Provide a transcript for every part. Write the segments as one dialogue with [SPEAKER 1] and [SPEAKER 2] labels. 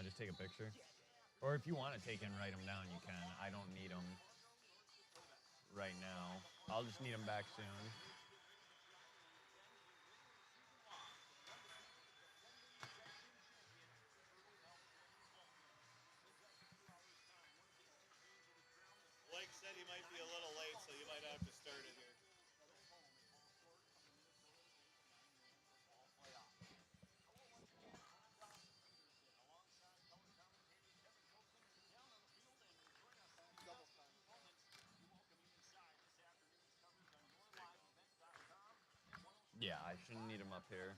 [SPEAKER 1] just take a picture? Or if you want to take and write them down, you can. I don't need them right now. I'll just need them back soon.
[SPEAKER 2] Blake said he might be a little late, so you might have to start it here.
[SPEAKER 1] Yeah, I shouldn't need them up here.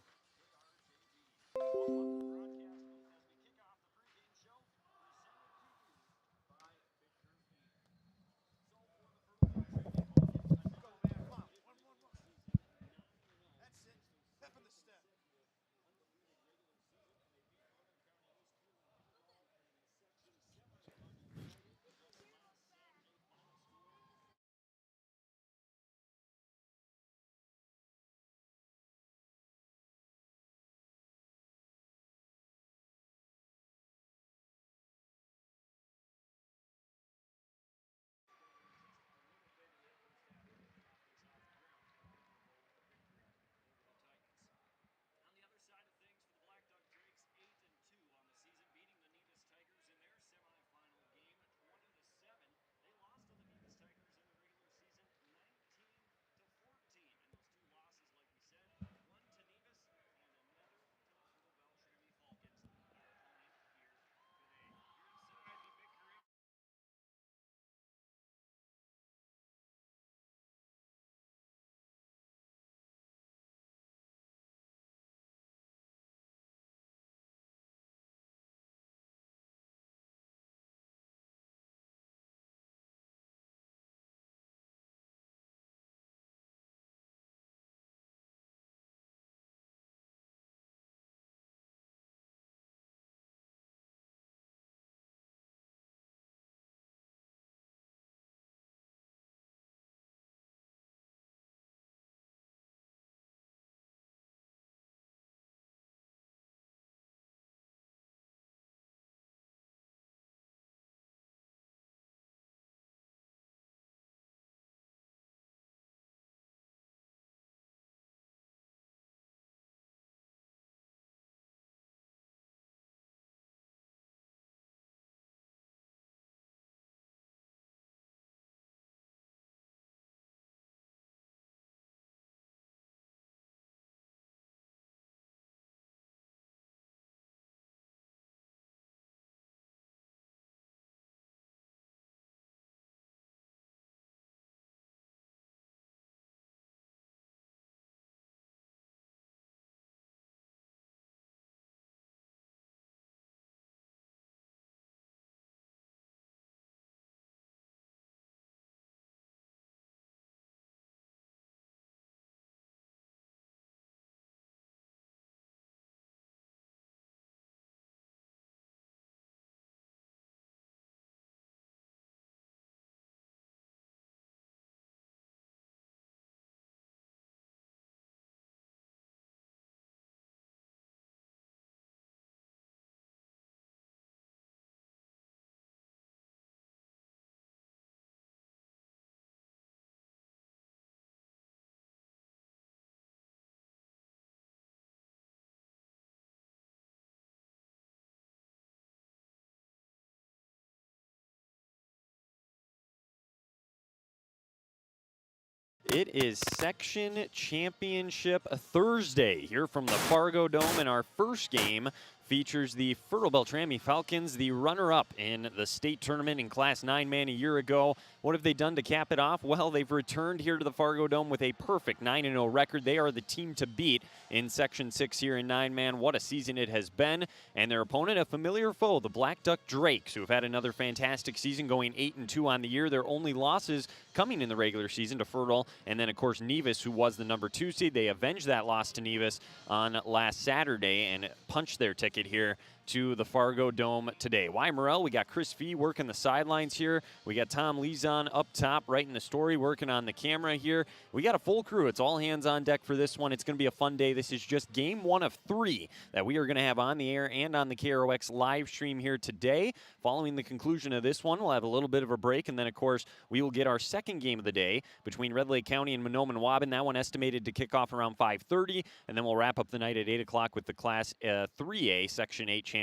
[SPEAKER 1] It is Section Championship Thursday here from the Fargodome, and our first game features the Fertile-Beltrami Falcons, the runner-up in the state tournament in Class 9-man a year ago. What have they done to cap it off? Well, they've returned here to the Fargodome with a perfect 9-0 record. They are the team to beat in Section 6 here in 9-man. What a season it has been. And their opponent, a familiar foe, the Blackduck Drakes, who have had another fantastic season, going 8-2 on the year. Their only losses coming in the regular season to Fertile, and then, of course, Nevis, who was the number 2 seed. They avenged that loss to Nevis on last Saturday and punched their ticket here to the Fargodome today. Why Morrell? We got Chris Fee working the sidelines here. We got Tom Lezon up top writing the story, working on the camera here. We got a full crew. It's all hands on deck for this one. It's going to be a fun day. This is just game 1 of 3 that we are going to have on the air and on the KROX live stream here today. Following the conclusion of this one, we'll have a little bit of a break, and then, of course, we will get our second game of the day between Red Lake County and Mahnomen-Waubun. That one estimated to kick off around 5:30, and then we'll wrap up the night at 8 o'clock with the Class 3A Section 8 championship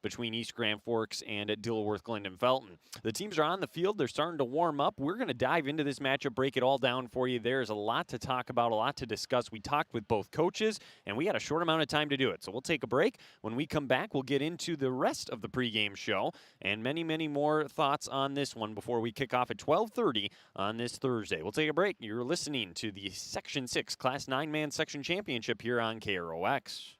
[SPEAKER 1] between East Grand Forks and Dilworth Glendon Felton. The teams are on the field. They're starting to warm up. We're going to dive into this matchup, break it all down for you. There's a lot to talk about, a lot to discuss. We talked with both coaches, and we had a short amount of time to do it. So we'll take a break. When we come back, we'll get into the rest of the pregame show and many, many more thoughts on this one before we kick off at 12:30 on this Thursday. We'll take a break. You're listening to the Section 6 Class 9-man section championship here on KROX.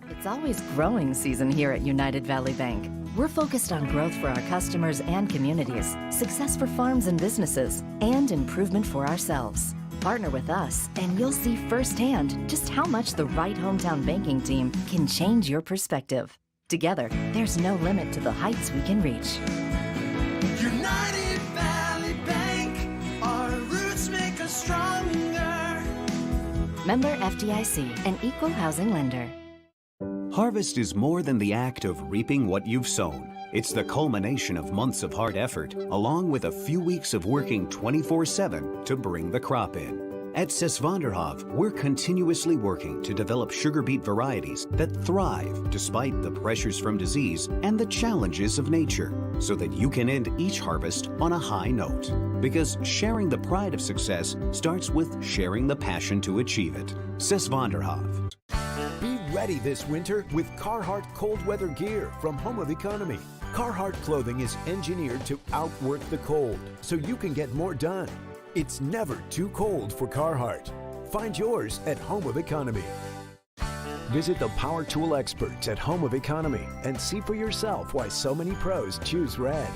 [SPEAKER 3] It's always growing season here at United Valley Bank. We're focused on growth for our customers and communities, success for farms and businesses, and improvement for ourselves. Partner with us, and you'll see firsthand just how much the right hometown banking team can change your perspective. Together, there's no limit to the heights we can reach.
[SPEAKER 4] United Valley Bank, our roots make us stronger.
[SPEAKER 3] Member FDIC, an equal housing lender.
[SPEAKER 5] Harvest is more than the act of reaping what you've sown. It's the culmination of months of hard effort, along with a few weeks of working 24/7 to bring the crop in. At Sesvanderhof, we're continuously working to develop sugar beet varieties that thrive despite the pressures from disease and the challenges of nature, so that you can end each harvest on a high note. Because sharing the pride of success starts with sharing the passion to achieve it. Sesvanderhof.
[SPEAKER 6] Be ready this winter with Carhartt cold weather gear from Home of Economy. Carhartt clothing is engineered to outwork the cold, so you can get more done. It's never too cold for Carhartt. Find yours at Home of Economy. Visit the power tool experts at Home of Economy and see for yourself why so many pros choose Red.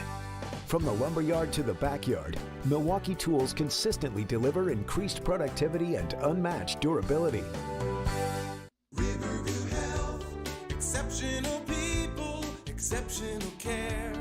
[SPEAKER 6] From the lumberyard to the backyard, Milwaukee Tools consistently deliver increased productivity and unmatched durability.
[SPEAKER 4] Riverview Health, exceptional people, exceptional care.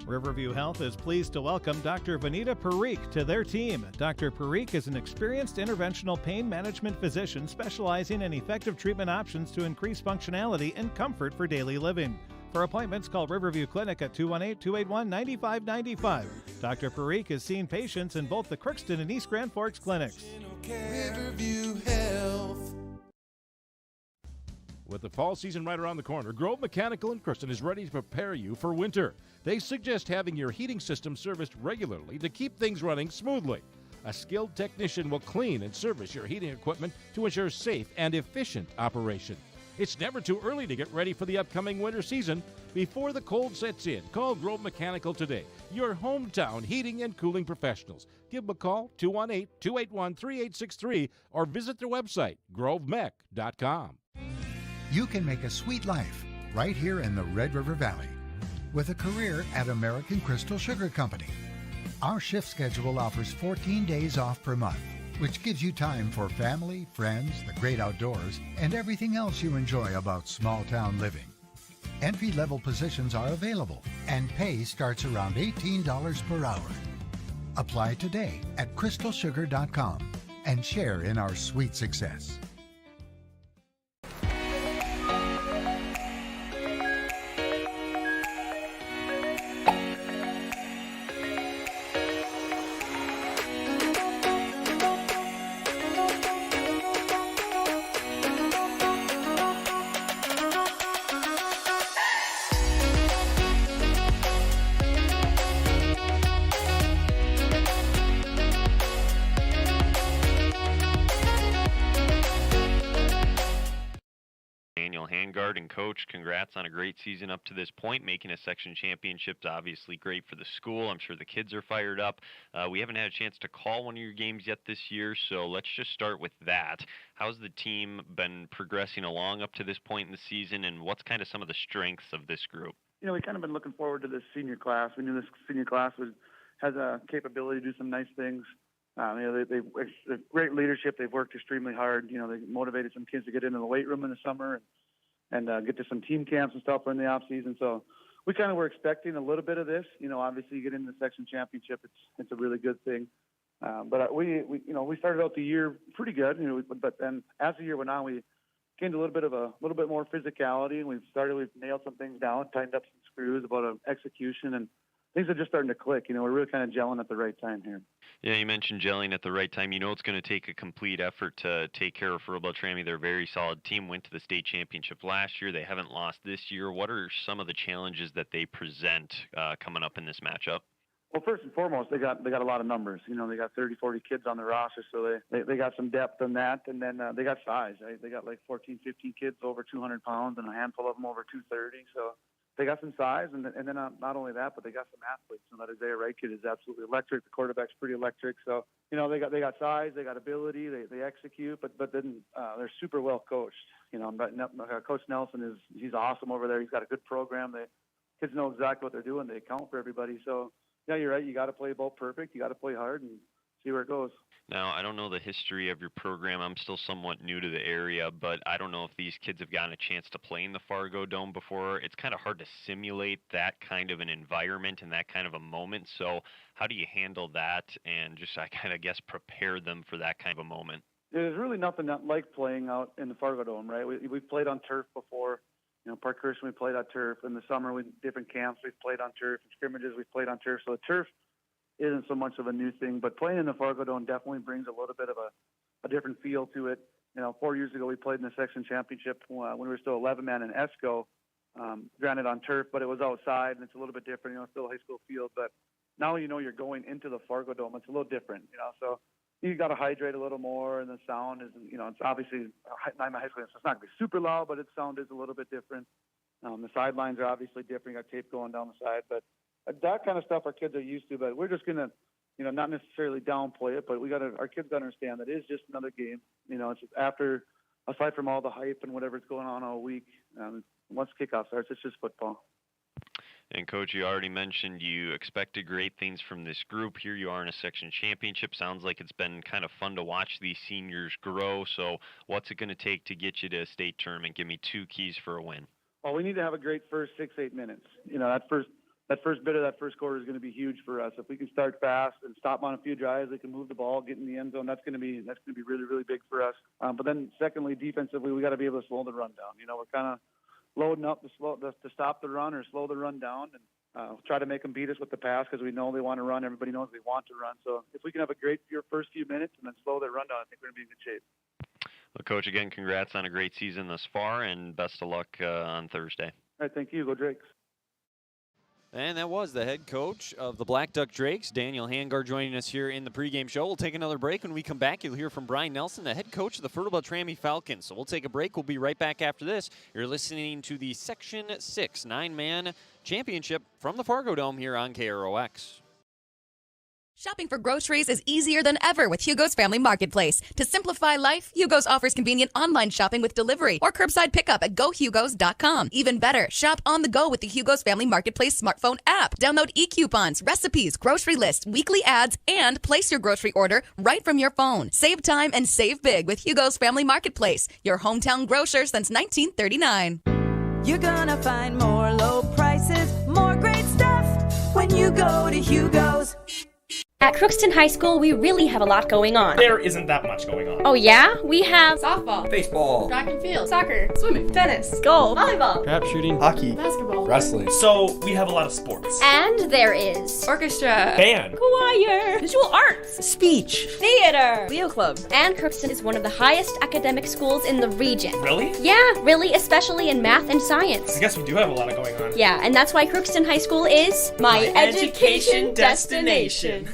[SPEAKER 7] Riverview Health is pleased to welcome Dr. Vanita Parikh to their team. Dr. Parikh is an experienced interventional pain management physician specializing in effective treatment options to increase functionality and comfort for daily living. For appointments, call Riverview Clinic at 218-281-9595. Dr. Parikh is seeing patients in both the Crookston and East Grand Forks clinics.
[SPEAKER 4] Riverview Health.
[SPEAKER 8] With the fall season right around the corner, Grove Mechanical in Crookston is ready to prepare you for winter. They suggest having your heating system serviced regularly to keep things running smoothly. A skilled technician will clean and service your heating equipment to ensure safe and efficient operation. It's never too early to get ready for the upcoming winter season. Before the cold sets in, call Grove Mechanical today, your hometown heating and cooling professionals. Give them a call, 218-281-3863, or visit their website, grovemech.com.
[SPEAKER 9] You can make a sweet life right here in the Red River Valley with a career at American Crystal Sugar Company. Our shift schedule offers 14 days off per month, which gives you time for family, friends, the great outdoors, and everything else you enjoy about small-town living. Entry-level positions are available, and pay starts around $18 per hour. Apply today at crystalsugar.com and share in our sweet success.
[SPEAKER 1] And coach, congrats on a great season up to this point. Making a section championship is obviously great for the school. I'm sure the kids are fired up. We haven't had a chance to call one of your games yet this year, so let's just start with that. How's the team been progressing along up to this point in the season, and what's kind of some of the strengths of this group?
[SPEAKER 10] You know, we've kind of been looking forward to this senior class. We knew this senior class has a capability to do some nice things. They've great leadership. They've worked extremely hard. You know, they motivated some kids to get into the weight room in the summer. and get to some team camps and stuff in the off season. So we kind of were expecting a little bit of this. Obviously you get into the section championship, it's a really good thing. But we started out the year pretty good, but then as the year went on, we gained a little bit more physicality, and we've nailed some things down, tightened up some screws about execution, and things are just starting to click. We're really kind of gelling at the right time here.
[SPEAKER 1] Yeah, you mentioned gelling at the right time. It's going to take a complete effort to take care of Fertile-Beltrami. They're a very solid team, went to the state championship last year. They haven't lost this year. What are some of the challenges that they present coming up in this matchup?
[SPEAKER 10] Well, first and foremost, they got a lot of numbers. They got 30, 40 kids on the roster, so they got some depth in that. And then they got size, right? They got like 14, 15 kids over 200 pounds and a handful of them over 230. So they got some size, and then not only that, but they got some athletes. And that Isaiah Wright kid is absolutely electric. The quarterback's pretty electric. So they got size, they got ability, they execute, but then they're super well coached. Coach Nelson he's awesome over there. He's got a good program. The kids know exactly what they're doing. They account for everybody. So yeah, you're right. You got to play about perfect. You got to play hard and see where it goes.
[SPEAKER 1] Now, I don't know the history of your program. I'm still somewhat new to the area, but I don't know if these kids have gotten a chance to play in the Fargodome before. It's kind of hard to simulate that kind of an environment and that kind of a moment. So how do you handle that and just, I kind of guess, prepare them for that kind of a moment?
[SPEAKER 10] There's really nothing like playing out in the Fargodome, right? We've played on turf before. Park Christian, we played on turf. In the summer, different camps, we've played on turf. In scrimmages, we've played on turf. So the turf isn't so much of a new thing, but playing in the Fargodome definitely brings a little bit of a different feel to it. 4 years ago, we played in the section championship when we were still 11-man in ESCO, granted on turf, but it was outside, and it's a little bit different, still a high school field. But now you're going into the Fargodome, it's a little different, so you got to hydrate a little more, and the sound is, it's obviously, I'm a high school, so it's not going to be super loud, but its sound is a little bit different. The sidelines are obviously different. You got tape going down the side, but that kind of stuff our kids are used to. But we're just going to, not necessarily downplay it, but our kids got to understand that it is just another game. It's just aside from all the hype and whatever's going on all week, once kickoff starts, it's just football.
[SPEAKER 1] And, Coach, you already mentioned you expected great things from this group. Here you are in a section championship. Sounds like it's been kind of fun to watch these seniors grow. So what's it going to take to get you to a state tournament? Give me 2 keys for a win.
[SPEAKER 10] Well, we need to have a great first 6-8 minutes. That first bit of that first quarter is going to be huge for us. If we can start fast and stop on a few drives, they can move the ball, get in the end zone. That's going to be really, really big for us. But then, secondly, defensively, we got to be able to slow the run down. We're kind of loading up to stop the run or slow the run down, and try to make them beat us with the pass because we know they want to run. Everybody knows they want to run. So if we can have a great first few minutes and then slow their run down, I think we're going to be in good shape.
[SPEAKER 1] Well, Coach, again, congrats on a great season thus far, and best of luck on Thursday.
[SPEAKER 10] All right, thank you. Go Drakes.
[SPEAKER 1] And that was the head coach of the Blackduck Drakes, Daniel Hangar, joining us here in the pregame show. We'll take another break. When we come back, you'll hear from Brian Nelson, the head coach of the Fertile-Beltrami Falcons. So we'll take a break. We'll be right back after this. You're listening to the Section 6 9-man championship from the Fargodome here on KROX.
[SPEAKER 11] Shopping for groceries is easier than ever with Hugo's Family Marketplace. To simplify life, Hugo's offers convenient online shopping with delivery or curbside pickup at GoHugos.com. Even better, shop on the go with the Hugo's Family Marketplace smartphone app. Download e-coupons, recipes, grocery lists, weekly ads, and place your grocery order right from your phone. Save time and save big with Hugo's Family Marketplace, your hometown grocer since 1939.
[SPEAKER 12] You're gonna find more low prices, more great stuff when you go to Hugo's.
[SPEAKER 13] At Crookston High School, we really have a lot going on.
[SPEAKER 14] There isn't that much going on.
[SPEAKER 13] Oh yeah? We have
[SPEAKER 15] softball,
[SPEAKER 14] baseball,
[SPEAKER 15] track and field, soccer, swimming, tennis,
[SPEAKER 13] golf, volleyball,
[SPEAKER 14] crap shooting, hockey,
[SPEAKER 15] basketball,
[SPEAKER 14] wrestling. So we have a lot of sports.
[SPEAKER 13] And there is
[SPEAKER 15] orchestra,
[SPEAKER 14] band,
[SPEAKER 13] choir,
[SPEAKER 15] visual arts,
[SPEAKER 14] speech,
[SPEAKER 13] theater,
[SPEAKER 15] Leo Club.
[SPEAKER 13] And Crookston is one of the highest academic schools in the region.
[SPEAKER 14] Really?
[SPEAKER 13] Yeah, really, especially in math and science.
[SPEAKER 14] I guess we do have a lot going on.
[SPEAKER 13] Yeah, and that's why Crookston High School is
[SPEAKER 15] my education destination.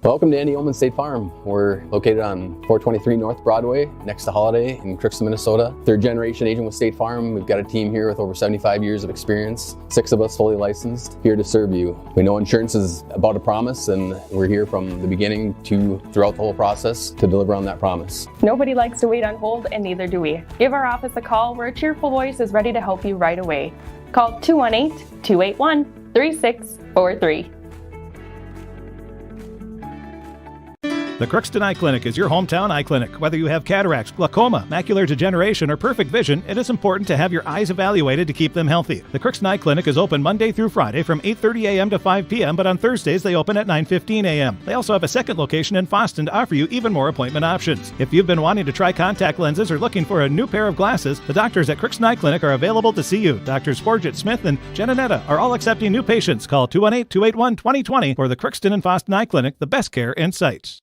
[SPEAKER 16] Welcome to Andy Ullman State Farm. We're located on 423 North Broadway, next to Holiday in Crookston, Minnesota. Third generation agent with State Farm. We've got a team here with over 75 years of experience. 6 of us fully licensed, here to serve you. We know insurance is about a promise, and we're here from the beginning to throughout the whole process to deliver on that promise.
[SPEAKER 17] Nobody likes to wait on hold, and neither do we. Give our office a call where a cheerful voice is ready to help you right away. Call 218-281-3643.
[SPEAKER 7] The Crookston Eye Clinic is your hometown eye clinic. Whether you have cataracts, glaucoma, macular degeneration, or perfect vision, it is important to have your eyes evaluated to keep them healthy. The Crookston Eye Clinic is open Monday through Friday from 8:30 a.m. to 5 p.m., but on Thursdays they open at 9:15 a.m. They also have a second location in Boston to offer you even more appointment options. If you've been wanting to try contact lenses or looking for a new pair of glasses, the doctors at Crookston Eye Clinic are available to see you. Doctors Forget Smith and Jananetta are all accepting new patients. Call 218-281-2020 for the Crookston and Boston Eye Clinic, the best care in sight.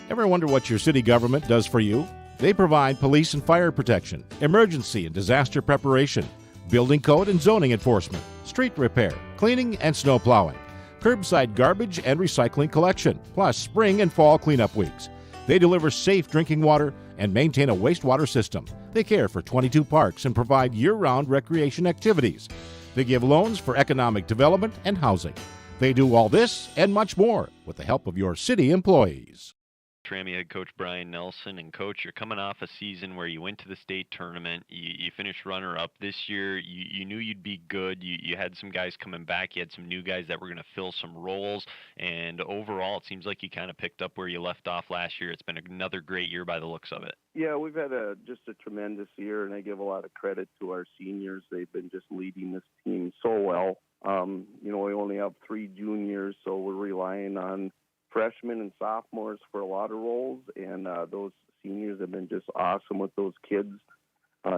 [SPEAKER 8] Ever wonder what your city government does for you? They provide police and fire protection, emergency and disaster preparation, building code and zoning enforcement, street repair, cleaning and snow plowing, curbside garbage and recycling collection, plus spring and fall cleanup weeks. They deliver safe drinking water and maintain a wastewater system. They care for 22 parks and provide year-round recreation activities. They give loans for economic development and housing. They do all this and much more with the help of your city employees.
[SPEAKER 1] Beltrami head coach Brian Nelson. And coach, you're coming off a season where you went to the state tournament, you finished runner-up. This year you knew you'd be good. You had some guys coming back, you had some new guys that were going to fill some roles, and overall it seems like you kind of picked up where you left off last year. It's been another great year by the looks of it.
[SPEAKER 18] Yeah, we've had just a tremendous year, and I give a lot of credit to our seniors. They've been just leading this team so well. We only have 3 juniors, so we're relying on freshmen and sophomores for a lot of roles, and those seniors have been just awesome with those kids,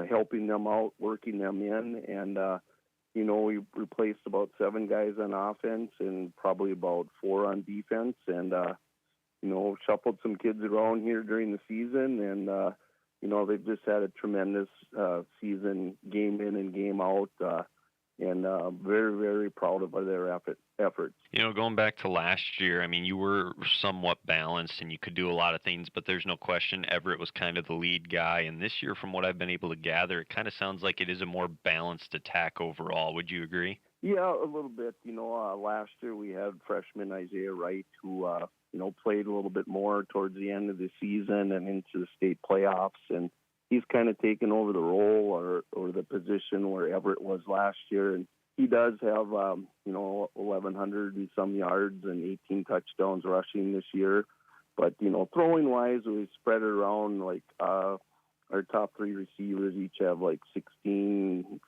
[SPEAKER 18] helping them out, working them in, and we replaced about 7 guys on offense and probably about 4 on defense, and shuffled some kids around here during the season, and they've just had a tremendous season, game in and game out, and very, very proud of their efforts.
[SPEAKER 1] Going back to last year, I mean, you were somewhat balanced and you could do a lot of things, but there's no question Everett was kind of the lead guy. And this year, from what I've been able to gather, it kind of sounds like it is a more balanced attack overall. Would you agree?
[SPEAKER 18] Yeah, a little bit. Last year we had freshman Isaiah Wright who, played a little bit more towards the end of the season and into the state playoffs. And he's kind of taken over the role or the position where Everett was last year. And he does have, 1,100 and some yards and 18 touchdowns rushing this year. But, throwing-wise, we spread it around. Like our top 3 receivers each have like 16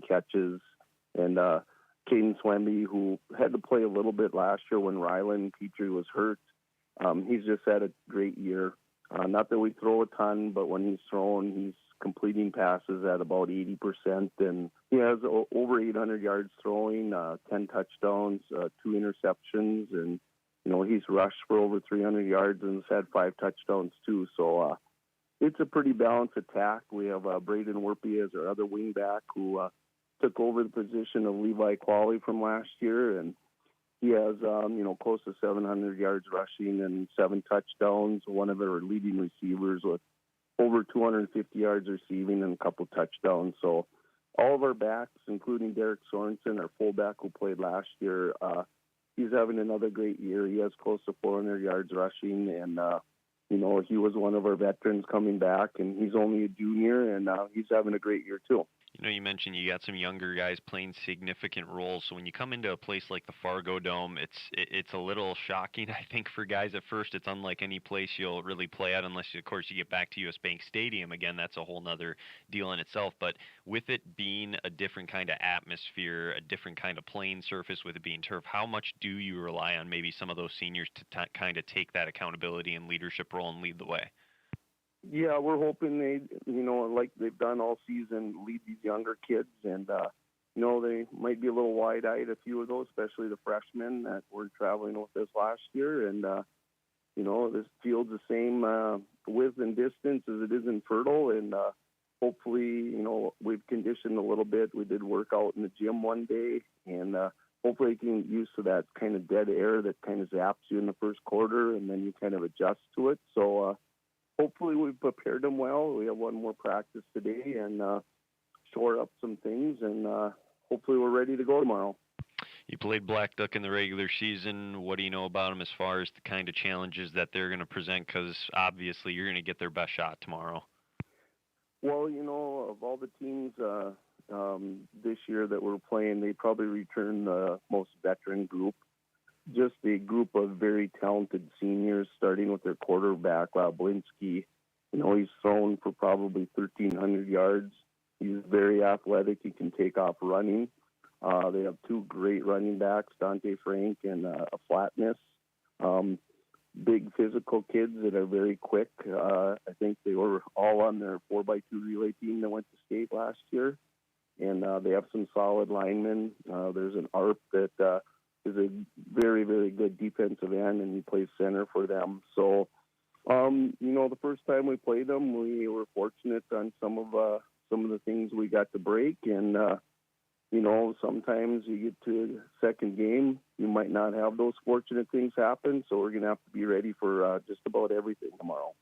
[SPEAKER 18] catches. And Caden Swemby, who had to play a little bit last year when Rylan Petrie was hurt, he's just had a great year. Not that we throw a ton, but when he's thrown, he's completing passes at about 80%, and he has over 800 yards throwing, 10 touchdowns, 2 interceptions, and he's rushed for over 300 yards and has had 5 touchdowns too. So it's a pretty balanced attack. We have Braden Werpy as our other wingback who took over the position of Levi Qualley from last year, and he has close to 700 yards rushing and 7 touchdowns. One of our leading receivers with over 250 yards receiving and a couple touchdowns. So all of our backs, including Derek Sorensen, our fullback who played last year, he's having another great year. He has close to 400 yards rushing, and he was one of our veterans coming back, and he's only a junior, and he's having a great year too.
[SPEAKER 1] You mentioned you got some younger guys playing significant roles. So when you come into a place like the Fargodome, it's a little shocking, I think, for guys at first. It's unlike any place you'll really play at unless, of course, you get back to US Bank Stadium. Again, that's a whole nother deal in itself. But with it being a different kind of atmosphere, a different kind of playing surface with it being turf, how much do you rely on maybe some of those seniors to kind of take that accountability and leadership role and lead the way?
[SPEAKER 18] Yeah, we're hoping they, like they've done all season, lead these younger kids. And, they might be a little wide-eyed, a few of those, especially the freshmen that were traveling with us last year. And, this field's the same width and distance as it is in Fertile. And hopefully, we've conditioned a little bit. We did work out in the gym one day. And hopefully they can get used to that kind of dead air that kind of zaps you in the first quarter, and then you kind of adjust to it. So hopefully we've prepared them well. We have one more practice today and shore up some things, and hopefully we're ready to go tomorrow.
[SPEAKER 1] You played Blackduck in the regular season. What do you know about them as far as the kind of challenges that they're going to present? Because obviously you're going to get their best shot tomorrow.
[SPEAKER 18] Well, of all the teams this year that we're playing, they probably return the most veteran group. Just a group of very talented seniors, starting with their quarterback, Blinsky. He's thrown for probably 1,300 yards. He's very athletic. He can take off running. They have two great running backs, Dante Frank and a Flatness. Big physical kids that are very quick. I think they were all on their 4x2 relay team that went to state last year. And they have some solid linemen. There's an ARP that is a very, very good defensive end, and he plays center for them. So, the first time we played them, we were fortunate on some of the things we got to break. And, sometimes you get to a second game, you might not have those fortunate things happen. So we're going to have to be ready for just about everything tomorrow.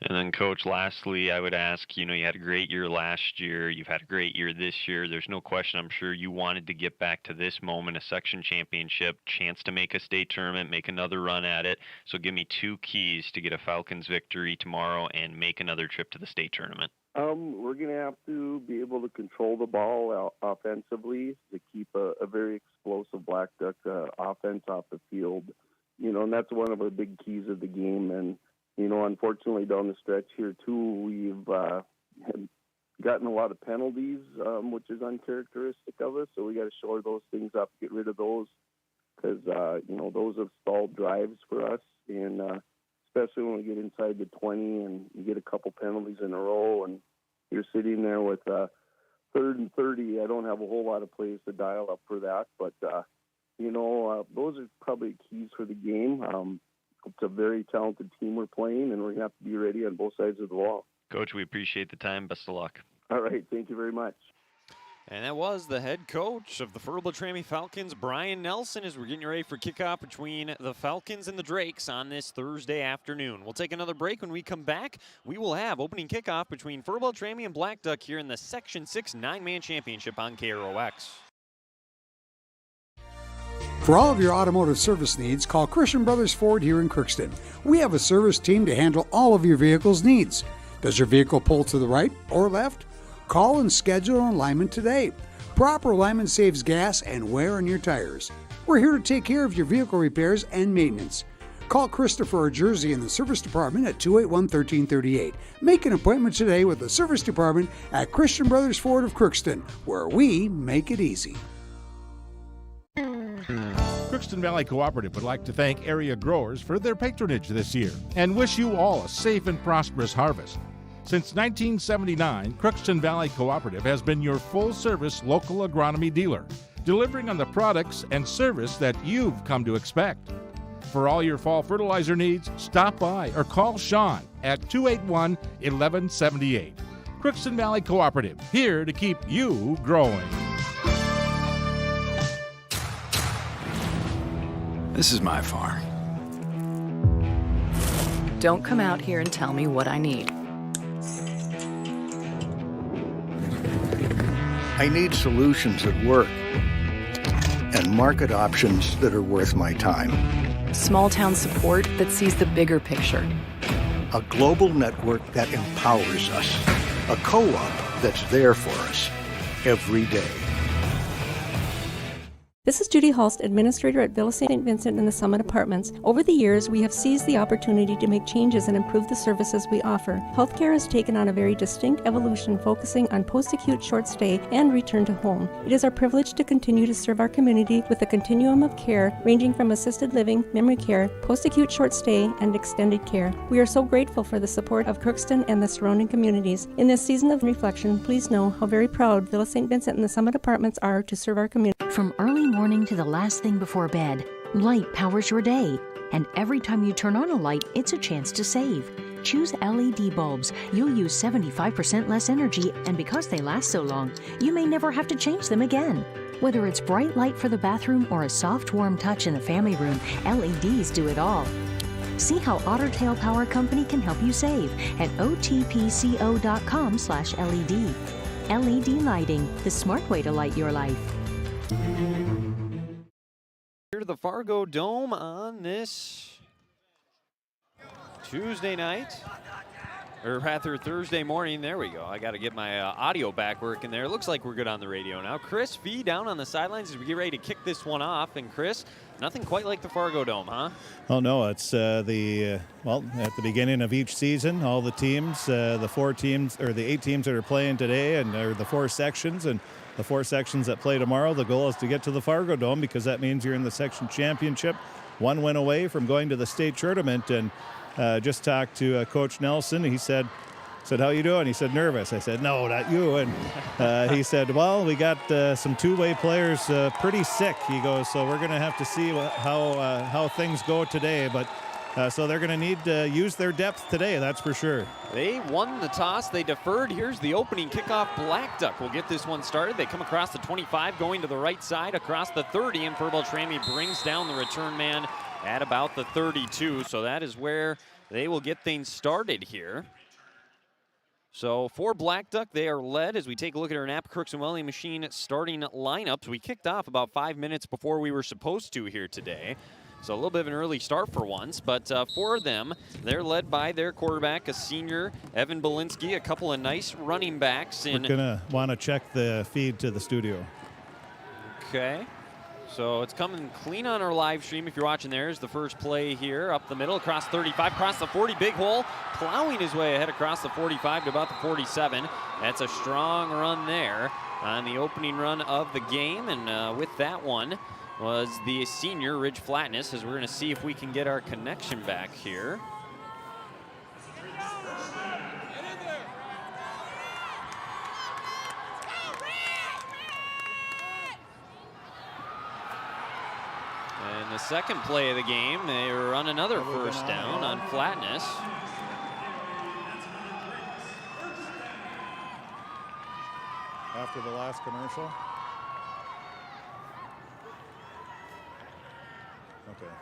[SPEAKER 1] And then, Coach, lastly, I would ask, you had a great year last year. You've had a great year this year. There's no question, I'm sure you wanted to get back to this moment, a section championship, chance to make a state tournament, make another run at it. So give me two keys to get a Falcons victory tomorrow and make another trip to the state tournament.
[SPEAKER 18] We're going to have to be able to control the ball offensively to keep a very explosive Blackduck offense off the field. And that's one of our big keys of the game. And unfortunately, down the stretch here, too, we've gotten a lot of penalties, which is uncharacteristic of us. So we got to shore those things up, get rid of those, because, those have stalled drives for us. And especially when we get inside the 20 and you get a couple penalties in a row and you're sitting there with 3rd and 30, I don't have a whole lot of plays to dial up for that. But, those are probably keys for the game. It's a very talented team we're playing, and we're going to have to be ready on both sides of the ball.
[SPEAKER 1] Coach, we appreciate the time. Best of luck.
[SPEAKER 18] All right. Thank you very much.
[SPEAKER 1] And that was the head coach of the Fertile-Beltrami Falcons, Brian Nelson, as we're getting ready for kickoff between the Falcons and the Drakes on this Thursday afternoon. We'll take another break. When we come back, we will have opening kickoff between Fertile-Beltrami and Blackduck here in the Section 6 9-man championship on KROX.
[SPEAKER 19] For all of your automotive service needs, call Christian Brothers Ford here in Crookston. We have a service team to handle all of your vehicle's needs. Does your vehicle pull to the right or left? Call and schedule an alignment today. Proper alignment saves gas and wear on your tires. We're here to take care of your vehicle repairs and maintenance. Call Christopher or Jersey in the service department at 281-1338. Make an appointment today with the service department at Christian Brothers Ford of Crookston, where we make it easy.
[SPEAKER 8] Crookston Valley Cooperative would like to thank area growers for their patronage this year and wish you all a safe and prosperous harvest. Since 1979, Crookston Valley Cooperative has been your full-service local agronomy dealer, delivering on the products and service that you've come to expect. For all your fall fertilizer needs, stop by or call Sean at 281-1178. Crookston Valley Cooperative, here to keep you growing.
[SPEAKER 20] This is my farm.
[SPEAKER 21] Don't come out here and tell me what I need.
[SPEAKER 22] I need solutions that work and market options that are worth my time.
[SPEAKER 21] Small town support that sees the bigger picture.
[SPEAKER 22] A global network that empowers us. A co-op that's there for us every day.
[SPEAKER 23] This is Judy Hulst, Administrator at Villa St. Vincent in the Summit Apartments. Over the years, we have seized the opportunity to make changes and improve the services we offer. Healthcare has taken on a very distinct evolution, focusing on post-acute short stay and return to home. It is our privilege to continue to serve our community with a continuum of care ranging from assisted living, memory care, post-acute short stay, and extended care. We are so grateful for the support of Crookston and the surrounding communities. In this season of reflection, please know how very proud Villa St. Vincent and the Summit Apartments are to serve our community.
[SPEAKER 24] From early morning to the last thing before bed, light powers your day. And every time you turn on a light, it's a chance to save. Choose LED bulbs. You'll use 75% less energy, and because they last so long, you may never have to change them again. Whether it's bright light for the bathroom or a soft, warm touch in the family room, LEDs do it all. See how Otter Tail Power Company can help you save at otpco.com/LED. LED lighting, the smart way to light your life.
[SPEAKER 1] Here to the Fargodome on this Tuesday night, or rather Thursday morning. There we go. I got to get my audio back working there. Looks like we're good on the radio now. Chris V down on the sidelines as we get ready to kick this one off. And Chris, nothing quite like the Fargodome, huh?
[SPEAKER 7] Oh, no, it's at the beginning of each season, all the teams, the 4 teams, or the 8 teams that are playing today, and the 4 sections, and the 4 sections that play tomorrow, the goal is to get to the Fargodome because that means you're in the section championship, 1 win away from going to the state tournament. And just talked to Coach Nelson. He said, how you doing? He said, nervous. I said, no, not you. And he said, well, we got some 2-way players pretty sick. He goes, so we're going to have to see how things go today. But so they're going to need to use their depth today, that's for sure.
[SPEAKER 1] They won the toss. They deferred. Here's the opening kickoff. Blackduck will get this one started. They come across the 25, going to the right side, across the 30, and Fertile-Beltrami brings down the return man at about the 32. So that is where they will get things started here. So for Blackduck, they are led as we take a look at our Napa Crooks and Welling Machine starting lineups. We kicked off about 5 minutes before we were supposed to here today. So a little bit of an early start for once, but for them, they're led by their quarterback, a senior, Evan Belinsky, a couple of nice running backs.
[SPEAKER 7] We're going to want to check the feed to the studio.
[SPEAKER 1] Okay. So it's coming clean on our live stream. If you're watching, there's the first play here, up the middle, across 35, across the 40, big hole, plowing his way ahead across the 45 to about the 47. That's a strong run there on the opening run of the game, and with that one was the senior, Ridge Flatness, as we're going to see if we can get our connection back here. And the second play of the game, they run another first down on Flatness.
[SPEAKER 7] After the last commercial? Okay.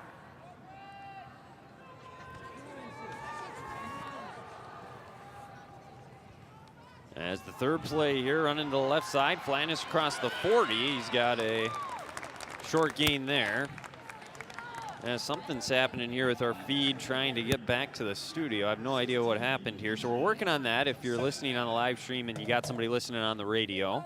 [SPEAKER 1] As the third play here, running to the left side, Flatness across the 40. He's got a short gain there. Something's happening here with our feed trying to get back to the studio. I have no idea what happened here. So we're working on that. If you're listening on the live stream and you got somebody listening on the radio,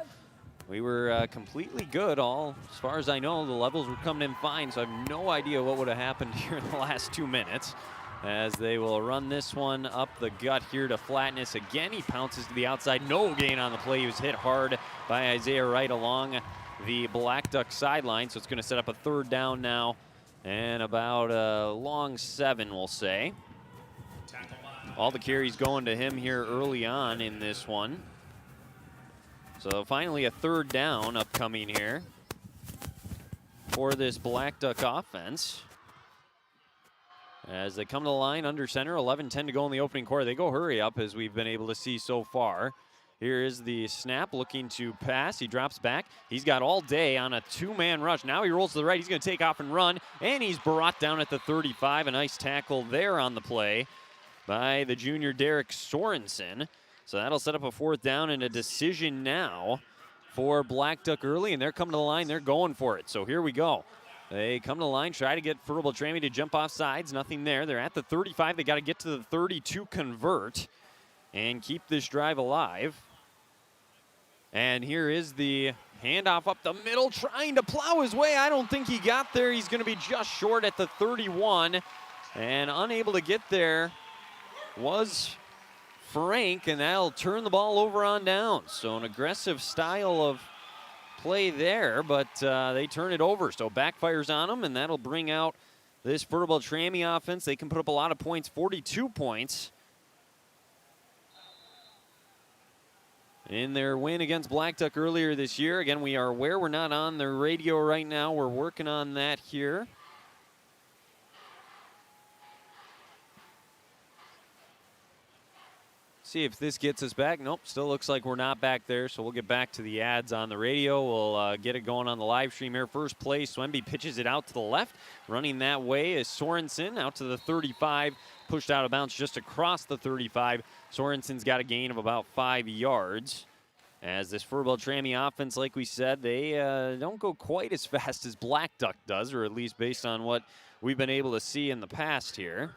[SPEAKER 1] we were completely good all, as far as I know. The levels were coming in fine, so I have no idea what would have happened here in the last 2 minutes. As they will run this one up the gut here to Flatness. Again, he pounces to the outside. No gain on the play. He was hit hard by Isaiah Wright along the Blackduck sideline. So it's going to set up a third down now. And about a long 7, we'll say. All the carries going to him here early on in this one. So finally a third down upcoming here for this Blackduck offense. As they come to the line under center, 11-10 to go in the opening quarter. They go hurry up, as we've been able to see so far. Here is the snap, looking to pass. He drops back. He's got all day on a 2-man rush. Now he rolls to the right. He's going to take off and run, and he's brought down at the 35. A nice tackle there on the play by the junior Derek Sorensen. So that'll set up a fourth down and a decision now for Blackduck early, and they're coming to the line. They're going for it. So here we go. They come to the line, try to get Fertile-Beltrami to jump off sides. Nothing there. They're at the 35. They got to get to the 30 to convert and keep this drive alive. And here is the handoff up the middle, trying to plow his way. I don't think he got there. He's going to be just short at the 31. And unable to get there was Frank, and that'll turn the ball over on down. So an aggressive style of play there, but they turn it over. So backfires on them, and that'll bring out this Fertile-Beltrami offense. They can put up a lot of points, 42 points. In their win against Blackduck earlier this year. Again, we are aware we're not on the radio right now. We're working on that here. See if this gets us back. Nope, still looks like we're not back there, so we'll get back to the ads on the radio. We'll get it going on the live stream here. First play, Swenby pitches it out to the left. Running that way is Sorensen out to the 35. Pushed out of bounds just across the 35. Sorensen's got a gain of about 5 yards. As this Fertile-Beltrami offense, like we said, they don't go quite as fast as Blackduck does, or at least based on what we've been able to see in the past here.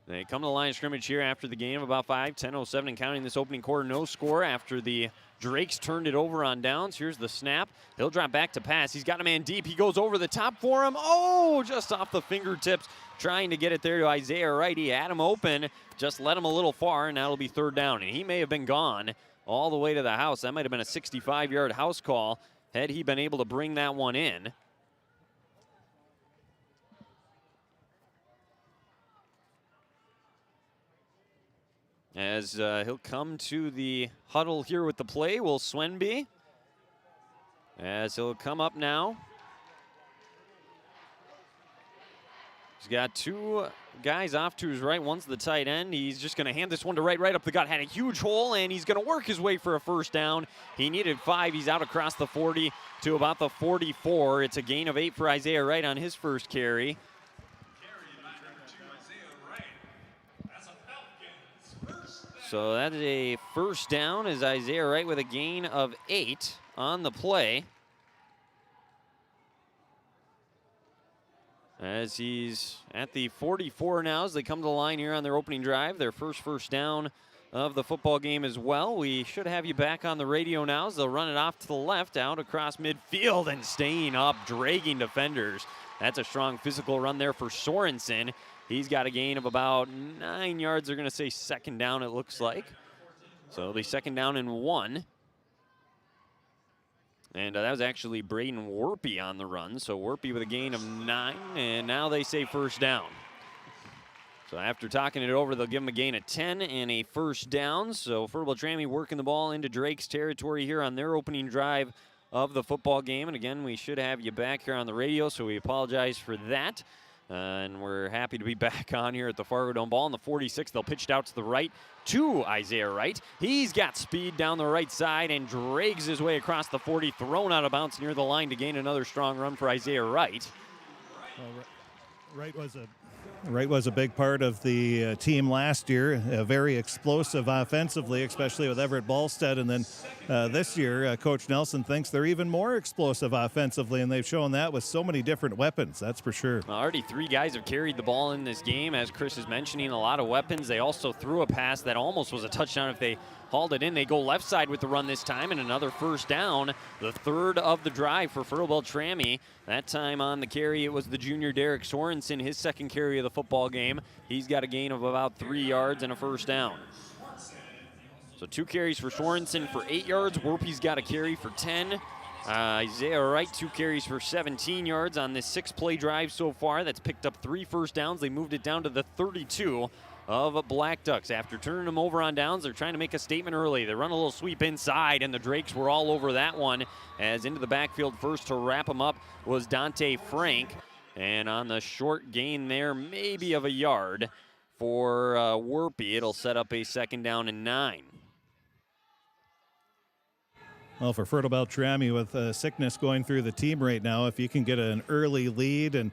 [SPEAKER 1] They come to the line of scrimmage here after the game, about 10:07 and counting this opening quarter. No score after the Drakes turned it over on downs. Here's the snap. He'll drop back to pass. He's got a man deep. He goes over the top for him. Oh, just off the fingertips, trying to get it there to Isaiah Wright. He had him open, just let him a little far, and that'll be third down. And he may have been gone all the way to the house. That might have been a 65-yard house call had he been able to bring that one in. As he'll come to the huddle here with the play, will Swenby. As he'll come up now. He's got two guys off to his right. One's the tight end. He's just going to hand this one to right up the gut. Had a huge hole, and he's going to work his way for a first down. He needed 5. He's out across the 40 to about the 44. It's a gain of 8 for Isaiah Wright on his first carry. So that is a first down as Isaiah Wright with a gain of 8 on the play. As he's at the 44 now as they come to the line here on their opening drive. Their first down of the football game as well. We should have you back on the radio now as they'll run it off to the left, out across midfield and staying up, dragging defenders. That's a strong physical run there for Sorensen. He's got a gain of about 9 yards. They're going to say second down, it looks like. So it'll be second down and 1. And that was actually Braden Werpy on the run. So Werpy with a gain of 9, and now they say first down. So after talking it over, they'll give him a gain of 10 and a first down. So Fertile-Beltrami working the ball into Drake's territory here on their opening drive of the football game. And again, we should have you back here on the radio, so we apologize for that. And we're happy to be back on here at the Fargodome. Ball on the 46. They'll pitch it out to the right to Isaiah Wright. He's got speed down the right side and drags his way across the 40, thrown out of bounds near the line to gain another strong run for Isaiah Wright.
[SPEAKER 7] Well, Wright was a big part of the team last year, very explosive offensively, especially with Everett Ballstead. And then this year, Coach Nelson thinks they're even more explosive offensively, and they've shown that with so many different weapons, that's for sure.
[SPEAKER 1] Already 3 guys have carried the ball in this game. As Chris is mentioning, a lot of weapons. They also threw a pass that almost was a touchdown if they hauled it in. They go left side with the run this time, and another first down, the third of the drive for Fertile-Beltrami. That time on the carry, it was the junior Derek Sorensen, his second carry of the football game. He's got a gain of about 3 yards and a first down. So 2 carries for Sorensen for 8 yards. Werpy's got a carry for 10. Isaiah Wright, 2 carries for 17 yards on this 6-play drive so far. That's picked up 3 first downs. They moved it down to the 32 of Black Ducks. After turning them over on downs, they're trying to make a statement early. They run a little sweep inside, and the Drakes were all over that one. As into the backfield first to wrap them up was Dante Frank. And on the short gain there, maybe of a yard for Werpy, it'll set up a second down and 9.
[SPEAKER 7] Well, for Fertile-Beltrami with sickness going through the team right now, if you can get an early lead and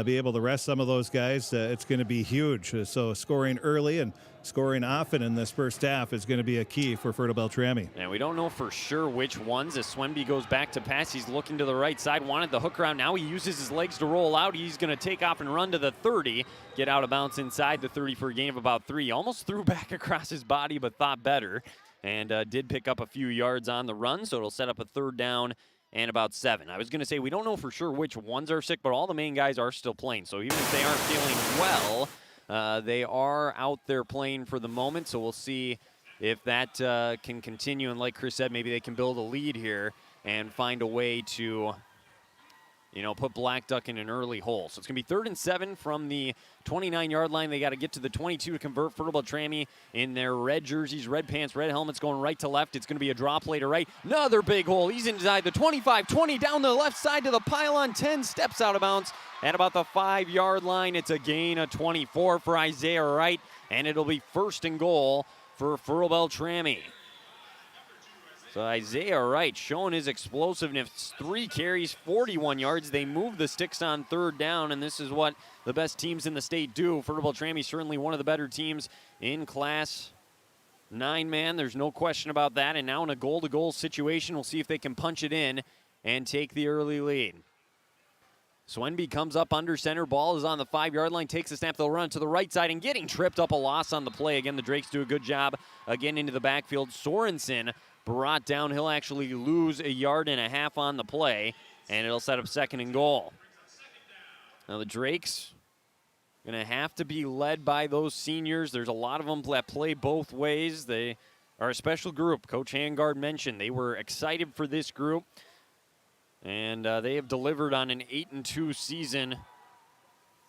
[SPEAKER 7] be able to rest some of those guys, it's going to be huge. So scoring early and scoring often in this first half is going to be a key for Fertile-Beltrami.
[SPEAKER 1] And we don't know for sure which ones. As Swenby goes back to pass, he's looking to the right side, wanted the hook around. Now he uses his legs to roll out. He's going to take off and run to the 30, get out of bounds inside the 30 for a gain of about 3. Almost threw back across his body, but thought better. And did pick up a few yards on the run, so it'll set up a third down and about 7. I was going to say we don't know for sure which ones are sick, but all the main guys are still playing. So even if they aren't feeling well, they are out there playing for the moment. So we'll see if that can continue. And like Chris said, maybe they can build a lead here and find a way to put Blackduck in an early hole. So it's going to be 3rd and 7 from the 29-yard line. They got to get to the 22 to convert. Fertile-Beltrami in their red jerseys, red pants, red helmets, going right to left. It's going to be a draw play to right. Another big hole. He's inside the 25, 20, down the left side to the pylon, 10 steps out of bounds at about the 5-yard line. It's a gain of 24 for Isaiah Wright, and it'll be 1st and goal for Fertile-Beltrami. So Isaiah Wright showing his explosiveness. 3 carries, 41 yards. They move the sticks on 3rd down, and this is what the best teams in the state do. Fertile-Beltrami certainly one of the better teams in Class 9, man. There's no question about that. And now in a goal-to-goal situation, we'll see if they can punch it in and take the early lead. Swenby comes up under center. Ball is on the 5-yard line. Takes the snap. They'll run to the right side and getting tripped up. A loss on the play. Again, the Drakes do a good job again into the backfield. Sorensen brought down. He'll actually lose 1.5 yards on the play, and it'll set up 2nd and goal. Now the Drakes going to have to be led by those seniors. There's a lot of them that play both ways. They are a special group. Coach Hangard mentioned they were excited for this group, and they have delivered on an 8-2 season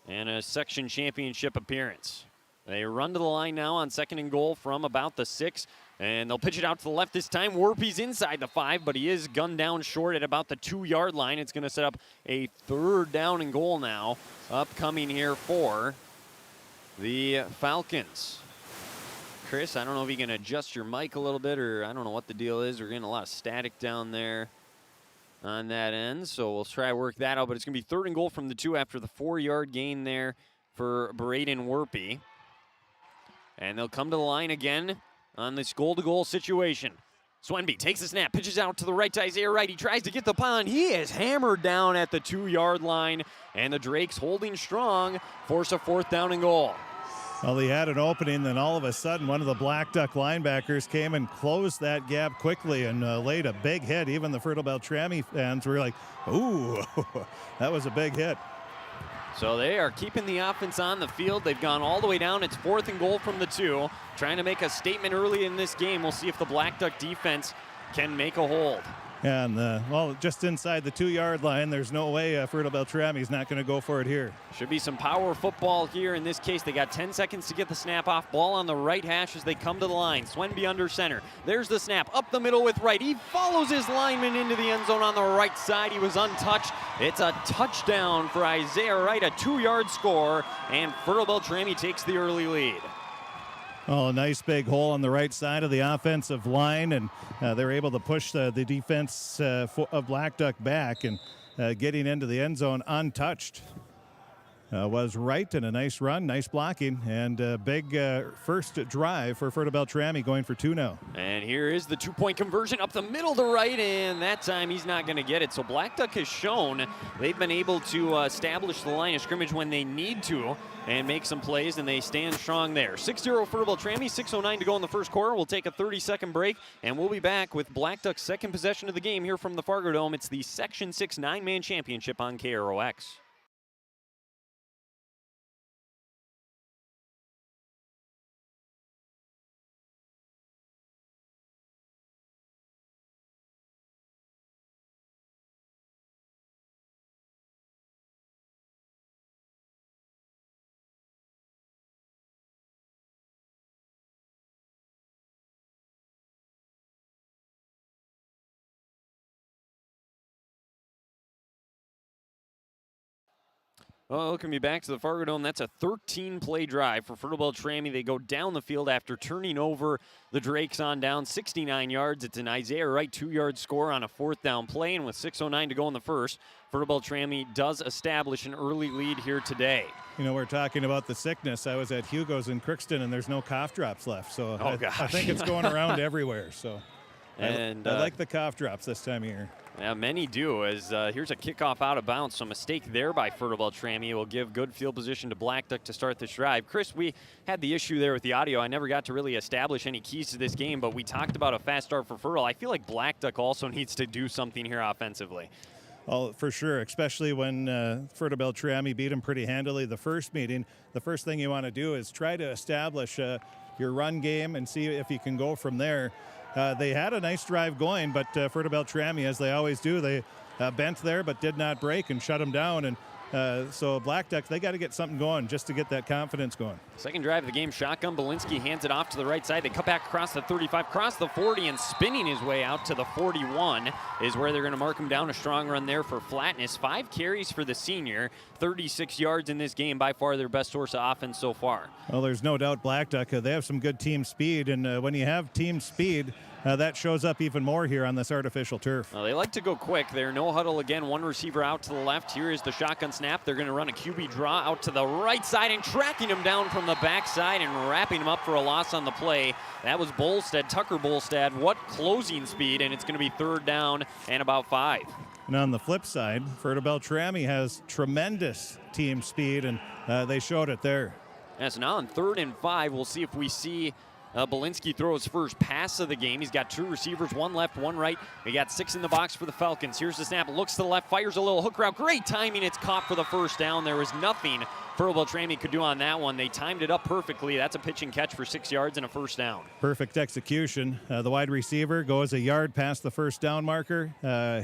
[SPEAKER 1] and a section championship appearance. They run to the line now on 2nd and goal from about the 6. And they'll pitch it out to the left this time. Warpy's inside the 5, but he is gunned down short at about the 2-yard line. It's going to set up a 3rd down and goal now, upcoming here for the Falcons. Chris, I don't know if you can adjust your mic a little bit, or I don't know what the deal is. We're getting a lot of static down there on that end, so we'll try to work that out. But it's going to be 3rd and goal from the 2 after the 4-yard gain there for Braden Warpy. And they'll come to the line again on this goal-to-goal situation. Swenby takes the snap, pitches out to the right to Isaiah Wright. He tries to get the pylon. He is hammered down at the 2-yard line, and the Drakes holding strong, force a 4th down and goal.
[SPEAKER 7] Well, he had an opening, then all of a sudden one of the Blackduck linebackers came and closed that gap quickly and laid a big hit. Even the Fertile-Beltrami fans were like, ooh, that was a big hit.
[SPEAKER 1] So they are keeping the offense on the field. They've gone all the way down. It's 4th and goal from the 2. Trying to make a statement early in this game. We'll see if the Blackduck defense can make a hold.
[SPEAKER 7] And, well, just inside the 2-yard line, there's no way Fertile-Beltrami's not going to go for it here.
[SPEAKER 1] Should be some power football here. In this case, they got 10 seconds to get the snap off. Ball on the right hash as they come to the line. Swenby under center. There's the snap. Up the middle with Wright. He follows his lineman into the end zone on the right side. He was untouched. It's a touchdown for Isaiah Wright, a 2-yard score, and Fertile-Beltrami takes the early lead.
[SPEAKER 7] Oh, a nice big hole on the right side of the offensive line, and they're able to push the defense of Blackduck back and getting into the end zone untouched. Was Wright, and a nice run, nice blocking, and a big first drive for Fertile-Beltrami, going for 2 now.
[SPEAKER 1] And here is the 2-point conversion up the middle to Wright, and that time he's not going to get it. So Blackduck has shown they've been able to establish the line of scrimmage when they need to and make some plays, and they stand strong there. 6-0 Fertile-Beltrami, 6:09 to go in the first quarter. We'll take a 30-second break, and we'll be back with Blackduck's second possession of the game here from the Fargodome. It's the Section 6 9-man championship on KROX. Well, looking me back to the Fargodome, that's a 13-play drive for Fertile-Beltrami. They go down the field after turning over the Drakes on down, 69 yards. It's an Isaiah Wright 2-yard score on a 4th down play, and with 6:09 to go in the first, Fertile-Beltrami does establish an early lead here today.
[SPEAKER 7] You know, we're talking about the sickness. I was at Hugo's in Crookston, and there's no cough drops left, so I think it's going around everywhere. So, and I like the cough drops this time of year.
[SPEAKER 1] Yeah, many do, as here's a kickoff out of bounds. So mistake there by Fertile-Beltrami will give good field position to Blackduck to start this drive. Chris, we had the issue there with the audio. I never got to really establish any keys to this game, but we talked about a fast start for Fertile. I feel like Blackduck also needs to do something here offensively.
[SPEAKER 7] Well, for sure, especially when Fertile-Beltrami beat him pretty handily the first meeting. The first thing you want to do is try to establish your run game and see if you can go from there. They had a nice drive going, but Fertile-Beltrami, as they always do, they bent there but did not break and shut him down. And so Blackduck, they got to get something going just to get that confidence going.
[SPEAKER 1] Second drive of the game, shotgun. Belinsky hands it off to the right side. They cut back across the 35, cross the 40, and spinning his way out to the 41 is where they're going to mark him down. A strong run there for Flatness. 5 carries for the senior, 36 yards in this game. By far their best source of offense so far.
[SPEAKER 7] Well, there's no doubt Blackduck, they have some good team speed, and when you have team speed, that shows up even more here on this artificial turf.
[SPEAKER 1] Well, they like to go quick. They're no huddle again. One receiver out to the left. Here is the shotgun snap. They're going to run a QB draw out to the right side and tracking him down from the backside and wrapping him up for a loss on the play. That was Bolstad, Tucker Bolstad. What closing speed, and it's going to be 3rd down and about 5.
[SPEAKER 7] And on the flip side, Fertile-Beltrami has tremendous team speed, and they showed it there.
[SPEAKER 1] Yeah, so now on 3rd and 5, we'll see if we see Belinsky throw his first pass of the game. He's got 2 receivers, 1 left, 1 right. We got 6 in the box for the Falcons. Here's the snap, looks to the left, fires a little hook route. Great timing, it's caught for the 1st down. There was nothing Fertile-Beltrami could do on that one. They timed it up perfectly. That's a pitch and catch for 6 yards and a 1st down.
[SPEAKER 7] Perfect execution. The wide receiver goes a yard past the 1st down marker,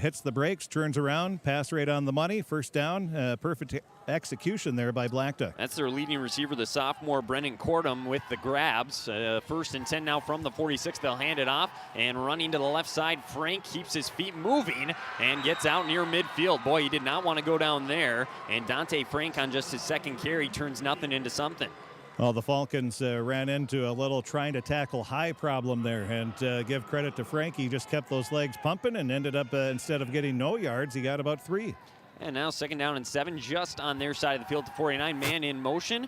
[SPEAKER 7] hits the brakes, turns around, pass right on the money, 1st down. Perfect execution there by Blackduck.
[SPEAKER 1] That's their leading receiver, the sophomore Brennan Cordum, with the grabs. 1st and 10 now from the 46. They'll hand it off, and running to the left side, Frank keeps his feet moving and gets out near midfield. Boy, he did not want to go down there, and Dante Frank on just his 2nd carry turns nothing into something.
[SPEAKER 7] Well, the Falcons ran into a little trying to tackle high problem there, and give credit to Frank. He just kept those legs pumping and ended up, instead of getting no yards, he got about 3.
[SPEAKER 1] And now 2nd down and 7 just on their side of the field to 49. Man in motion.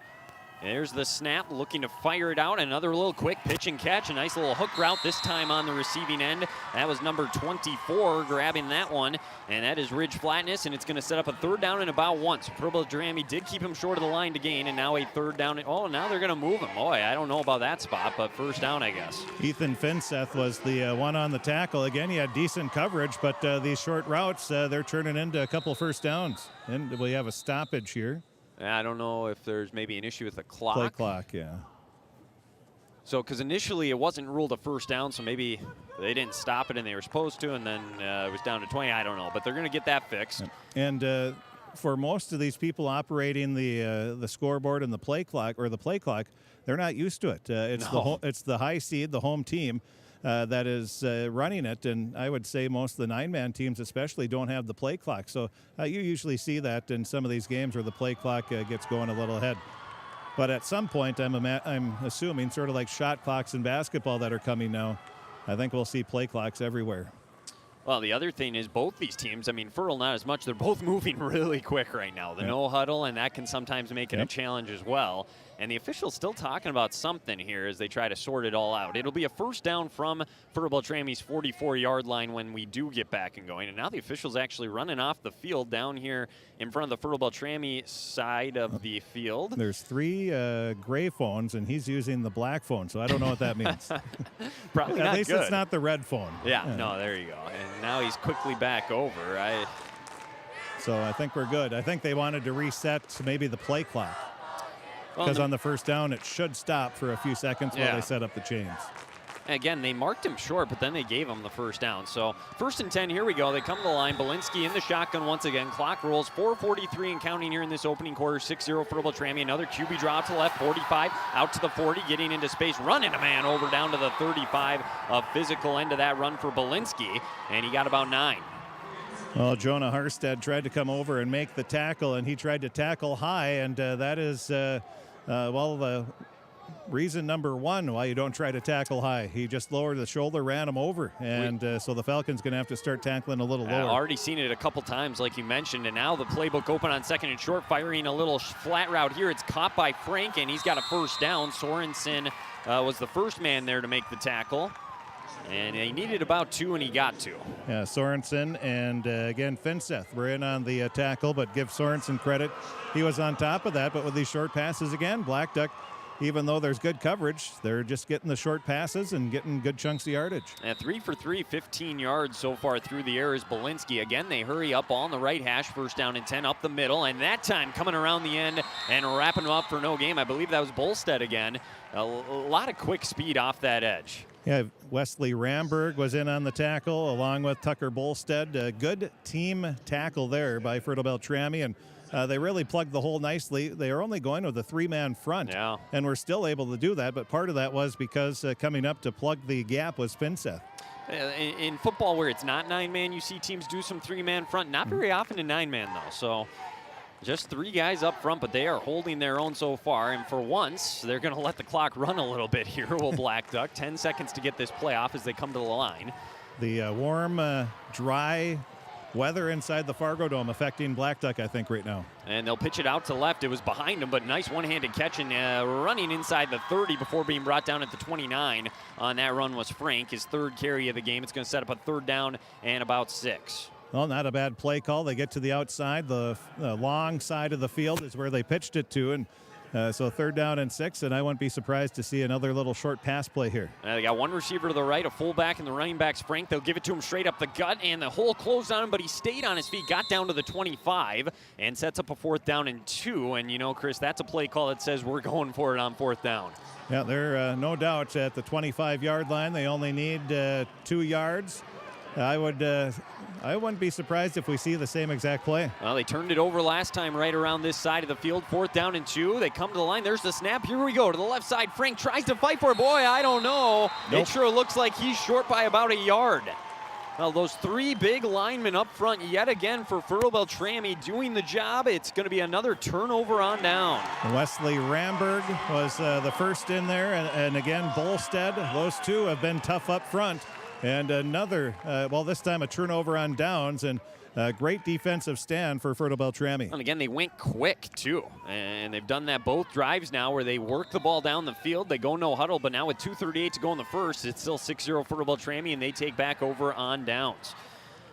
[SPEAKER 1] There's the snap, looking to fire it out. Another little quick pitch and catch. A nice little hook route, this time on the receiving end. That was number 24 grabbing that one. And that is Ridge Flatness, and it's going to set up a 3rd down and about 1. So Fertile-Beltrami did keep him short of the line to gain, and now a 3rd down. Oh, now they're going to move him. Boy, I don't know about that spot, but 1st down, I guess.
[SPEAKER 7] Ethan Finseth was the one on the tackle. Again, he had decent coverage, but these short routes, they're turning into a couple 1st downs. And we have a stoppage here.
[SPEAKER 1] I don't know if there's maybe an issue with the clock.
[SPEAKER 7] Play clock, yeah.
[SPEAKER 1] So, because initially it wasn't ruled a 1st down, so maybe they didn't stop it and they were supposed to, and then it was down to 20. I don't know, but they're going to get that fixed.
[SPEAKER 7] And for most of these people operating the scoreboard and the play clock, they're not used to it. It's the high seed, the home team, that is running it, and I would say most of the 9-man teams especially don't have the play clock. So you usually see that in some of these games where the play clock gets going a little ahead. But at some point, I'm assuming, sort of like shot clocks in basketball that are coming now, I think we'll see play clocks everywhere.
[SPEAKER 1] Well, the other thing is both these teams, I mean, Fertile not as much, they're both moving really quick right now. The no huddle, and that can sometimes make it a challenge as well. And the official's still talking about something here as they try to sort it all out. It'll be a 1st down from Fertile-Beltrami's 44-yard line when we do get back and going. And now the official's actually running off the field down here in front of the Fertile-Beltrami side of the field.
[SPEAKER 7] There's 3 gray phones, and he's using the black phone, so I don't know what that means.
[SPEAKER 1] Probably not
[SPEAKER 7] At least
[SPEAKER 1] good.
[SPEAKER 7] It's not the red phone.
[SPEAKER 1] Yeah, no, there you go. And now he's quickly back over.
[SPEAKER 7] So I think we're good. I think they wanted to reset maybe the play clock. Because on the 1st down, it should stop for a few seconds while they set up the chains.
[SPEAKER 1] Again, they marked him short, but then they gave him the 1st down. So 1st and 10, here we go. They come to the line. Belinsky in the shotgun once again. Clock rolls, 4:43 and counting here in this opening quarter. 6-0 Fertile-Beltrami. Another QB draw to left, 45, out to the 40, getting into space, running a man over down to the 35. A physical end of that run for Belinsky, and he got about 9.
[SPEAKER 7] Well, Jonah Harstead tried to come over and make the tackle, and he tried to tackle high, and that is, the reason number 1 why you don't try to tackle high. He just lowered the shoulder, ran him over, and so the Falcons going to have to start tackling a little lower.
[SPEAKER 1] I've already seen it a couple times, like you mentioned, and now the playbook open on 2nd and short, firing a little flat route here. It's caught by Frank, and he's got a 1st down. Sorensen was the first man there to make the tackle. And he needed about 2, and he got 2.
[SPEAKER 7] Yeah, Sorensen and, again, Finseth were in on the tackle, but give Sorensen credit. He was on top of that, but with these short passes again, Blackduck, even though there's good coverage, they're just getting the short passes and getting good chunks of yardage.
[SPEAKER 1] And 3 for 3, 15 yards so far through the air is Belinsky. Again, they hurry up on the right hash, 1st down and 10 up the middle, and that time coming around the end and wrapping him up for no game. I believe that was Bolstad again. A lot of quick speed off that edge.
[SPEAKER 7] Yeah, Wesley Ramberg was in on the tackle along with Tucker Bolstead. A good team tackle there by Fertile-Beltrami, and they really plugged the hole nicely. They are only going with a 3-man front, and we're still able to do that, but part of that was because coming up to plug the gap was Finseth.
[SPEAKER 1] In football where it's not 9-man, you see teams do some 3-man front. Not very often in 9-man, though, so just 3 guys up front, but they are holding their own so far. And for once, they're going to let the clock run a little bit here. Will Blackduck 10 seconds to get this play off as they come to the line.
[SPEAKER 7] The warm, dry weather inside the Fargodome affecting Blackduck, I think, right now.
[SPEAKER 1] And they'll pitch it out to left. It was behind him, but nice one-handed catch and running inside the 30 before being brought down at the 29. On that run was Frank, his 3rd carry of the game. It's going to set up a 3rd down and about 6.
[SPEAKER 7] Well, not a bad play call. They get to the outside. The long side of the field is where they pitched it to, and so 3rd down and 6, and I wouldn't be surprised to see another little short pass play here.
[SPEAKER 1] They got one receiver to the right, a fullback, and the running back's Frank. They'll give it to him straight up the gut, and the hole closed on him, but he stayed on his feet, got down to the 25, and sets up a 4th down and 2. And, you know, Chris, that's a play call that says we're going for it on 4th down.
[SPEAKER 7] Yeah, they're no doubt at the 25-yard line. They only need 2 yards. I wouldn't be surprised if we see the same exact play.
[SPEAKER 1] Well, they turned it over last time right around this side of the field. 4th down and 2. They come to the line. There's the snap. Here we go to the left side. Frank tries to fight for it. Boy, I don't know.
[SPEAKER 7] Nope.
[SPEAKER 1] It sure looks like he's short by about a yard. Well, those 3 big linemen up front yet again for Fertile-Beltrami doing the job. It's going to be another turnover on down.
[SPEAKER 7] Wesley Ramberg was the first in there, and again, Bolstead. Those 2 have been tough up front. And another, this time a turnover on downs, and a great defensive stand for Fertile-Beltrami.
[SPEAKER 1] And again, they went quick, too. And they've done that both drives now where they work the ball down the field. They go no huddle, but now with 2:38 to go in the first, it's still 6-0 Fertile-Beltrami, and they take back over on downs.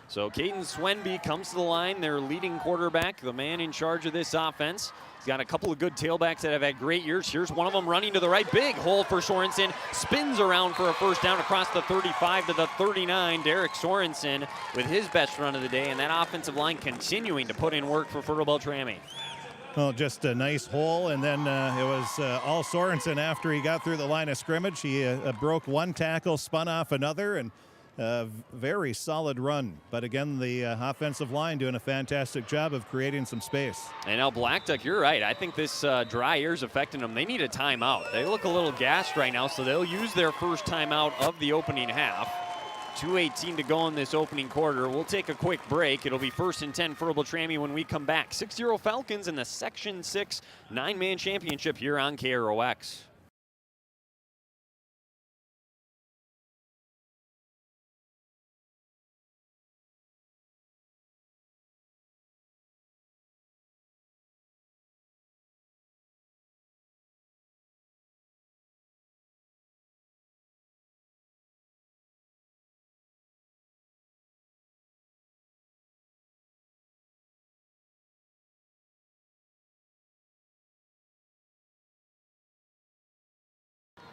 [SPEAKER 1] So Caden Swenby comes to the line, their leading quarterback, the man in charge of this offense. He's got a couple of good tailbacks that have had great years. Here's one of them running to the right. Big hole for Sorensen. Spins around for a 1st down across the 35 to the 39. Derek Sorensen with his best run of the day, and that offensive line continuing to put in work for Fertile-Beltrami.
[SPEAKER 7] Well, just a nice hole, and then it was all Sorensen after he got through the line of scrimmage. He broke 1 tackle, spun off another, and very solid run. But again, the offensive line doing a fantastic job of creating some space.
[SPEAKER 1] And now Blackduck, you're right. I think this dry air is affecting them. They need a timeout. They look a little gassed right now, so they'll use their first timeout of the opening half. 2:18 to go in this opening quarter. We'll take a quick break. It'll be 1st and 10 Fertile-Beltrami when we come back. 6-0 Falcons in the Section 6 9-man championship here on KROX.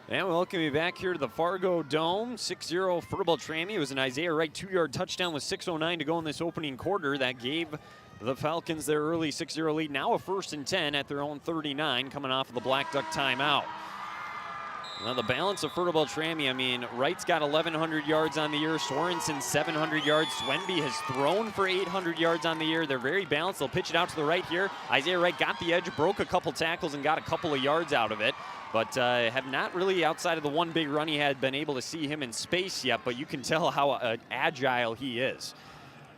[SPEAKER 1] And we welcome you back here to the Fargodome. 6-0 Fertile-Beltrami. It was an Isaiah Wright 2-yard touchdown with 6:09 to go in this opening quarter. That gave the Falcons their early 6-0 lead. Now a 1st and 10 at their own 39 coming off of the Blackduck timeout. Now the balance of Fertile-Beltrami, I mean, Wright's got 1,100 yards on the year. Sorensen 700 yards. Swenby has thrown for 800 yards on the year. They're very balanced. They'll pitch it out to the right here. Isaiah Wright got the edge, broke a couple tackles, and got a couple of yards out of it. But have not really, outside of the one big run he had, been able to see him in space yet. But you can tell how agile he is.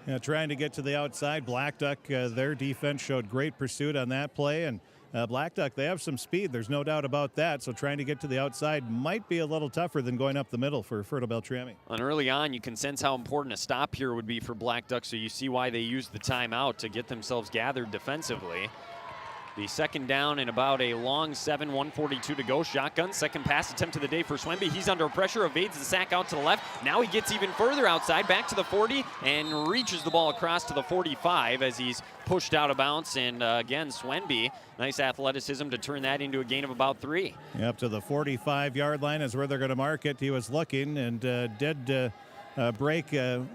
[SPEAKER 7] Yeah, trying to get to the outside. Blackduck, their defense showed great pursuit on that play. And Blackduck, they have some speed. There's no doubt about that. So trying to get to the outside might be a little tougher than going up the middle for Fertile-Beltrami.
[SPEAKER 1] And early on, you can sense how important a stop here would be for Blackduck. So you see why they used the timeout to get themselves gathered defensively. The 2nd down and about a long 7, 1:42 to go. Shotgun, second pass attempt of the day for Swenby. He's under pressure, evades the sack out to the left. Now he gets even further outside, back to the 40, and reaches the ball across to the 45 as he's pushed out of bounds. And again, Swenby, nice athleticism to turn that into a gain of about 3.
[SPEAKER 7] Up to the 45-yard line is where they're going to mark it. He was looking and did break, a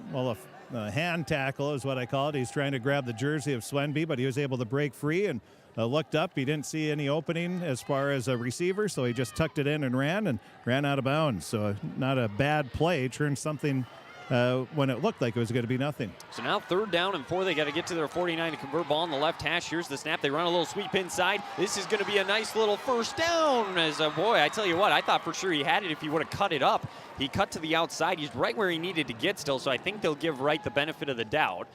[SPEAKER 7] hand tackle is what I call it. He's trying to grab the jersey of Swenby, but he was able to break free and looked up. He didn't see any opening as far as a receiver, so he just tucked it in and ran out of bounds. So not a bad play. Turned something when it looked like it was going to be nothing.
[SPEAKER 1] So now 3rd down and 4. They got to get to their 49 to convert. Ball on the left hash. Here's the snap. They run a little sweep inside. This is going to be a nice little first down. As a boy, I tell you what, I thought for sure he had it if he would have cut it up. He cut to the outside. He's right where he needed to get still, so I think they'll give Wright the benefit of the doubt.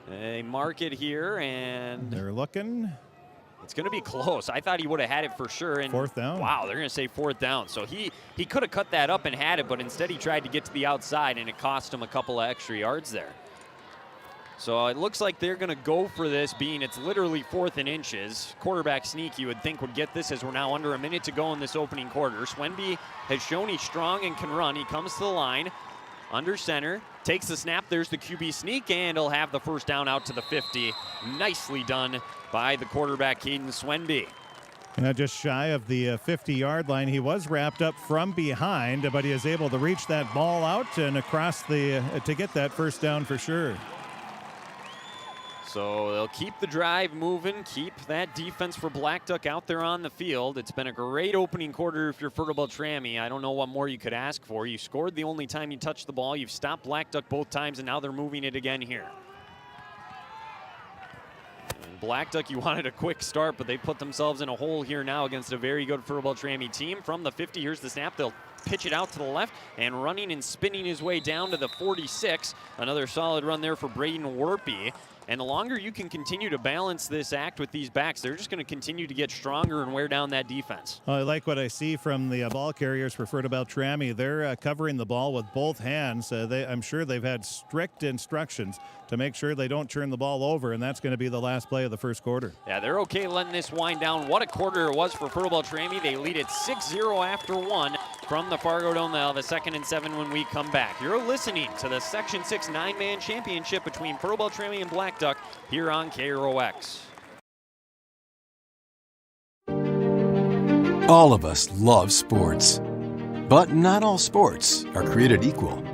[SPEAKER 1] They mark it here, and
[SPEAKER 7] they're looking.
[SPEAKER 1] It's going to be close. I thought he would have had it for sure. And
[SPEAKER 7] 4th down.
[SPEAKER 1] Wow, they're going to say 4th down. So he could have cut that up and had it, but instead he tried to get to the outside, and it cost him a couple of extra yards there. So it looks like they're going to go for this, being it's literally 4th and inches. Quarterback sneak, you would think, would get this as we're now under a minute to go in this opening quarter. Swenby has shown he's strong and can run. He comes to the line, under center, takes the snap. There's the QB sneak, and he'll have the first down out to the 50. Nicely done by the quarterback, Caden Swenby.
[SPEAKER 7] Just shy of the 50-yard line. He was wrapped up from behind, but he is able to reach that ball out and across the to get that first down for sure.
[SPEAKER 1] So they'll keep the drive moving, keep that defense for Blackduck out there on the field. It's been a great opening quarter if you're Fertile-Beltrami. I don't know what more you could ask for. You scored the only time you touched the ball. You've stopped Blackduck both times, and now they're moving it again here. And Blackduck, you wanted a quick start, but they put themselves in a hole here now against a very good Fertile-Beltrami team. From the 50, here's the snap. They'll pitch it out to the left, and running and spinning his way down to the 46. Another solid run there for Braden Warpy. And the longer you can continue to balance this act with these backs, they're just going to continue to get stronger and wear down that defense.
[SPEAKER 7] Well, I like what I see from the ball carriers for Fertile-Beltrami. They're covering the ball with both hands. I'm sure they've had strict instructions to make sure they don't turn the ball over, and that's going to be the last play of the first quarter.
[SPEAKER 1] Yeah, they're okay letting this wind down. What a quarter it was for Fertile-Beltrami. They lead it 6-0 after 1 from the Fargodome. They'll have a 2nd and 7 when we come back. You're listening to the Section 6 9-man championship between Fertile-Beltrami and Blackduck here on KROX.
[SPEAKER 20] All of us love sports, but not all sports are created equal.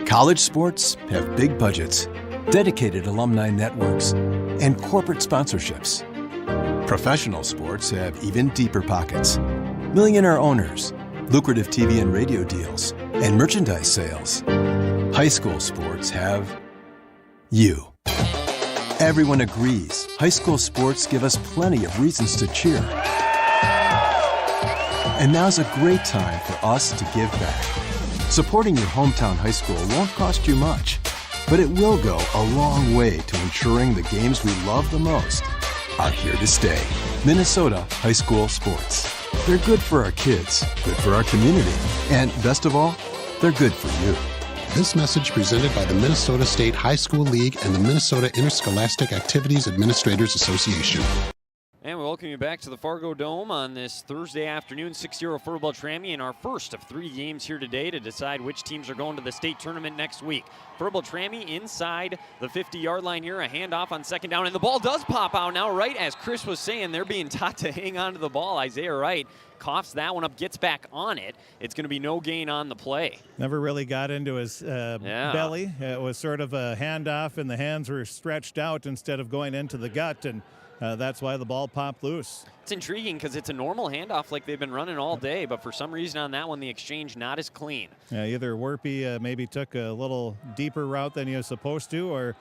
[SPEAKER 20] College sports have big budgets, dedicated alumni networks, and corporate sponsorships. Professional sports have even deeper pockets, millionaire owners, lucrative TV and radio deals, and merchandise sales. High school sports have you. Everyone agrees high school sports give us plenty of reasons to cheer. And now's a great time for us to give back. Supporting your hometown high school won't cost you much, but it will go a long way to ensuring the games we love the most are here to stay. Minnesota high school sports. They're good for our kids, good for our community, and best of all, they're good for you.
[SPEAKER 2] This message presented by the Minnesota State High School League and the Minnesota Interscholastic Activities Administrators Association.
[SPEAKER 1] And we welcome you back to the Fargodome on this Thursday afternoon, 6-0 Fertile-Beltrami, in our first of 3 games here today to decide which teams are going to the state tournament next week. Fertile-Beltrami inside the 50-yard line here, a handoff on 2nd down, and the ball does pop out now, right as Chris was saying. They're being taught to hang on to the ball. Isaiah Wright coughs that one up, gets back on it. It's going to be no gain on the play.
[SPEAKER 7] Never really got into his belly. It was sort of a handoff, and the hands were stretched out instead of going into the gut, and that's why the ball popped loose.
[SPEAKER 1] It's intriguing because it's a normal handoff like they've been running all day, but for some reason on that one, the exchange not as clean.
[SPEAKER 7] Yeah, either Warpy maybe took a little deeper route than he was supposed to, or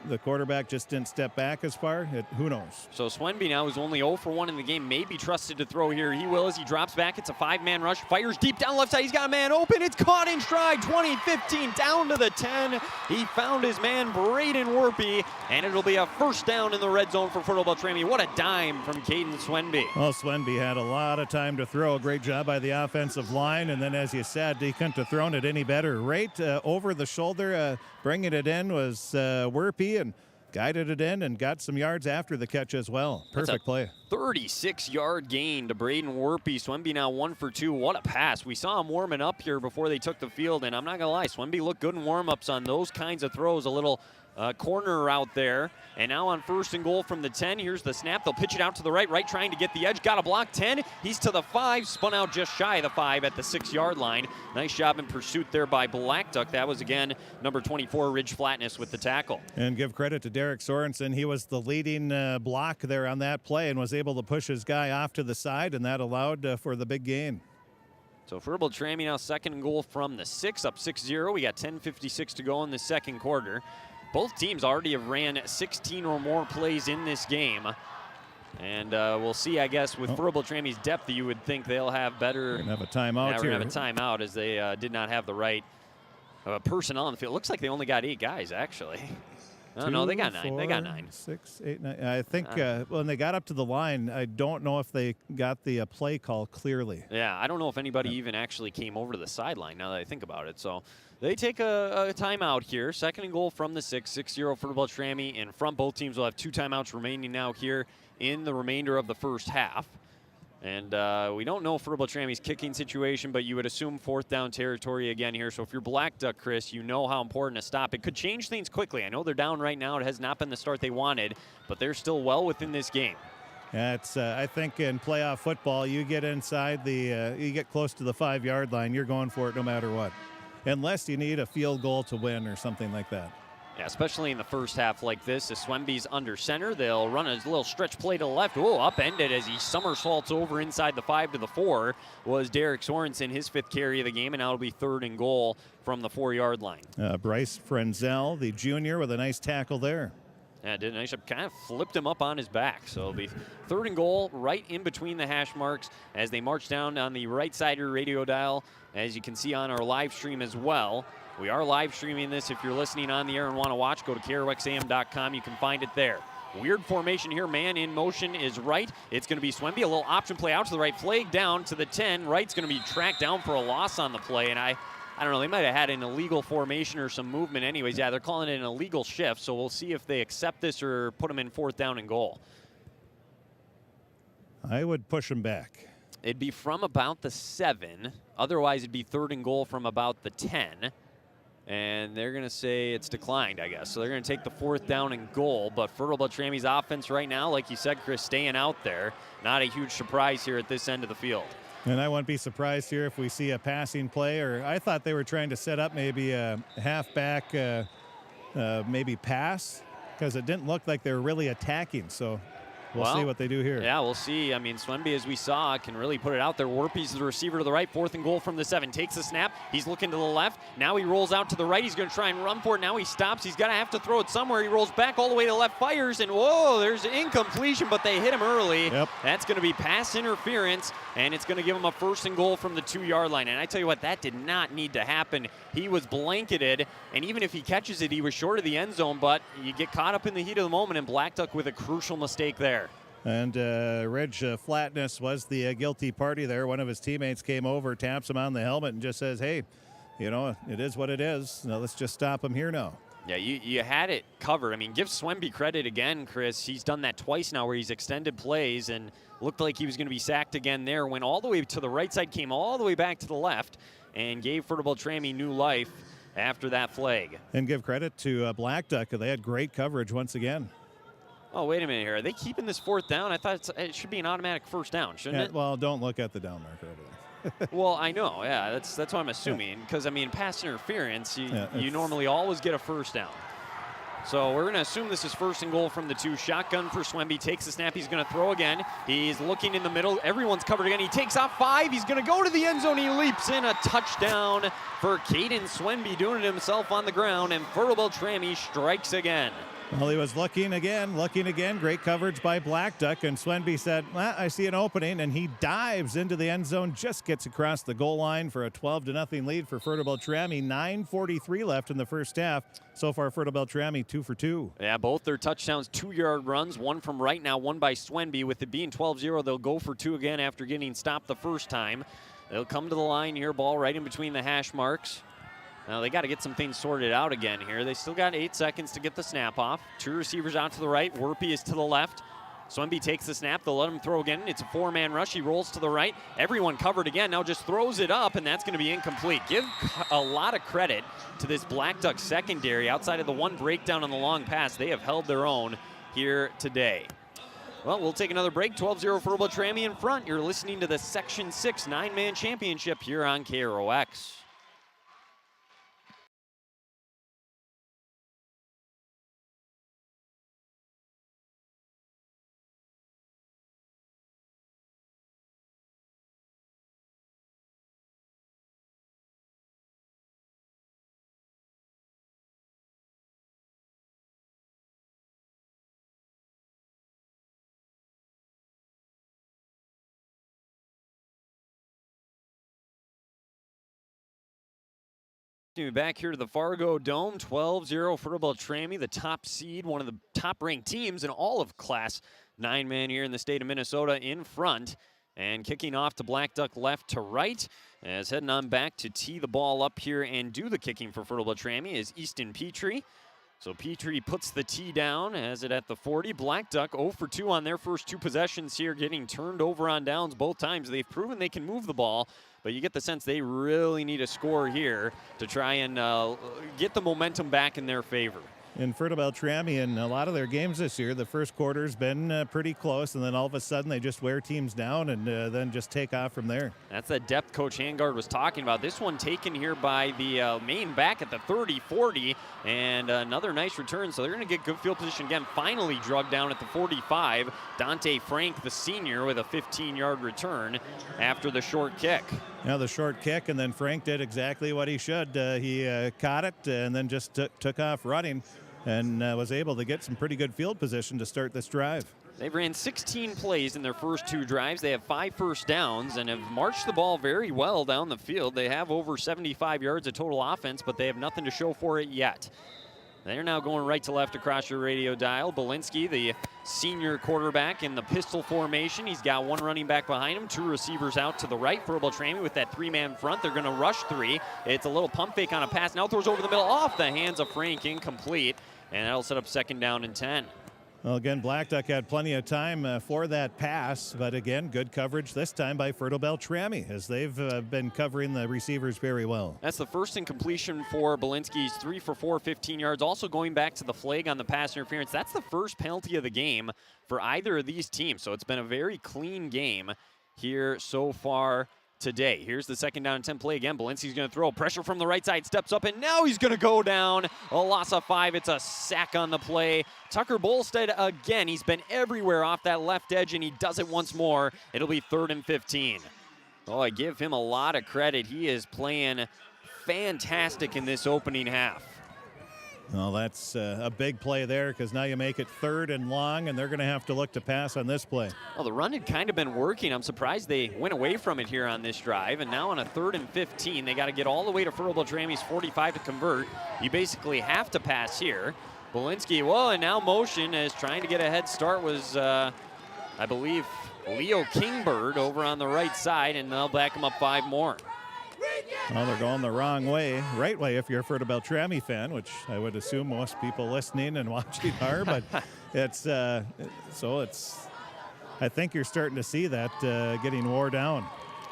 [SPEAKER 7] the quarterback just didn't step back as far. Who knows?
[SPEAKER 1] So Swenby now is only 0 for 1 in the game, may be trusted to throw here. He will as he drops back. It's a 5-man rush, fires deep down left side. He's got a man open. It's caught in stride. 20-15 down to the 10. He found his man, Braden Warpy, and it'll be a first down in the red zone for Fertile-Beltrami. What a dime from Caden Swenby.
[SPEAKER 7] Well, Swenby had a lot of time to throw. Great job by the offensive line, and then as you said, he couldn't have thrown it any better. Right over the shoulder, bringing it in was Warpy, and guided it in and got some yards after the catch as well. Perfect play.
[SPEAKER 1] 36-yard gain to Braden Warpy. Swenby now 1 for 2. What a pass. We saw him warming up here before they took the field, and I'm not going to lie, Swenby looked good in warm-ups on those kinds of throws. A little corner route there. And now on 1st and goal from the 10. Here's the snap. They'll pitch it out to the right. Right trying to get the edge. Got a block. 10. He's to the 5. Spun out just shy of the 5 at the 6-yard line. Nice job in pursuit there by Blackduck. That was, again, number 24, Ridge Flatness with the tackle.
[SPEAKER 7] And give credit to Derek Sorensen. He was the leading block there on that play and was able to push his guy off to the side, and that allowed for the big gain.
[SPEAKER 1] So Fertile-Beltrami now 2nd and goal from the 6, up 6-0. We got 10:56 to go in the second quarter. Both teams already have ran 16 or more plays in this game. And we'll see, I guess, with Fertile-Beltrami's depth, you would think they'll have better.
[SPEAKER 7] We're going to have a timeout
[SPEAKER 1] we're
[SPEAKER 7] here.
[SPEAKER 1] going to have a timeout as they did not have the right personnel on the field. Looks like they only got 8 guys, actually. No, they got 9. They got 9.
[SPEAKER 7] 6, 8, 9. I think when they got up to the line, I don't know if they got the play call clearly.
[SPEAKER 1] Yeah, I don't know if anybody even actually came over to the sideline now that I think about it. So they take a timeout here. 2nd and goal from the 6, 6-0 Fertile-Beltrami in front. Both teams will have 2 timeouts remaining now here in the remainder of the first half. And we don't know Fertile-Beltrami's kicking situation, but you would assume 4th down territory again here. So if you're Blackduck, Chris, you know how important a stop. It could change things quickly. I know they're down right now. It has not been the start they wanted, but they're still well within this game.
[SPEAKER 7] Yeah, it's, I think in playoff football, you get inside you get close to the 5-yard line, you're going for it no matter what. Unless you need a field goal to win or something like that.
[SPEAKER 1] Yeah, especially in the first half like this. As Swemby's under center, they'll run a little stretch play to the left. Oh, upended as he somersaults over inside the 5 to the 4 was Derek Sorensen, his 5th carry of the game, and now it'll be 3rd and goal from the 4-yard line.
[SPEAKER 7] Bryce Frenzel, the junior, with a nice tackle there.
[SPEAKER 1] Yeah, did a nice job. Kind of flipped him up on his back. So it'll be 3rd and goal right in between the hash marks as they march down on the right side of your radio dial, as you can see on our live stream as well. We are live streaming this. If you're listening on the air and want to watch, go to KROXAM.com. You can find it there. Weird formation here. Man in motion is right. It's going to be Swemby. A little option play out to the right. Flag down to the 10. Right's going to be tracked down for a loss on the play. And I don't know. They might have had an illegal formation or some movement anyways. Yeah, they're calling it an illegal shift. So we'll see if they accept this or put them in 4th down and goal.
[SPEAKER 7] I would push them back.
[SPEAKER 1] It'd be from about the 7. Otherwise, it'd be 3rd and goal from about the 10. And they're going to say it's declined, I guess. So they're going to take the 4th down and goal. But Fertile-Beltrami's offense right now, like you said, Chris, staying out there. Not a huge surprise here at this end of the field.
[SPEAKER 7] And I wouldn't be surprised here if we see a passing play. Or I thought they were trying to set up maybe a halfback, maybe pass, because it didn't look like they were really attacking. So we'll see what they do here.
[SPEAKER 1] Yeah, we'll see. I mean, Swemby, as we saw, can really put it out there. Warpy's the receiver to the right. 4th and goal from the 7. Takes the snap. He's looking to the left. Now he rolls out to the right. He's going to try and run for it. Now he stops. He's going to have to throw it somewhere. He rolls back all the way to the left, fires, and whoa, there's an incompletion, but they hit him early.
[SPEAKER 7] Yep.
[SPEAKER 1] That's going to be pass interference, and it's going to give him a 1st and goal from the 2-yard line. And I tell you what, that did not need to happen. He was blanketed, and even if he catches it, he was short of the end zone, but you get caught up in the heat of the moment, and Blackduck with a crucial mistake there.
[SPEAKER 7] And Ridge Flatness was the guilty party there. One of his teammates came over, taps him on the helmet, and just says, hey, you know, it is what it is. Now let's just stop him here now.
[SPEAKER 1] Yeah, you had it covered. I mean, give Swemby credit again, Chris. He's done that twice now where he's extended plays and looked like he was going to be sacked again there. Went all the way to the right side, came all the way back to the left, and gave Fertile-Beltrami new life after that flag.
[SPEAKER 7] And give credit to Blackduck. They had great coverage once again.
[SPEAKER 1] Oh, wait a minute here. Are they keeping this 4th down? I thought it should be an automatic 1st down, shouldn't it?
[SPEAKER 7] Well, don't look at the down marker over there.
[SPEAKER 1] Well, I know. Yeah, that's what I'm assuming. Because, I mean, pass interference, you normally always get a 1st down. So we're going to assume this is 1st and goal from the 2. Shotgun for Swemby. Takes the snap. He's going to throw again. He's looking in the middle. Everyone's covered again. He takes off 5. He's going to go to the end zone. He leaps in. A touchdown for Caden Swemby, doing it himself on the ground. And Fertile-Beltrami strikes again.
[SPEAKER 7] Well, he was looking again. Great coverage by Blackduck, and Swemby said, well, I see an opening, and he dives into the end zone, just gets across the goal line for a 12-0 lead for Fertile-Beltrami. 9:43 left in the first half. So far, Fertile-Beltrami 2 for 2.
[SPEAKER 1] Yeah, both their touchdowns, 2-yard runs, one from right now, one by Swemby. With it being 12-0, they'll go for 2 again after getting stopped the first time. They'll come to the line here, ball right in between the hash marks. Now they got to get some things sorted out again here. They still got 8 seconds to get the snap off. 2 receivers out to the right. Warpy is to the left. Swemby takes the snap. They'll let him throw again. It's a 4-man rush. He rolls to the right. Everyone covered again. Now just throws it up, and that's going to be incomplete. Give a lot of credit to this Blackduck secondary. Outside of the one breakdown on the long pass, they have held their own here today. Well, we'll take another break. 12-0 Fertile-Beltrami in front. You're listening to the Section 6 9-man championship here on KROX. Back here to the Fargodome, 12-0 Fertile-Beltrami, the top seed, one of the top-ranked teams in all of Class 9-man here in the state of Minnesota in front. And kicking off to Blackduck left to right, as heading on back to tee the ball up here and do the kicking for Fertile-Beltrami is Easton Petrie. So Petrie puts the tee down, has it at the 40. Blackduck 0 for 2 on their first 2 possessions here, getting turned over on downs both times. They've proven they can move the ball, but you get the sense they really need a score here to try and get the momentum back in their favor.
[SPEAKER 7] In Fertile-Beltrami, in a lot of their games this year, the first quarter's been pretty close, and then all of a sudden they just wear teams down and then just take off from there.
[SPEAKER 1] That's the depth Coach Hangard was talking about. This one taken here by the main back at the 30-40, and another nice return, so they're going to get good field position again. Finally drugged down at the 45. Dante Frank, the senior, with a 15-yard return after the short kick.
[SPEAKER 7] Now the short kick, and then Frank did exactly what he should. He caught it and then just took off running and was able to get some pretty good field position to start this drive.
[SPEAKER 1] They've ran 16 plays in their first 2 drives. They have 5 first downs and have marched the ball very well down the field. They have over 75 yards of total offense, but they have nothing to show for it yet. They're now going right to left across your radio dial. Belinsky, the senior quarterback, in the pistol formation. He's got 1 running back behind him, 2 receivers out to the right. Fertile-Beltrami with that 3-man front. They're going to rush 3. It's a little pump fake on a pass. Now throws over the middle off the hands of Frank, incomplete. And that'll set up 2nd down and 10.
[SPEAKER 7] Well, again, Blackduck had plenty of time for that pass, but again, good coverage this time by Fertile-Beltrami, as they've been covering the receivers very well.
[SPEAKER 1] That's the first incompletion for Belinsky's 3 for 4, 15 yards. Also going back to the flag on the pass interference. That's the first penalty of the game for either of these teams, so it's been a very clean game here so far today. Here's the 2nd down and 10 play again. Belinsky's going to throw pressure from the right side, steps up, and now he's going to go down. A loss of 5. It's a sack on the play. Tucker Bolstead again. He's been everywhere off that left edge, and he does it once more. It'll be 3rd and 15. Oh, I give him a lot of credit. He is playing fantastic in this opening half.
[SPEAKER 7] Well, that's a big play there, because now you make it 3rd and long, and they're going to have to look to pass on this play.
[SPEAKER 1] Well, the run had kind of been working. I'm surprised they went away from it here on this drive. And now on a 3rd and 15, they got to get all the way to Fertile-Beltrami's 45 to convert. You basically have to pass here. Belinsky, well, and now motion is trying to get a head start was, I believe, Leo Kingbird over on the right side, and they'll back him up 5 more.
[SPEAKER 7] Well, they're going the wrong way. Right way if you're a Fertile-Beltrami fan, which I would assume most people listening and watching are, but it's so it's, I think you're starting to see that getting wore down.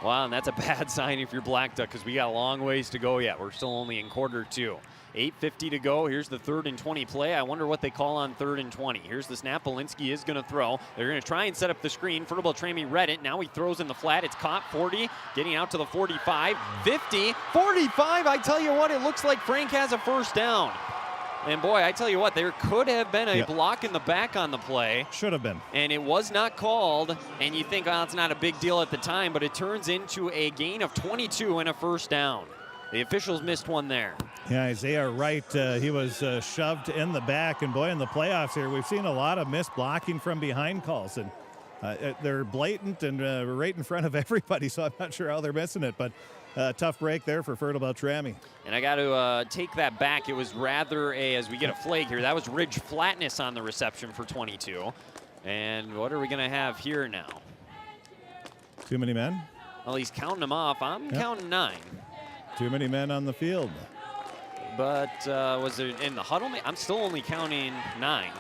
[SPEAKER 1] Wow, and that's a bad sign if you're Blackduck, because we got a long ways to go yet. We're still only in quarter 2. 8:50 to go. Here's the 3rd and 20 play. I wonder what they call on 3rd and 20. Here's the snap. Belinsky is going to throw. They're going to try and set up the screen. Fertile-Beltrami read it. Now he throws in the flat. It's caught. 40, getting out to the 45, 50, 45. I tell you what, it looks like Frank has a 1st down. And boy, I tell you what, there could have been a block in the back on the play.
[SPEAKER 7] Should have been.
[SPEAKER 1] And it was not called. And you think, oh, it's not a big deal at the time, but it turns into a gain of 22 and a 1st down. The officials missed one there.
[SPEAKER 7] Yeah, Isaiah Wright, he was shoved in the back. And boy, in the playoffs here, we've seen a lot of missed blocking from behind calls. And they're blatant and right in front of everybody, so I'm not sure how they're missing it. But tough break there for Fertile-Beltrami.
[SPEAKER 1] And I got to take that back. It was rather as we get a flag here, that was ridge flatness on the reception for 22. And what are we going to have here now?
[SPEAKER 7] Too many men?
[SPEAKER 1] Well, he's counting them off. I'm counting 9.
[SPEAKER 7] Too many men on the field.
[SPEAKER 1] But was it in the huddle? I'm still only counting 9.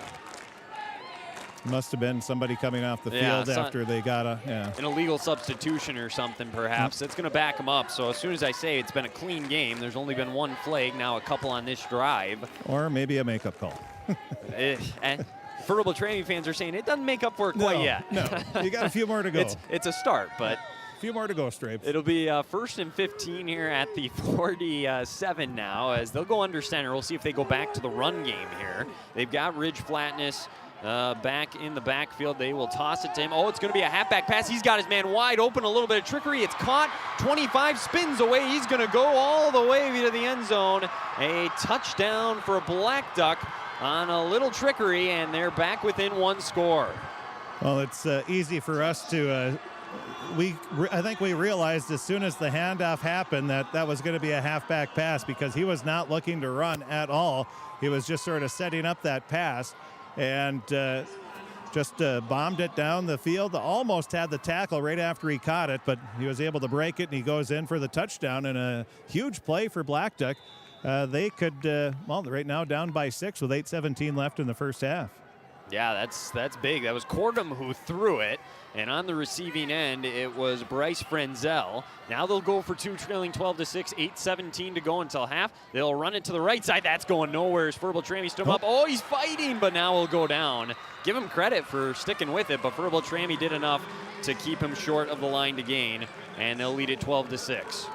[SPEAKER 7] Must have been somebody coming off the field after they got an
[SPEAKER 1] illegal substitution or something, perhaps. It's going to back them up. So as soon as I say it's been a clean game, there's only been one flag, now a couple on this drive.
[SPEAKER 7] Or maybe a makeup call.
[SPEAKER 1] Fertile-Beltrami fans are saying it doesn't make up for it quite yet.
[SPEAKER 7] No, you got a few more to go.
[SPEAKER 1] It's a start, but
[SPEAKER 7] a few more to go, Strapes.
[SPEAKER 1] It'll be 1st and 15 here at the 47 now, as they'll go under center. We'll see if they go back to the run game here. They've got Ridge Flatness back in the backfield. They will toss it to him. Oh, it's going to be a halfback pass. He's got his man wide open. A little bit of trickery. It's caught. 25 spins away. He's going to go all the way to the end zone. A touchdown for Blackduck on a little trickery, and they're back within one score.
[SPEAKER 7] Well, it's easy for us to I think we realized as soon as the handoff happened that was going to be a halfback pass, because he was not looking to run at all. He was just sort of setting up that pass and just bombed it down the field. Almost had the tackle right after he caught it, but he was able to break it, and he goes in for the touchdown, and a huge play for Blackduck. They could, right now down by 6 with 8:17 left in the first half.
[SPEAKER 1] Yeah, that's big. That was Cordum who threw it, and on the receiving end, it was Bryce Frenzel. Now they'll go for 2, trailing 12-6, 8:17 to go until half. They'll run it to the right side. That's going nowhere as Fertile-Beltrami stood up. Oh, he's fighting, but now will go down. Give him credit for sticking with it, but Fertile-Beltrami did enough to keep him short of the line to gain, and they'll lead it 12-6.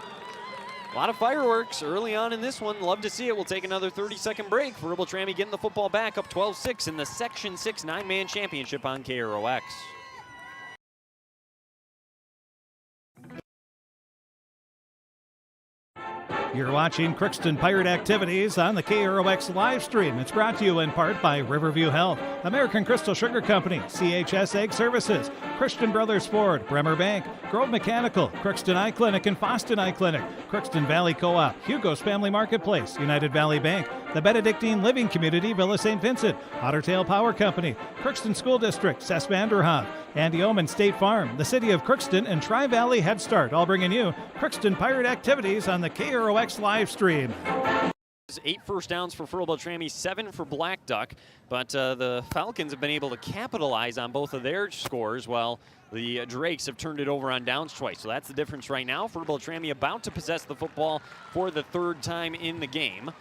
[SPEAKER 1] A lot of fireworks early on in this one. Love to see it. We'll take another 30-second break. Fertile-Beltrami getting the football back up 12-6 in the Section 6 9-man championship on KROX.
[SPEAKER 7] You're watching Crookston Pirate Activities on the KROX live stream. It's brought to you in part by Riverview Health, American Crystal Sugar Company, CHS Egg Services, Christian Brothers Ford, Bremer Bank, Grove Mechanical, Crookston Eye Clinic and Foston Eye Clinic, Crookston Valley Co-op, Hugo's Family Marketplace, United Valley Bank, the Benedictine Living Community, Villa St. Vincent, Ottertail Power Company, Crookston School District, Cess Vanderhoff, Andy Omen State Farm, the City of Crookston, and Tri-Valley Head Start, all bringing you Crookston Pirate Activities on the KROX live stream.
[SPEAKER 1] 8 first downs for Fertile-Beltrami, 7 for Blackduck, but the Falcons have been able to capitalize on both of their scores while the Drakes have turned it over on downs twice. So that's the difference right now. Fertile-Beltrami about to possess the football for the 3rd time in the game.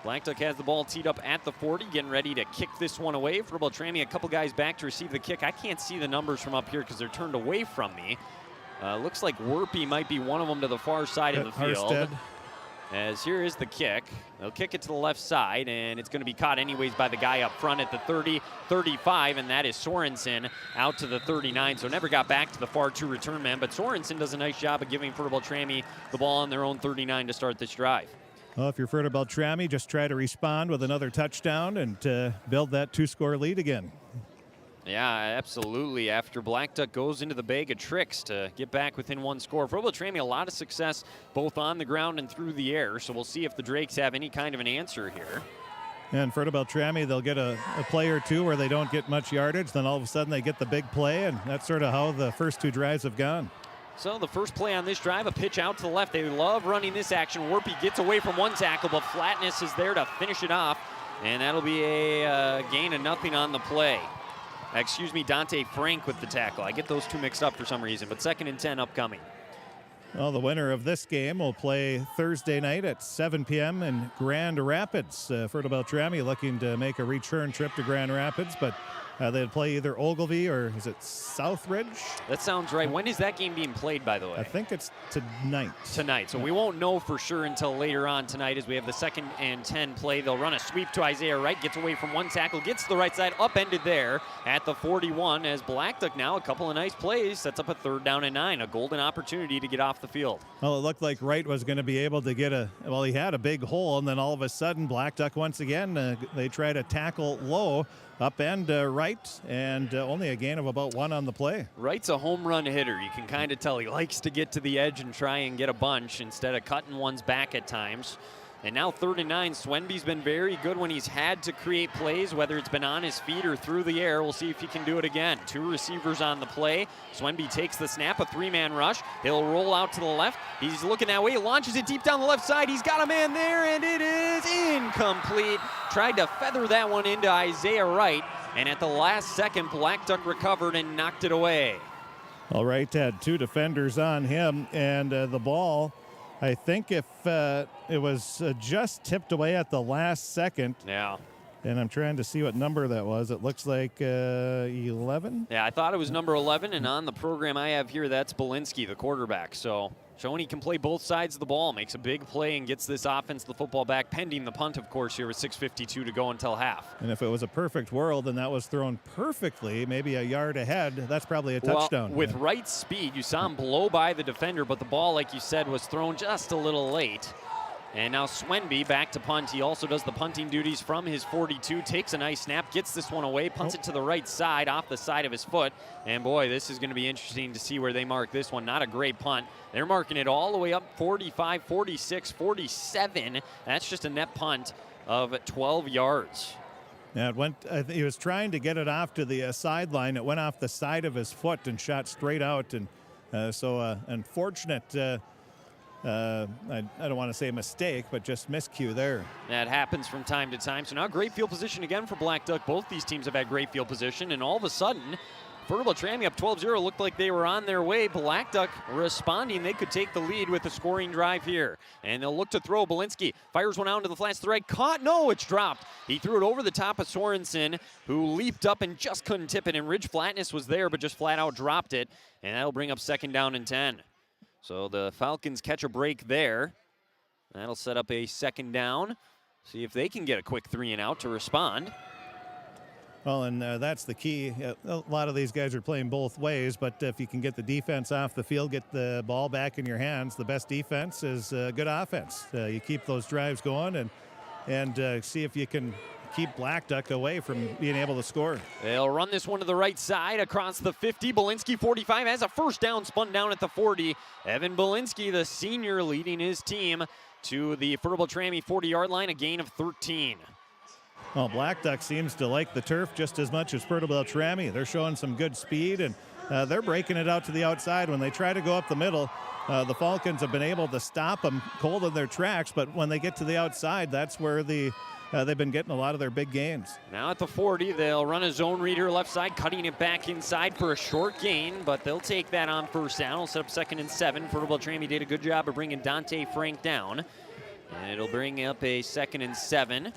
[SPEAKER 1] Blackduck has the ball teed up at the 40, getting ready to kick this one away. Fertile-Beltrami, a couple guys back to receive the kick. I can't see the numbers from up here because they're turned away from me. Looks like Werpy might be one of them to the far side of the field.
[SPEAKER 7] Harstead.
[SPEAKER 1] As here is the kick. They'll kick it to the left side, and it's going to be caught anyways by the guy up front at the 30, 35, and that is Sorensen out to the 39. So never got back to the far 2 return man, but Sorensen does a nice job of giving Fertile-Beltrami the ball on their own 39 to start this drive.
[SPEAKER 7] Well, if you're Fertile-Beltrami, just try to respond with another touchdown and build that 2-score lead again.
[SPEAKER 1] Yeah, absolutely. After Blackduck goes into the bag of tricks to get back within 1 score. Fertile-Beltrami, a lot of success both on the ground and through the air, so we'll see if the Drakes have any kind of an answer here.
[SPEAKER 7] And Fertile-Beltrami, they'll get a play or two where they don't get much yardage, then all of a sudden they get the big play, and that's sort of how the first 2 drives have gone.
[SPEAKER 1] So the first play on this drive, a pitch out to the left. They love running this action. Werpy gets away from 1 tackle, but Flatness is there to finish it off, and that'll be a gain of nothing on the play. Excuse me, Dante Frank with the tackle. I get those 2 mixed up for some reason, but 2nd and 10 upcoming.
[SPEAKER 7] Well, the winner of this game will play Thursday night at 7 p.m. in Grand Rapids. Fertile-Beltrami looking to make a return trip to Grand Rapids, but they'd play either Ogilvie or is it Southridge?
[SPEAKER 1] That sounds right. When is that game being played, by the way?
[SPEAKER 7] I think it's tonight.
[SPEAKER 1] Tonight. So we won't know for sure until later on tonight as we have the 2nd and 10 play. They'll run a sweep to Isaiah Wright, gets away from 1 tackle, gets to the right side, upended there at the 41 as Blackduck now a couple of nice plays, sets up a 3rd down and 9, a golden opportunity to get off the field.
[SPEAKER 7] Well, it looked like Wright was going to be able to get he had a big hole, and then all of a sudden Blackduck once again, they try to tackle low. Upend Wright, and only a gain of about 1 on the play.
[SPEAKER 1] Wright's a home run hitter. You can kind of tell he likes to get to the edge and try and get a bunch instead of cutting one's back at times. And now 3rd and 9. Swenby's been very good when he's had to create plays, whether it's been on his feet or through the air. We'll see if he can do it again. 2 receivers on the play. Swenby takes the snap, a 3-man rush. He'll roll out to the left. He's looking that way. He launches it deep down the left side. He's got a man there, and it is incomplete. tried to feather that one into Isaiah Wright, and at the last second, Blackduck recovered and knocked it away.
[SPEAKER 7] Well, Wright had 2 defenders on him, and the ball, I think if it was just tipped away at the last second.
[SPEAKER 1] Yeah.
[SPEAKER 7] And I'm trying to see what number that was. It looks like 11?
[SPEAKER 1] Yeah, I thought it was number 11, and on the program I have here, that's Belinsky, the quarterback. So showing he can play both sides of the ball, makes a big play and gets this offense the football back, pending the punt, of course, here with 6:52 to go until half.
[SPEAKER 7] And if it was a perfect world and that was thrown perfectly, maybe a yard ahead, that's probably a touchdown.
[SPEAKER 1] Well, with Wright's speed, you saw him blow by the defender, but the ball, like you said, was thrown just a little late. And now Swenby back to punt. He also does the punting duties from his 42, takes a nice snap, gets this one away, punts it to the right side, off the side of his foot. And boy, this is going to be interesting to see where they mark this one. Not a great punt. They're marking it all the way up 45, 46, 47. That's just a net punt of 12 yards.
[SPEAKER 7] Yeah, it went. He was trying to get it off to the sideline. It went off the side of his foot and shot straight out. And so unfortunate. I don't want to say mistake, but just miscue there.
[SPEAKER 1] That happens from time to time. So now great field position again for Blackduck. Both these teams have had great field position, and all of a sudden, Fertile-Beltrami up 12-0 looked like they were on their way. Blackduck responding. They could take the lead with a scoring drive here. And they'll look to throw. Belinsky fires one out into the flats to the right. Caught. No, it's dropped. He threw it over the top of Sorensen, who leaped up and just couldn't tip it. And Ridge Flatness was there, but just flat out dropped it. And that'll bring up 2nd down and 10. So the Falcons catch a break there. That'll set up a 2nd down. See if they can get a quick 3 and out to respond.
[SPEAKER 7] Well, and that's the key. A lot of these guys are playing both ways, but if you can get the defense off the field, get the ball back in your hands, the best defense is good offense. You keep those drives going and see if you can keep Blackduck away from being able to score.
[SPEAKER 1] They'll run this one to the right side across the 50. Belinsky, 45, has a 1st down, spun down at the 40. Evan Belinsky, the senior, leading his team to the Fertile-Beltrami 40-yard line, a gain of 13.
[SPEAKER 7] Well, Blackduck seems to like the turf just as much as Fertile-Beltrami. They're showing some good speed, and they're breaking it out to the outside. When they try to go up the middle, the Falcons have been able to stop them cold in their tracks, but when they get to the outside, that's where they've been getting a lot of their big gains.
[SPEAKER 1] Now at the 40, they'll run a zone reader left side, cutting it back inside for a short gain, but they'll take that on 1st down. It'll set up 2nd and 7. Fertile-Beltrami did a good job of bringing Dante Frank down. And it'll bring up a 2nd and 7.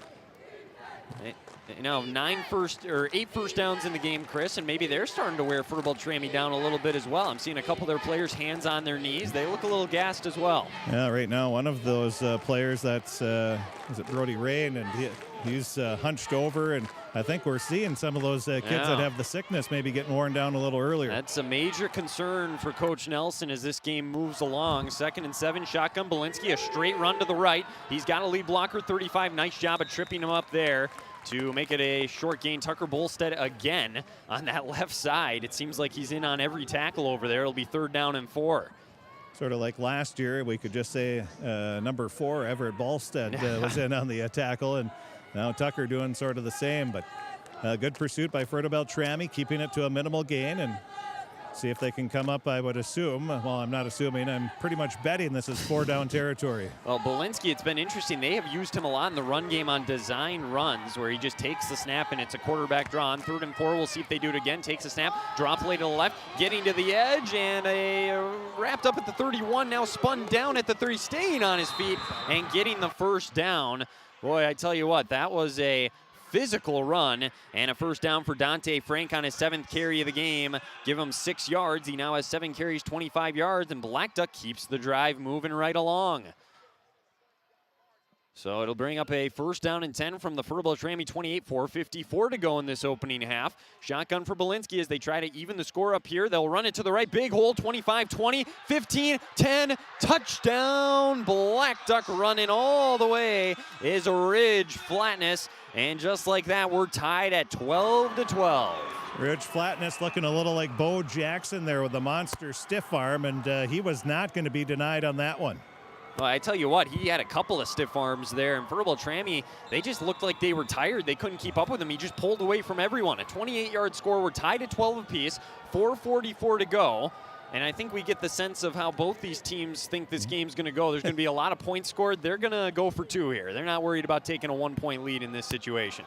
[SPEAKER 1] Now 8 first downs in the game, Chris, and maybe they're starting to wear Fertile-Beltrami down a little bit as well. I'm seeing a couple of their players hands on their knees. They look a little gassed as well.
[SPEAKER 7] Yeah, right now one of those players that's is it Brody Rain, and he's hunched over, and I think we're seeing some of those kids that have the sickness maybe getting worn down a little earlier.
[SPEAKER 1] That's a major concern for Coach Nelson as this game moves along. 2nd and 7, shotgun. Belinsky, a straight run to the right. He's got a lead blocker, 35. Nice job of tripping him up there to make it a short gain. Tucker Bolstead again on that left side. It seems like he's in on every tackle over there. It'll be 3rd down and 4.
[SPEAKER 7] Sort of like last year, we could just say number 4, Everett Bolstead, was in on the tackle, and now Tucker doing sort of the same. But good pursuit by Fertile-Beltrami, keeping it to a minimal gain, and see if they can come up, I would assume. Well, I'm not assuming. I'm pretty much betting this is 4-down territory.
[SPEAKER 1] Well, Belinsky, it's been interesting. They have used him a lot in the run game on design runs where he just takes the snap and it's a quarterback draw. On 3rd and 4, we'll see if they do it again. Takes a snap, drop play to the left, getting to the edge, and wrapped up at the 31, now spun down at the 30, staying on his feet and getting the 1st down. Boy, I tell you what, that was a physical run, and a 1st down for Dante Frank on his 7th carry of the game. Give him 6 yards. He now has 7 carries, 25 yards, and Blackduck keeps the drive moving right along. So it'll bring up a 1st down and 10 from the Fertile-Beltrami 28, 4:54 to go in this opening half. Shotgun for Belinsky as they try to even the score up here. They'll run it to the right, big hole, 25, 20, 15, 10, touchdown. Blackduck running all the way is Ridge Flatness. And just like that, we're tied at 12-12.
[SPEAKER 7] Ridge Flatness looking a little like Bo Jackson there with a monster stiff arm, and he was not going to be denied on that one.
[SPEAKER 1] Well, I tell you what, he had a couple of stiff arms there, and Fertile-Beltrami, they just looked like they were tired. They couldn't keep up with him. He just pulled away from everyone. A 28-yard score. We're tied at 12 apiece, 4:44 to go. And I think we get the sense of how both these teams think this game's going to go. There's going to be a lot of points scored. They're going to go for 2 here. They're not worried about taking a 1-point lead in this situation.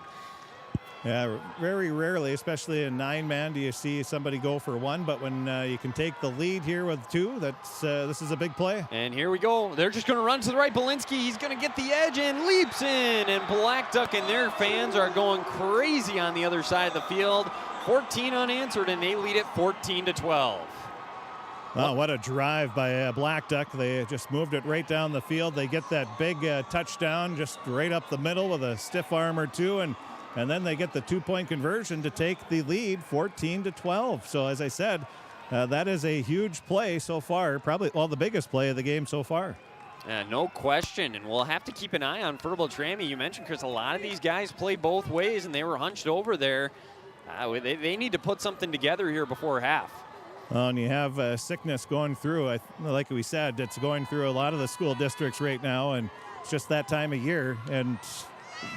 [SPEAKER 7] Yeah, very rarely, especially in 9-man, do you see somebody go for 1. But when you can take the lead here with 2, this is a big play.
[SPEAKER 1] And here we go. They're just going to run to the right. Belinsky, he's going to get the edge and leaps in. And Blackduck and their fans are going crazy on the other side of the field. 14 unanswered, and they lead it 14-12.
[SPEAKER 7] Wow, what a drive by Blackduck. They just moved it right down the field. They get that big touchdown just right up the middle with a stiff arm or 2, and then they get the 2-point conversion to take the lead 14-12. So as I said, that is a huge play so far, probably, well, the biggest play of the game so far.
[SPEAKER 1] No question, and we'll have to keep an eye on Fertile-Beltrami. You mentioned, Chris, a lot of these guys play both ways, and they were hunched over there. They need to put something together here before half.
[SPEAKER 7] And you have sickness going through, like we said, it's going through a lot of the school districts right now, and it's just that time of year, and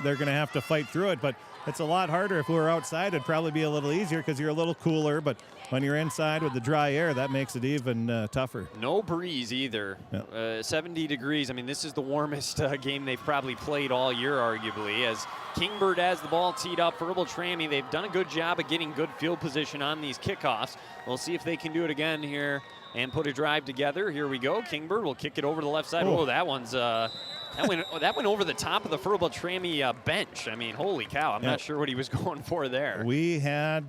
[SPEAKER 7] they're going to have to fight through it. But it's a lot harder. If we were outside, it'd probably be a little easier because you're a little cooler, but when you're inside with the dry air, that makes it even tougher.
[SPEAKER 1] No breeze either. Yep. 70 degrees. I mean, this is the warmest game they've probably played all year, arguably, as Kingbird has the ball teed up. Fertile-Beltrami, they've done a good job of getting good field position on these kickoffs. We'll see if they can do it again here and put a drive together. Here we go. Kingbird will kick it over to the left side. Oh, that one's that went over the top of the Fertile-Beltrami bench. I mean, holy cow! I'm not sure what he was going for there.
[SPEAKER 7] We had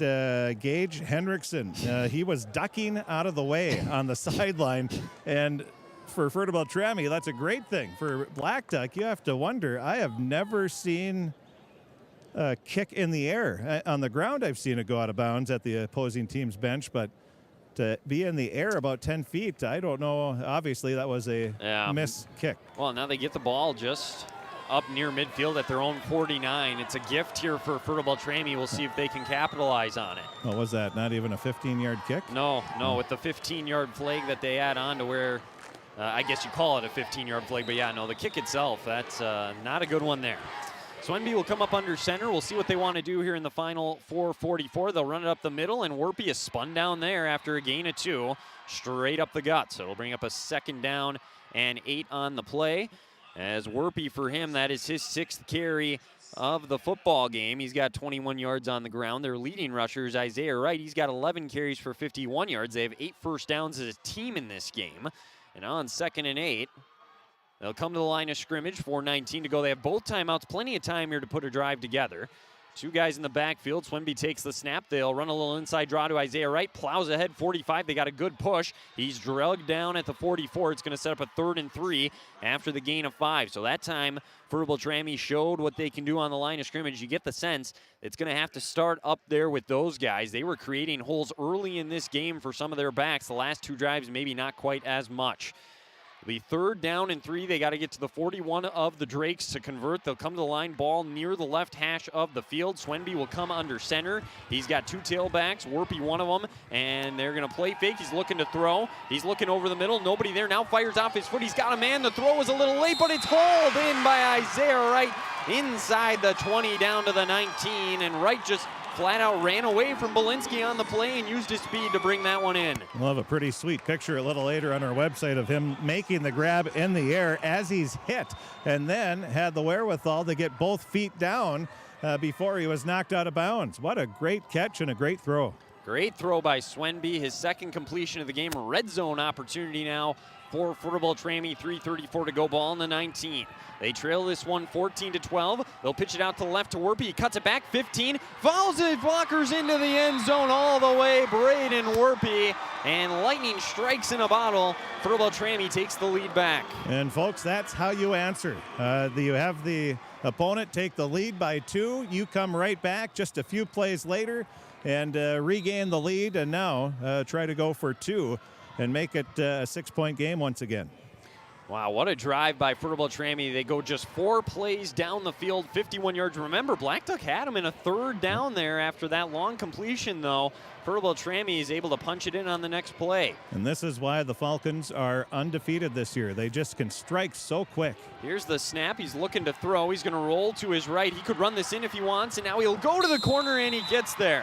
[SPEAKER 7] Gage Henriksen. He was ducking out of the way on the sideline, and for Fertile-Beltrami, that's a great thing. For Blackduck, you have to wonder. I have never seen a kick in the air. On the ground, I've seen it go out of bounds at the opposing team's bench, but to be in the air about 10 feet, I don't know. Obviously, that was a miss kick.
[SPEAKER 1] Well, now they get the ball just up near midfield at their own 49. It's a gift here for Fertile-Beltrami. We'll see if they can capitalize on it.
[SPEAKER 7] What was that? Not even a 15-yard kick?
[SPEAKER 1] No, with the 15-yard flag that they add on to where I guess you call it a 15-yard flag, but yeah, no, the kick itself, that's not a good one there. Swenby will come up under center. We'll see what they want to do here in the final 4:44. They'll run it up the middle, and Werpy is spun down there after a gain of 2, straight up the gut. So it'll bring up a 2nd down and 8 on the play. As Werpy, for him, that is his 6th carry of the football game. He's got 21 yards on the ground. Their leading rusher is Isaiah Wright. He's got 11 carries for 51 yards. They have 8 first downs as a team in this game. And on 2nd and 8, they'll come to the line of scrimmage, 4:19 to go. They have both timeouts, plenty of time here to put a drive together. 2 guys in the backfield. Swenby takes the snap. They'll run a little inside draw to Isaiah Wright. Plows ahead, 45. They got a good push. He's dragged down at the 44. It's going to set up a 3rd and 3 after the gain of 5. So that time, Fertile-Beltrami showed what they can do on the line of scrimmage. You get the sense it's going to have to start up there with those guys. They were creating holes early in this game for some of their backs. The last 2 drives, maybe not quite as much. The 3rd down and 3. They got to get to the 41 of the Drakes to convert. They'll come to the line, ball near the left hash of the field. Swenby will come under center. He's got 2 tailbacks, Werpy one of them, and they're going to play fake. He's looking to throw. He's looking over the middle. Nobody there. Now fires off his foot. He's got a man. The throw was a little late, but it's hauled in by Isaiah Wright inside the 20 down to the 19, and Wright just flat out ran away from Belinsky on the play and used his speed to bring that one in.
[SPEAKER 7] We'll have a pretty sweet picture a little later on our website of him making the grab in the air as he's hit, and then had the wherewithal to get both feet down before he was knocked out of bounds. What a great catch and a great throw.
[SPEAKER 1] Great throw by Swenby, his 2nd completion of the game. Red zone opportunity now for Fertile-Beltrami. 3:34 to go, ball in the 19. They trail this one 14-12. They'll pitch it out to the left to Werpy. He cuts it back, 15. Follows his blockers into the end zone all the way. Braden Werpy, and lightning strikes in a bottle. Fertile-Beltrami takes the lead back.
[SPEAKER 7] And folks, that's how you answer. You have the opponent take the lead by 2. You come right back just a few plays later and regain the lead, and now try to go for 2 and make it a 6-point game once again.
[SPEAKER 1] Wow, what a drive by Fertile-Beltrami. They go just 4 plays down the field, 51 yards. Remember, Blackduck had him in a 3rd down there after that long completion, though. Fertile-Beltrami is able to punch it in on the next play.
[SPEAKER 7] And this is why the Falcons are undefeated this year. They just can strike so quick.
[SPEAKER 1] Here's the snap. He's looking to throw. He's going to roll to his right. He could run this in if he wants, and now he'll go to the corner, and he gets there.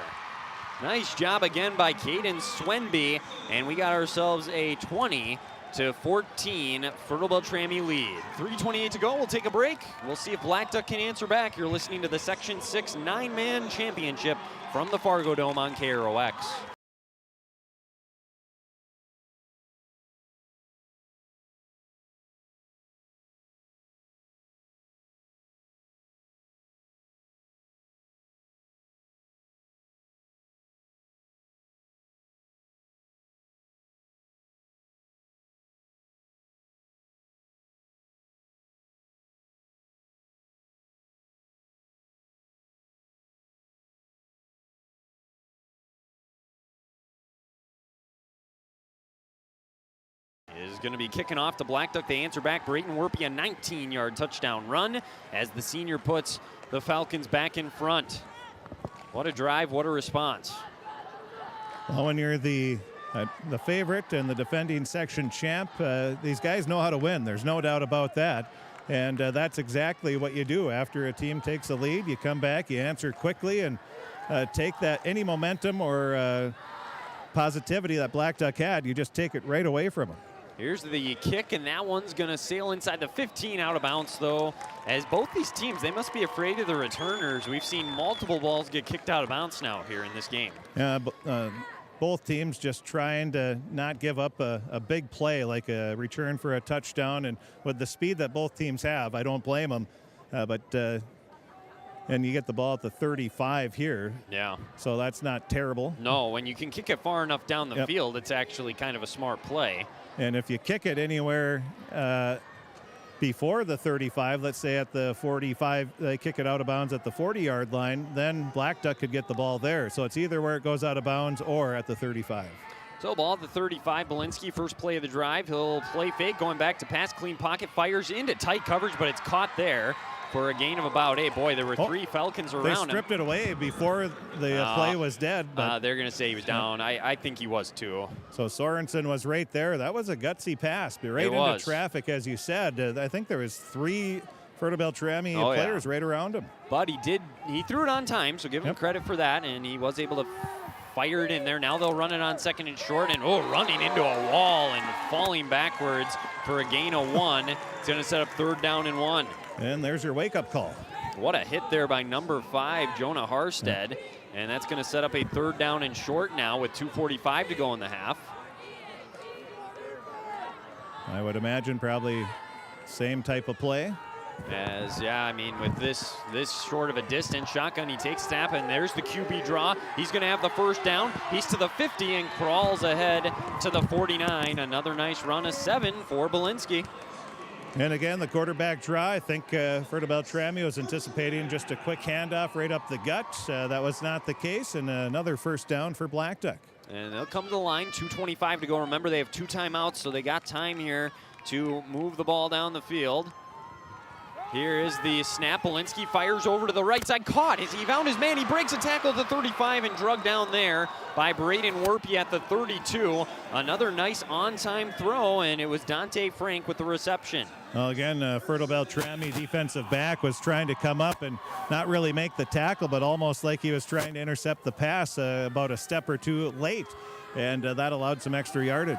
[SPEAKER 1] Nice job again by Caden Swenby, and we got ourselves a 20-14 Fertile-Beltrami lead. 3:28 to go. We'll take a break. We'll see if Blackduck can answer back. You're listening to the Section 6 9-man championship from the Fargodome on KROX. Is going to be kicking off to Blackduck. They answer back. Brayton Werpy, a 19-yard touchdown run as the senior puts the Falcons back in front. What a drive, what a response.
[SPEAKER 7] Well, when you're the favorite and the defending section champ, these guys know how to win. There's no doubt about that. And that's exactly what you do. After a team takes a lead, you come back, you answer quickly, and take that any momentum or positivity that Blackduck had, you just take it right away from them.
[SPEAKER 1] Here's the kick, and that one's going to sail inside the 15, out of bounds, though. As both these teams, they must be afraid of the returners. We've seen multiple balls get kicked out of bounds now here in this game.
[SPEAKER 7] Yeah, both teams just trying to not give up a big play, like a return for a touchdown. And with the speed that both teams have, I don't blame them. And you get the ball at the 35 here.
[SPEAKER 1] Yeah.
[SPEAKER 7] So that's not terrible.
[SPEAKER 1] No, when you can kick it far enough down the field, it's actually kind of a smart play.
[SPEAKER 7] And if you kick it anywhere before the 35, let's say at the 45, they kick it out of bounds at the 40-yard line, then Blackduck could get the ball there. So it's either where it goes out of bounds or at the 35.
[SPEAKER 1] So ball at the 35, Belinsky, first play of the drive. He'll play fake, going back to pass, clean pocket, fires into tight coverage, but it's caught there for a gain of about 8. Boy, there were 3 Falcons around him.
[SPEAKER 7] They stripped it away before the play was dead. But
[SPEAKER 1] they're going to say he was down. I think he was too.
[SPEAKER 7] So Sorensen was right there. That was a gutsy pass, right into traffic, as you said. I think there was 3 Fertile-Beltrami players right around him.
[SPEAKER 1] But he threw it on time, so give him credit for that, and he was able to fire it in there. Now they'll run it on second and short, and running into a wall and falling backwards for a gain of 1. It's going to set up 3rd down and 1.
[SPEAKER 7] And there's your wake-up call.
[SPEAKER 1] What a hit there by number 5, Jonah Harstead. And that's going to set up a 3rd down and short now with 2:45 to go in the half.
[SPEAKER 7] I would imagine probably same type of play.
[SPEAKER 1] With this short of a distance, shotgun, he takes snap, and there's the QB draw. He's going to have the 1st down. He's to the 50 and crawls ahead to the 49. Another nice run of 7 for Belinsky.
[SPEAKER 7] And again, the quarterback draw. I think Fertile-Beltrami was anticipating just a quick handoff right up the gut. That was not the case, and another 1st down for Blackduck.
[SPEAKER 1] And they'll come to the line, 2:25 to go. Remember, they have 2 timeouts, so they got time here to move the ball down the field. Here is the snap. Belinsky fires over to the right side. Caught as he found his man. He breaks a tackle at the 35 and drugged down there by Brayden Werpy at the 32. Another nice on-time throw, and it was Dante Frank with the reception.
[SPEAKER 7] Well, again, Fertile-Beltrami defensive back was trying to come up and not really make the tackle, but almost like he was trying to intercept the pass about a step or 2 late, and that allowed some extra yardage.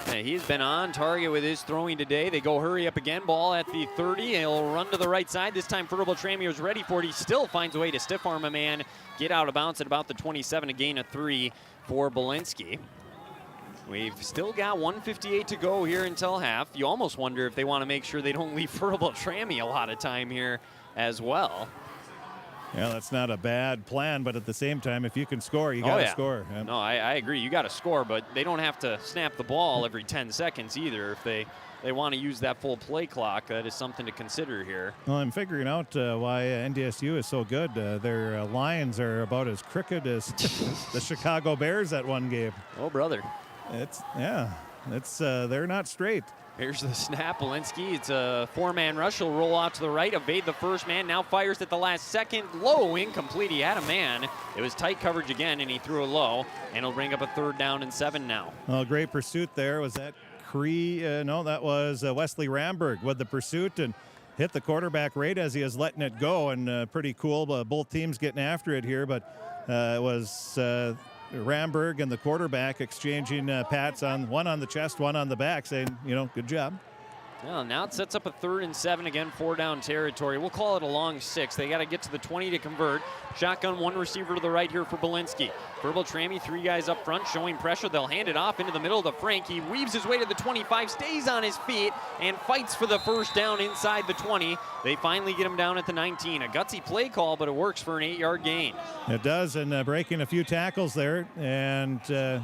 [SPEAKER 1] Yeah, he's been on target with his throwing today. They go hurry up again. Ball at the 30. He'll run to the right side. This time Fertile-Beltrami was ready for it. He still finds a way to stiff arm a man, get out of bounds at about the 27, a gain of 3 for Belinsky. We've still got 1:58 to go here until half. You almost wonder if they want to make sure they don't leave Fertile-Beltrami a lot of time here as well.
[SPEAKER 7] Yeah, that's not a bad plan, but at the same time, if you can score, you got to score.
[SPEAKER 1] Yeah. No, I agree. You got to score, but they don't have to snap the ball every 10 seconds either. If they want to use that full play clock, that is something to consider here.
[SPEAKER 7] Well, I'm figuring out why NDSU is so good. Their Lions are about as crooked as the Chicago Bears at one game.
[SPEAKER 1] Oh, brother.
[SPEAKER 7] They're not straight.
[SPEAKER 1] Here's the snap. Belinsky, it's a 4-man rush. He'll roll out to the right, evade the first man, now fires at the last second. Low, incomplete. He had a man. It was tight coverage again, and he threw it low, and he'll bring up a 3rd down and 7 now.
[SPEAKER 7] Well, great pursuit there. Was that no, that was Wesley Ramberg with the pursuit and hit the quarterback right as he was letting it go, and pretty cool. Both teams getting after it here, but it was Ramberg and the quarterback exchanging pats, one on the chest, one on the back, saying, good job.
[SPEAKER 1] Well, now it sets up a 3rd and 7, again, 4-down territory. We'll call it a long 6. They got to get to the 20 to convert. Shotgun, 1 receiver to the right here for Belinsky. Fertile-Beltrami, 3 guys up front showing pressure. They'll hand it off into the middle to Frank. He weaves his way to the 25, stays on his feet, and fights for the first down inside the 20. They finally get him down at the 19. A gutsy play call, but it works for an 8-yard gain.
[SPEAKER 7] It does, and breaking a few tackles there. And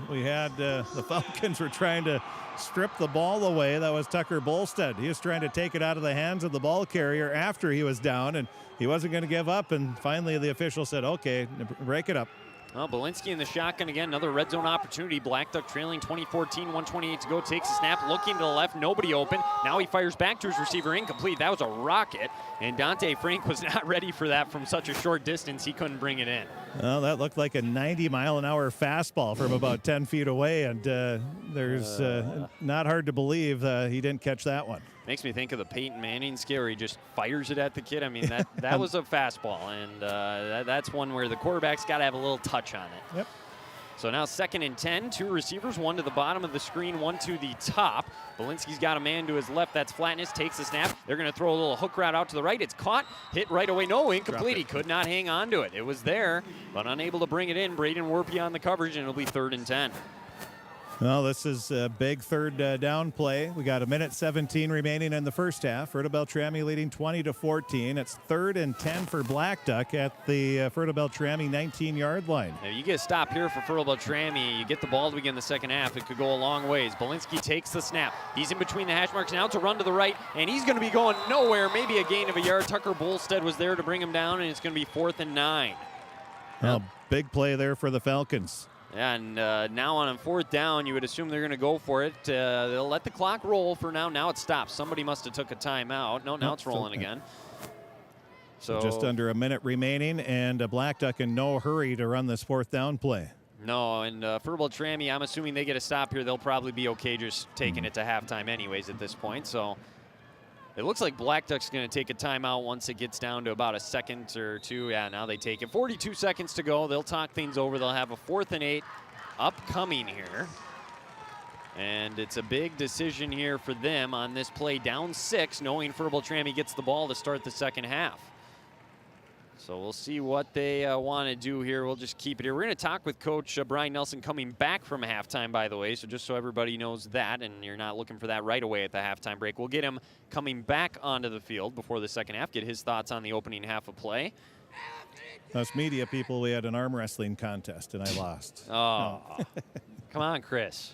[SPEAKER 7] we had the Falcons were trying to strip the ball away. That was Tucker Bolstead. He was trying to take it out of the hands of the ball carrier after he was down, and he wasn't going to give up. And finally the official said, okay, break it up.
[SPEAKER 1] Well, Belinsky in the shotgun again, another red zone opportunity. Blackduck trailing 20-14, 1:28 to go, takes a snap, looking to the left, nobody open. Now he fires back to his receiver, incomplete. That was a rocket, and Dante Frank was not ready for that from such a short distance. He couldn't bring it in.
[SPEAKER 7] Well, that looked like a 90-mile-an-hour fastball from about 10 feet away, and there's not hard to believe he didn't catch that one.
[SPEAKER 1] Makes me think of the Peyton Manning scare where he just fires it at the kid. I mean, that was a fastball, and that's one where the quarterback's got to have a little touch on it.
[SPEAKER 7] Yep.
[SPEAKER 1] So now 2nd and 10, 2 receivers, 1 to the bottom of the screen, 1 to the top. Belinsky's got a man to his left. That's Flatness, takes the snap. They're going to throw a little hook route out to the right. It's caught, hit right away. No, incomplete. He could not hang on to it. It was there, but unable to bring it in. Braden Werpy on the coverage, and it'll be 3rd and 10.
[SPEAKER 7] Well, this is a big 3rd down play. We got 1:17 remaining in the first half. Fertile-Beltrami leading 20-14. It's 3rd and 10 for Blackduck at the Fertile-Beltrami 19-yard line.
[SPEAKER 1] Now you get a stop here for Fertile-Beltrami. You get the ball to begin the second half. It could go a long ways. Belinsky takes the snap. He's in between the hash marks now to run to the right, and he's going to be going nowhere. Maybe a gain of a yard. Tucker Bolstead was there to bring him down, and it's going to be 4th and 9.
[SPEAKER 7] Well, big play there for the Falcons.
[SPEAKER 1] And now on a 4th down, you would assume they're going to go for it. They'll let the clock roll for now. Now it stops. Somebody must have took a timeout. No, now it's rolling again. So
[SPEAKER 7] just under a minute remaining, and Blackduck in no hurry to run this 4th down play.
[SPEAKER 1] No, and Fertile-Beltrami, I'm assuming they get a stop here. They'll probably be okay just taking it to halftime anyways at this point. So it looks like Blackduck's going to take a timeout once it gets down to about a second or two. Yeah, now they take it. 42 seconds to go. They'll talk things over. They'll have a 4th and 8 upcoming here. And it's a big decision here for them on this play. Down 6, knowing Fertile-Beltrami gets the ball to start the second half. So we'll see what they want to do here. We'll just keep it here. We're going to talk with Coach Brian Nelson coming back from halftime, by the way, so just so everybody knows that, and you're not looking for that right away at the halftime break. We'll get him coming back onto the field before the second half, get his thoughts on the opening half of play.
[SPEAKER 7] Us media people, we had an arm wrestling contest, and I lost.
[SPEAKER 1] Oh, come on, Chris.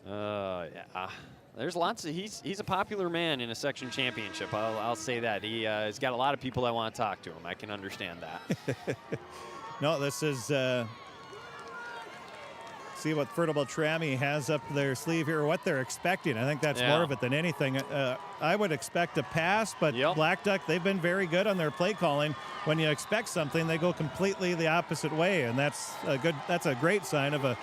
[SPEAKER 1] Yeah. There's lots of, he's a popular man in a section championship. I'll say that. He's got a lot of people that want to talk to him. I can understand that.
[SPEAKER 7] No, this is, see what Fertile-Beltrami has up their sleeve here, what they're expecting. I think that's more of it than anything. I would expect a pass, but Blackduck, they've been very good on their play calling. When you expect something, they go completely the opposite way, and that's a great sign of a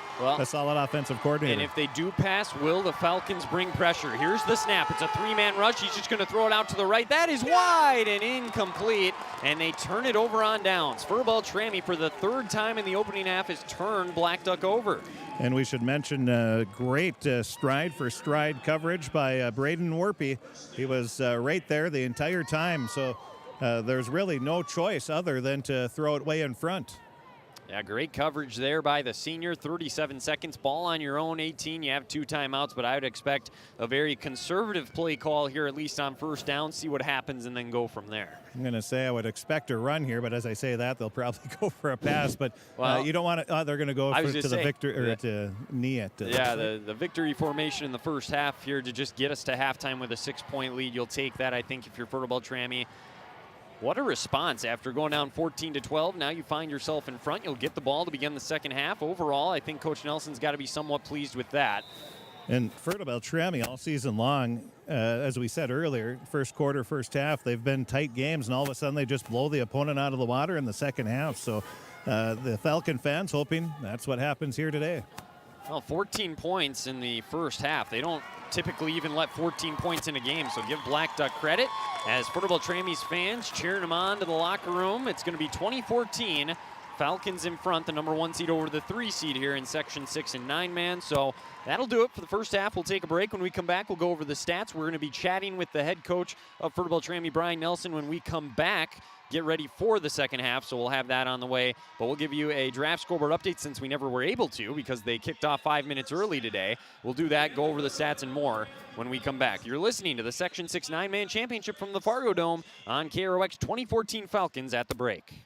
[SPEAKER 7] solid offensive coordinator.
[SPEAKER 1] And if they do pass, will the Falcons bring pressure? Here's the snap. It's a 3-man rush. He's just going to throw it out to the right. That is wide and incomplete, and they turn it over on downs. Fertile-Beltrami, for the 3rd time in the opening half, has turned Blackduck over.
[SPEAKER 7] And we should mention great stride-for-stride coverage by Braden Werpy. He was right there the entire time, so there's really no choice other than to throw it way in front.
[SPEAKER 1] Yeah, great coverage there by the senior. 37 seconds, ball on your own 18. You have 2 timeouts, but I would expect a very conservative play call here, at least on 1st down, see what happens, and then go from there.
[SPEAKER 7] I'm going to say I would expect a run here, but as I say that, they'll probably go for a pass. But you don't want to, they're going to go to the victory, or to knee it.
[SPEAKER 1] The victory formation in the first half here to just get us to halftime with a 6-point lead. You'll take that, I think, if you're Fertile-Beltrami. What a response after going down 14-12. Now you find yourself in front. You'll get the ball to begin the second half. Overall, I think Coach Nelson's got to be somewhat pleased with that.
[SPEAKER 7] And Fertile-Beltrami all season long, as we said earlier, first quarter, first half, they've been tight games, and all of a sudden they just blow the opponent out of the water in the second half. So the Falcon fans hoping that's what happens here today.
[SPEAKER 1] Well, 14 points in the first half. They don't typically even let 14 points in a game, so give Blackduck credit. As Fertile-Beltrami's fans cheering them on to the locker room, it's going to be 2014, Falcons in front, the number 1 seed over the 3 seed here in Section 6 and 9-man. So that'll do it for the first half. We'll take a break. When we come back, we'll go over the stats. We're going to be chatting with the head coach of Fertile-Beltrami, Brian Nelson. When we come back, get ready for the second half, so we'll have that on the way. But we'll give you a draft scoreboard update since we never were able to because they kicked off 5 minutes early today. We'll do that, go over the stats and more when we come back. You're listening to the Section 6 9-man championship from the Fargodome on KROX 2014 Falcons at the break.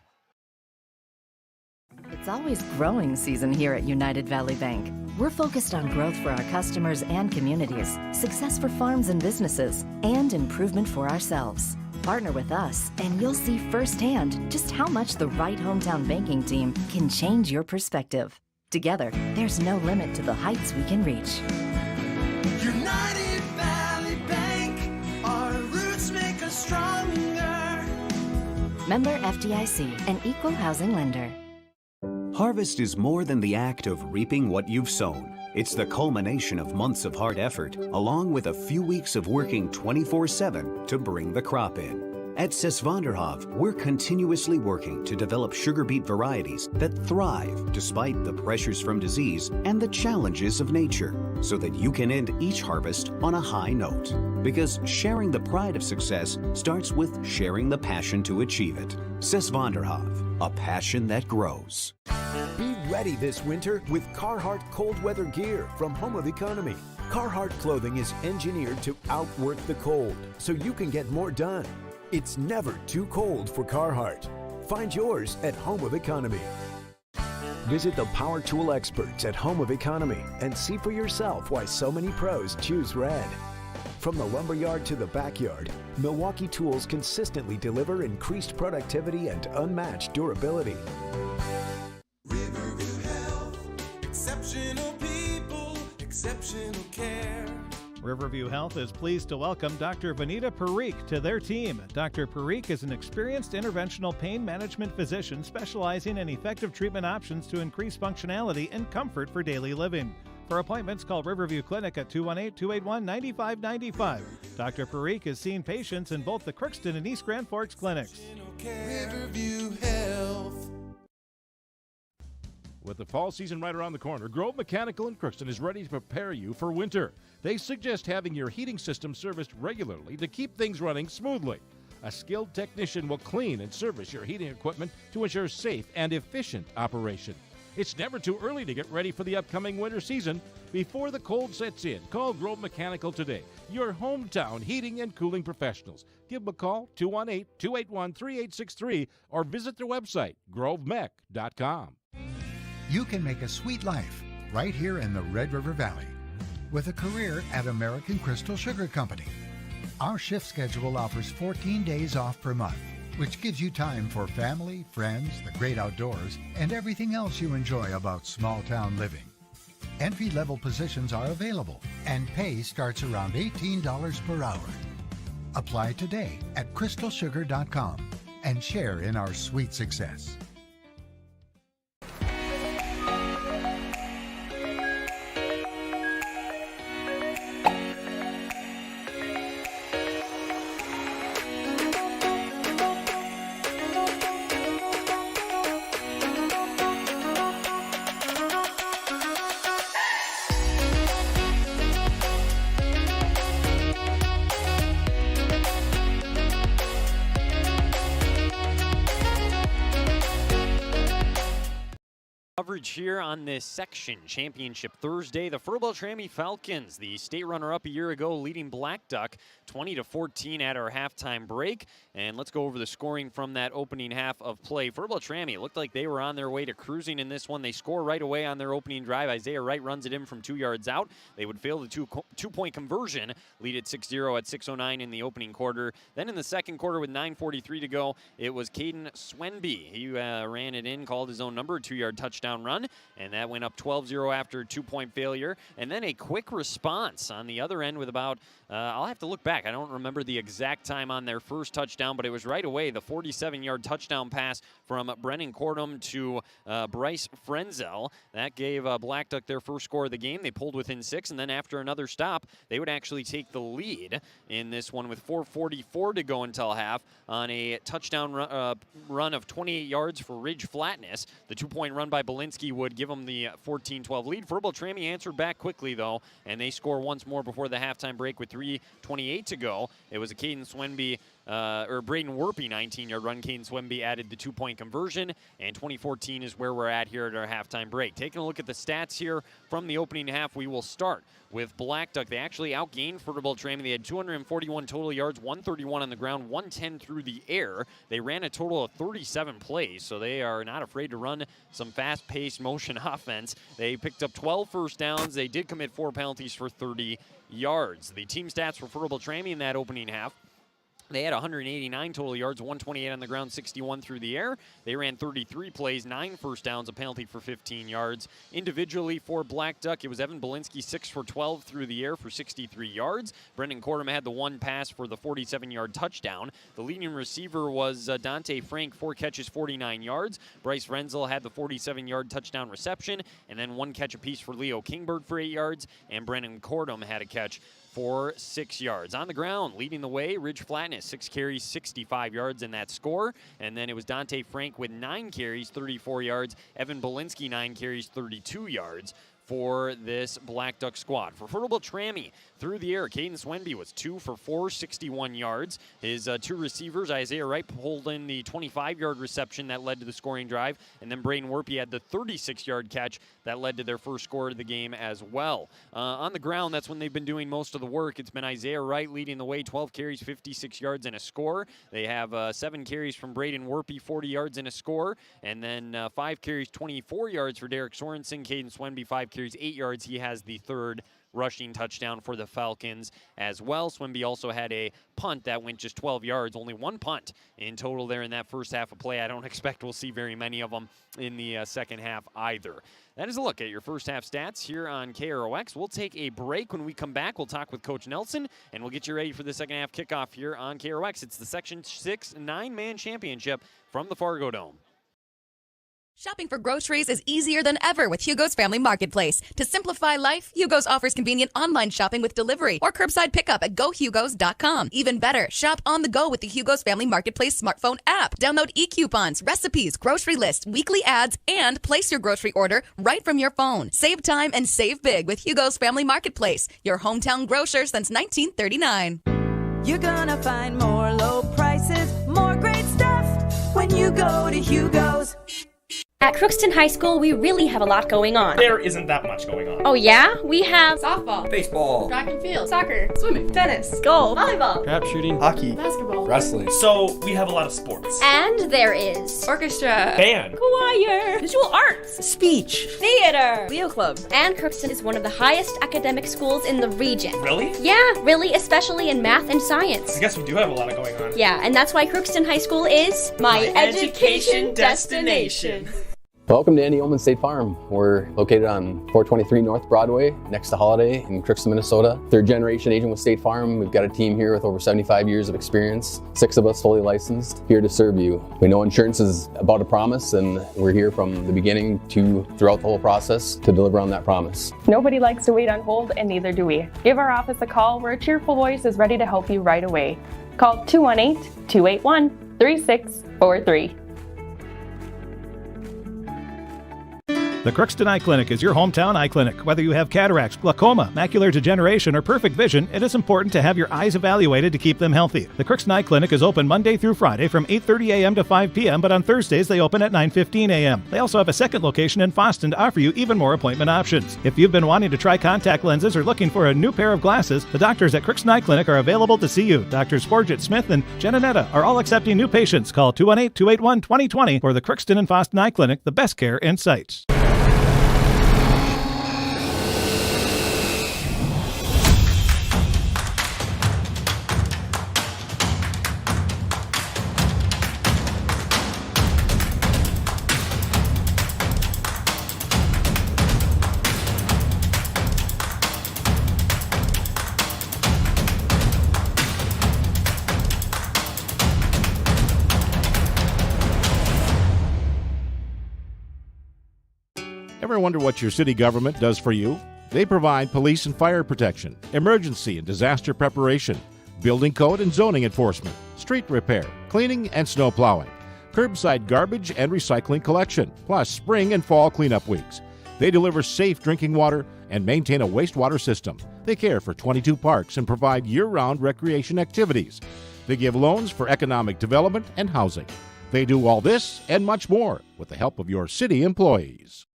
[SPEAKER 3] It's always growing season here at United Valley Bank. We're focused on growth for our customers and communities, success for farms and businesses, and improvement for ourselves. Partner with us, and you'll see firsthand just how much the right hometown banking team can change your perspective. Together, there's no limit to the heights we can reach.
[SPEAKER 4] United Valley Bank, our roots make us stronger.
[SPEAKER 3] Member FDIC, an equal housing lender.
[SPEAKER 5] Harvest is more than the act of reaping what you've sown. It's the culmination of months of hard effort, along with a few weeks of working 24/7 to bring the crop in. At Sesvanderhof, we're continuously working to develop sugar beet varieties that thrive despite the pressures from disease and the challenges of nature, so that you can end each harvest on a high note. Because sharing the pride of success starts with sharing the passion to achieve it. Sesvanderhof, a passion that grows.
[SPEAKER 6] Be ready this winter with Carhartt cold weather gear from Home of Economy. Carhartt clothing is engineered to outwork the cold, so you can get more done. It's never too cold for Carhartt. Find yours at Home of Economy. Visit the power tool experts at Home of Economy and see for yourself why so many pros choose Red. From the lumberyard to the backyard, Milwaukee Tools consistently deliver increased productivity and unmatched durability.
[SPEAKER 4] Exceptional people, exceptional care.
[SPEAKER 7] Riverview Health is pleased to welcome Dr. Vanita Parikh to their team. Dr. Parikh is an experienced interventional pain management physician specializing in effective treatment options to increase functionality and comfort for daily living. For appointments, call Riverview Clinic at 218-281-9595. Dr. Parikh is seeing patients in both the Crookston and East Grand Forks clinics.
[SPEAKER 4] Riverview Health.
[SPEAKER 8] With the fall season right around the corner, Grove Mechanical in Crookston is ready to prepare you for winter. They suggest having your heating system serviced regularly to keep things running smoothly. A skilled technician will clean and service your heating equipment to ensure safe and efficient operation. It's never too early to get ready for the upcoming winter season. Before the cold sets in, call Grove Mechanical today, your hometown heating and cooling professionals. Give them a call, 218-281-3863, or visit their website, grovemech.com.
[SPEAKER 9] You can make a sweet life right here in the Red River Valley with a career at American Crystal Sugar Company. Our shift schedule offers 14 days off per month, which gives you time for family, friends, the great outdoors, and everything else you enjoy about small town living. Entry-level positions are available, and pay starts around $18 per hour. Apply today at crystalsugar.com and share in our sweet success.
[SPEAKER 1] Coverage here on this section championship Thursday. The Fertile-Beltrami Falcons, the state runner-up a year ago, leading Blackduck 20-14 at our halftime break. And let's go over the scoring from that opening half of play. Fertile-Beltrami, it looked like they were on their way to cruising in this one. They score right away on their opening drive. Isaiah Wright runs it in from 2 yards out. They would fail the two-point conversion, lead at 6-0 at 6:09 in the opening quarter. Then in the second quarter with 9:43 to go, it was Caden Swenby. He ran it in, called his own number, a 2-yard touchdown run, and that went up 12-0 after a 2-point failure. And then a quick response on the other end with about, I'll have to look back, back. I don't remember the exact time on their first touchdown, but it was right away. The 47-yard touchdown pass from Brennan Cordum to Bryce Frenzel. That gave Blackduck their first score of the game. They pulled within 6, and then after another stop, they would actually take the lead in this one with 4:44 to go until half on a touchdown run of 28 yards for Ridge Flatness. The 2-point run by Belinsky would give them the 14-12 lead. Fertile-Beltrami answered back quickly, though, and they score once more before the halftime break with 3:28 to go. It was a Braden Werpy 19-yard run. Caden Swemby added the 2-point conversion, and 2014 is where we're at here at our halftime break. Taking a look at the stats here from the opening half, we will start with Blackduck. They actually outgained Fertile-Beltrami. They had 241 total yards, 131 on the ground, 110 through the air. They ran a total of 37 plays, so they are not afraid to run some fast-paced motion offense. They picked up 12 first downs. They did commit 4 penalties for 30 yards. The team stats for Fertile-Beltrami in that opening half: they had 189 total yards, 128 on the ground, 61 through the air. They ran 33 plays, 9 first downs, a penalty for 15 yards. Individually for Blackduck, it was Evan Belinsky, 6 for 12 through the air for 63 yards. Brendan Cordum had the 1 pass for the 47-yard touchdown. The leading receiver was Dante Frank, 4 catches, 49 yards. Bryce Frenzel had the 47-yard touchdown reception, and then 1 catch apiece for Leo Kingbird for 8 yards, and Brendan Cordum had a catch for 6 yards. On the ground, leading the way, Ridge Flatness, 6 carries, 65 yards in that score. And then it was Dante Frank with 9 carries, 34 yards. Evan Belinsky, 9 carries, 32 yards for this Blackduck squad. For Fertile-Beltrami, through the air, Caden Swemby was 2 for 4, 61 yards. His 2 receivers, Isaiah Wright pulled in the 25-yard reception that led to the scoring drive, and then Braden Werpy had the 36-yard catch that led to their first score of the game as well. On the ground, that's when they've been doing most of the work. It's been Isaiah Wright leading the way, 12 carries, 56 yards, and a score. They have 7 carries from Braden Werpy, 40 yards and a score, and then 5 carries, 24 yards for Derek Sorensen. Caden Swemby, 5 carries, 8 yards. He has the 3rd rushing touchdown for the Falcons as well. Swemby also had a punt that went just 12 yards, only 1 punt in total there in that first half of play. I don't expect we'll see very many of them in the second half either. That is a look at your first half stats here on KROX. We'll take a break. When we come back, we'll talk with Coach Nelson, and we'll get you ready for the second half kickoff here on KROX. It's the Section 6 9-man championship from the Fargodome.
[SPEAKER 10] Shopping for groceries is easier than ever with Hugo's Family Marketplace. To simplify life, Hugo's offers convenient online shopping with delivery or curbside pickup at GoHugos.com. Even better, shop on the go with the Hugo's Family Marketplace smartphone app. Download e-coupons, recipes, grocery lists, weekly ads, and place your grocery order right from your phone. Save time and save big with Hugo's Family Marketplace, your hometown grocer since 1939.
[SPEAKER 11] You're gonna find more low prices, more great stuff when you go to Hugo's.
[SPEAKER 13] At Crookston High School, we really have a lot going on.
[SPEAKER 12] There isn't that much going on.
[SPEAKER 13] Oh yeah? We have
[SPEAKER 15] softball,
[SPEAKER 12] baseball,
[SPEAKER 15] track and field, soccer, swimming, tennis, golf, volleyball,
[SPEAKER 12] crap shooting, hockey,
[SPEAKER 15] basketball,
[SPEAKER 12] wrestling. So we have a lot of sports.
[SPEAKER 13] And there is
[SPEAKER 15] orchestra,
[SPEAKER 12] band,
[SPEAKER 15] choir, visual arts,
[SPEAKER 11] speech,
[SPEAKER 15] theater, Leo Club.
[SPEAKER 13] And Crookston is one of the highest academic schools in the region.
[SPEAKER 12] Really?
[SPEAKER 13] Yeah, really, especially in math and science.
[SPEAKER 12] I guess we do have a lot going on.
[SPEAKER 13] Yeah, and that's why Crookston High School is
[SPEAKER 15] my education destination.
[SPEAKER 16] Welcome to Andy Ullman State Farm. We're located on 423 North Broadway, next to Holiday in Crookston, Minnesota. 3rd generation agent with State Farm. We've got a team here with over 75 years of experience. 6 of us fully licensed, here to serve you. We know insurance is about a promise, and we're here from the beginning to throughout the whole process to deliver on that promise.
[SPEAKER 17] Nobody likes to wait on hold, and neither do we. Give our office a call where a cheerful voice is ready to help you right away. Call 218-281-3643.
[SPEAKER 7] The Crookston Eye Clinic is your hometown eye clinic. Whether you have cataracts, glaucoma, macular degeneration, or perfect vision, it is important to have your eyes evaluated to keep them healthy. The Crookston Eye Clinic is open Monday through Friday from 8:30 a.m. to 5 p.m., but on Thursdays they open at 9:15 a.m. They also have a second location in Foston to offer you even more appointment options. If you've been wanting to try contact lenses or looking for a new pair of glasses, the doctors at Crookston Eye Clinic are available to see you. Drs. Forget, Smith, and Jananetta are all accepting new patients. Call 218-281-2020 for the Crookston and Foston Eye Clinic, the best care in sight.
[SPEAKER 8] Ever wonder what your city government does for you? They provide police and fire protection, emergency and disaster preparation, building code and zoning enforcement, street repair, cleaning and snow plowing, curbside garbage and recycling collection, plus spring and fall cleanup weeks. They deliver safe drinking water and maintain a wastewater system. They care for 22 parks and provide year-round recreation activities. They give loans for economic development and housing. They do all this and much more with the help of your city employees.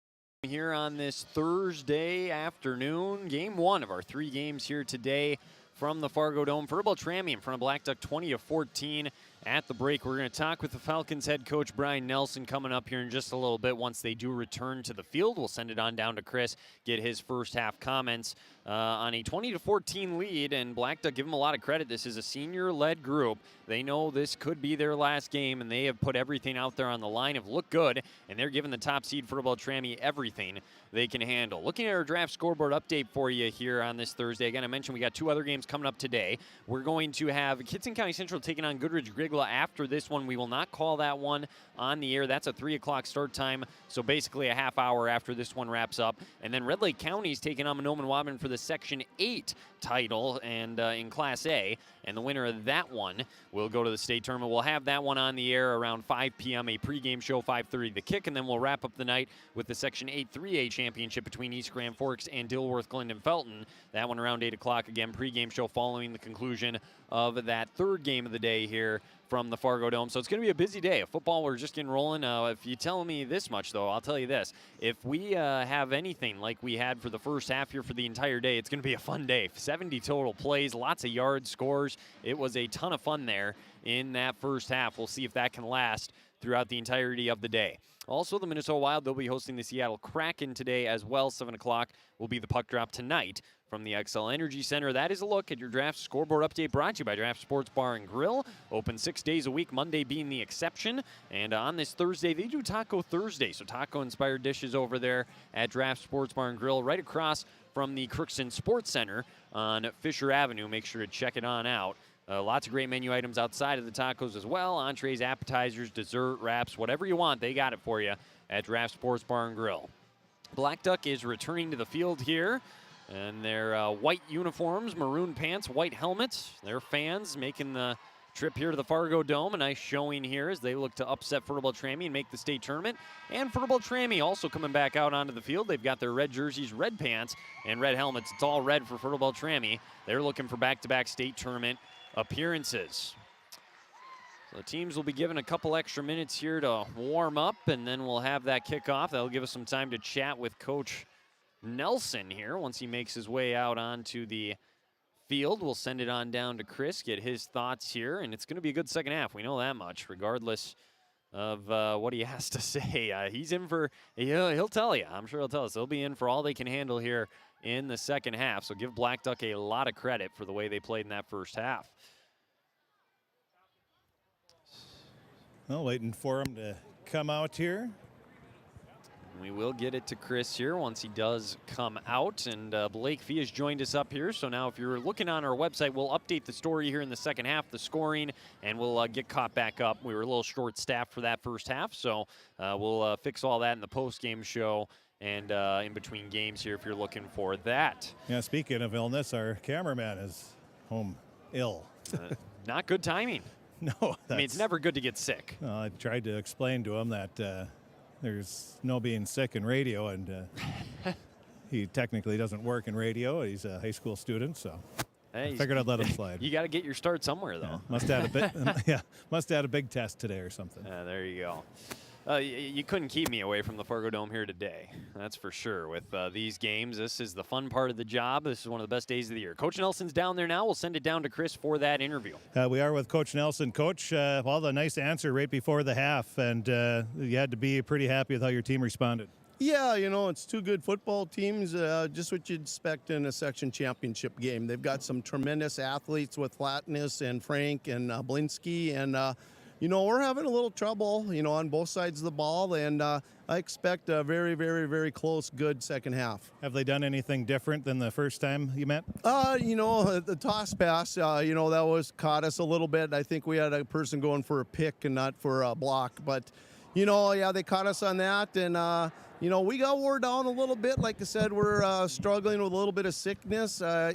[SPEAKER 1] Here on this Thursday afternoon, game one of our 3 games here today from the Fargodome. Fertile-Beltrami in front of Blackduck 20-14. At the break, we're going to talk with the Falcons head coach Brian Nelson coming up here in just a little bit. Once they do return to the field, we'll send it on down to Chris, get his first half comments on a 20-14 lead. And Blackduck, give them a lot of credit. This is a senior-led group. They know this could be their last game, and they have put everything out there on the line, have looked good, and they're giving the top seed Fertile-Beltrami everything they can handle. Looking at our draft scoreboard update for you here on this Thursday. Again, I mentioned we got 2 other games coming up today. We're going to have Kittson County Central taking on Goodrich-Grigla after this one. We will not call that one on the air. That's a 3 o'clock start time, so basically a half hour after this one wraps up. And then Red Lake County is taking on Monoman-Wadman for the Section 8 title and in Class A, and the winner of that one will go to the state tournament. We'll have that one on the air around 5 p.m., a pregame show, 5:30 the kick, and then we'll wrap up the night with the Section 8 3A championship between East Grand Forks and Dilworth Glendon Felton. That one around 8 o'clock, again, pregame show following the conclusion of that 3rd game of the day here from the Fargodome. So it's going to be a busy day of football. We're just getting rolling. If you tell me this much, though, I'll tell you this. If we have anything like we had for the first half here for the entire day, it's going to be a fun day. 70 total plays, lots of yards, scores. It was a ton of fun there in that first half. We'll see if that can last throughout the entirety of the day. Also, the Minnesota Wild, they'll be hosting the Seattle Kraken today as well. 7 o'clock will be the puck drop tonight from the XL Energy Center. That is a look at your draft scoreboard update brought to you by Draft Sports Bar and Grill. Open 6 days a week, Monday being the exception. And on this Thursday, they do Taco Thursday. So taco-inspired dishes over there at Draft Sports Bar and Grill right across from the Crookston Sports Center on Fisher Avenue. Make sure to check it on out. Lots of great menu items outside of the tacos as well. Entrees, appetizers, dessert, wraps, whatever you want, they got it for you at Draft Sports Bar and Grill. Blackduck is returning to the field here. And their white uniforms, maroon pants, white helmets. Their fans making the trip here to the Fargodome. A nice showing here as they look to upset Fertile-Beltrami and make the state tournament. And Fertile-Beltrami also coming back out onto the field. They've got their red jerseys, red pants, and red helmets. It's all red for Fertile-Beltrami. They're looking for back-to-back state tournament appearances. So the teams will be given a couple extra minutes here to warm up, and then we'll have that kickoff. That'll give us some time to chat with Coach Nelson here once he makes his way out onto the field. We'll send it on down to Chris, get his thoughts here, and it's going to be a good second half. We know that much, regardless of what he has to say. He's in for, he'll tell you. I'm sure he'll tell us. They'll be in for all they can handle here in the second half. So give Blackduck a lot of credit for the way they played in that first half.
[SPEAKER 7] Well, waiting for him to come out here.
[SPEAKER 1] We will get it to Chris here once he does come out. And Blake Fee has joined us up here. So now if you're looking on our website, we'll update the story here in the second half, the scoring, and we'll get caught back up. We were a little short-staffed for that first half, so we'll fix all that in the post-game show and in between games here if you're looking for that.
[SPEAKER 7] Yeah, speaking of illness, our cameraman is home ill.
[SPEAKER 1] Not good timing.
[SPEAKER 7] No.
[SPEAKER 1] I mean, it's never good to get sick.
[SPEAKER 7] I tried to explain to him that there's no being sick in radio, and he technically doesn't work in radio. He's a high school student, so I figured I'd let him slide.
[SPEAKER 1] You got to get your start somewhere, though.
[SPEAKER 7] Yeah, must have had a big test today or something.
[SPEAKER 1] There you go. You couldn't keep me away from the Fargodome here today. That's for sure. With these games, this is the fun part of the job. This is one of the best days of the year. Coach Nelson's down there now. We'll send it down to Chris for that interview.
[SPEAKER 7] We are with Coach Nelson. Coach, well, the nice answer right before the half, and you had to be pretty happy with how your team responded.
[SPEAKER 14] Yeah, it's 2 good football teams, just what you'd expect in a section championship game. They've got some tremendous athletes with Flatness and Frank and Blinsky, and we're having a little trouble, on both sides of the ball, and I expect a very, very, very close, good second half.
[SPEAKER 7] Have they done anything different than the first time you met?
[SPEAKER 14] The toss pass, that caught us a little bit. I think we had a person going for a pick and not for a block, but, they caught us on that, and we got wore down a little bit. Like I said, we're struggling with a little bit of sickness. I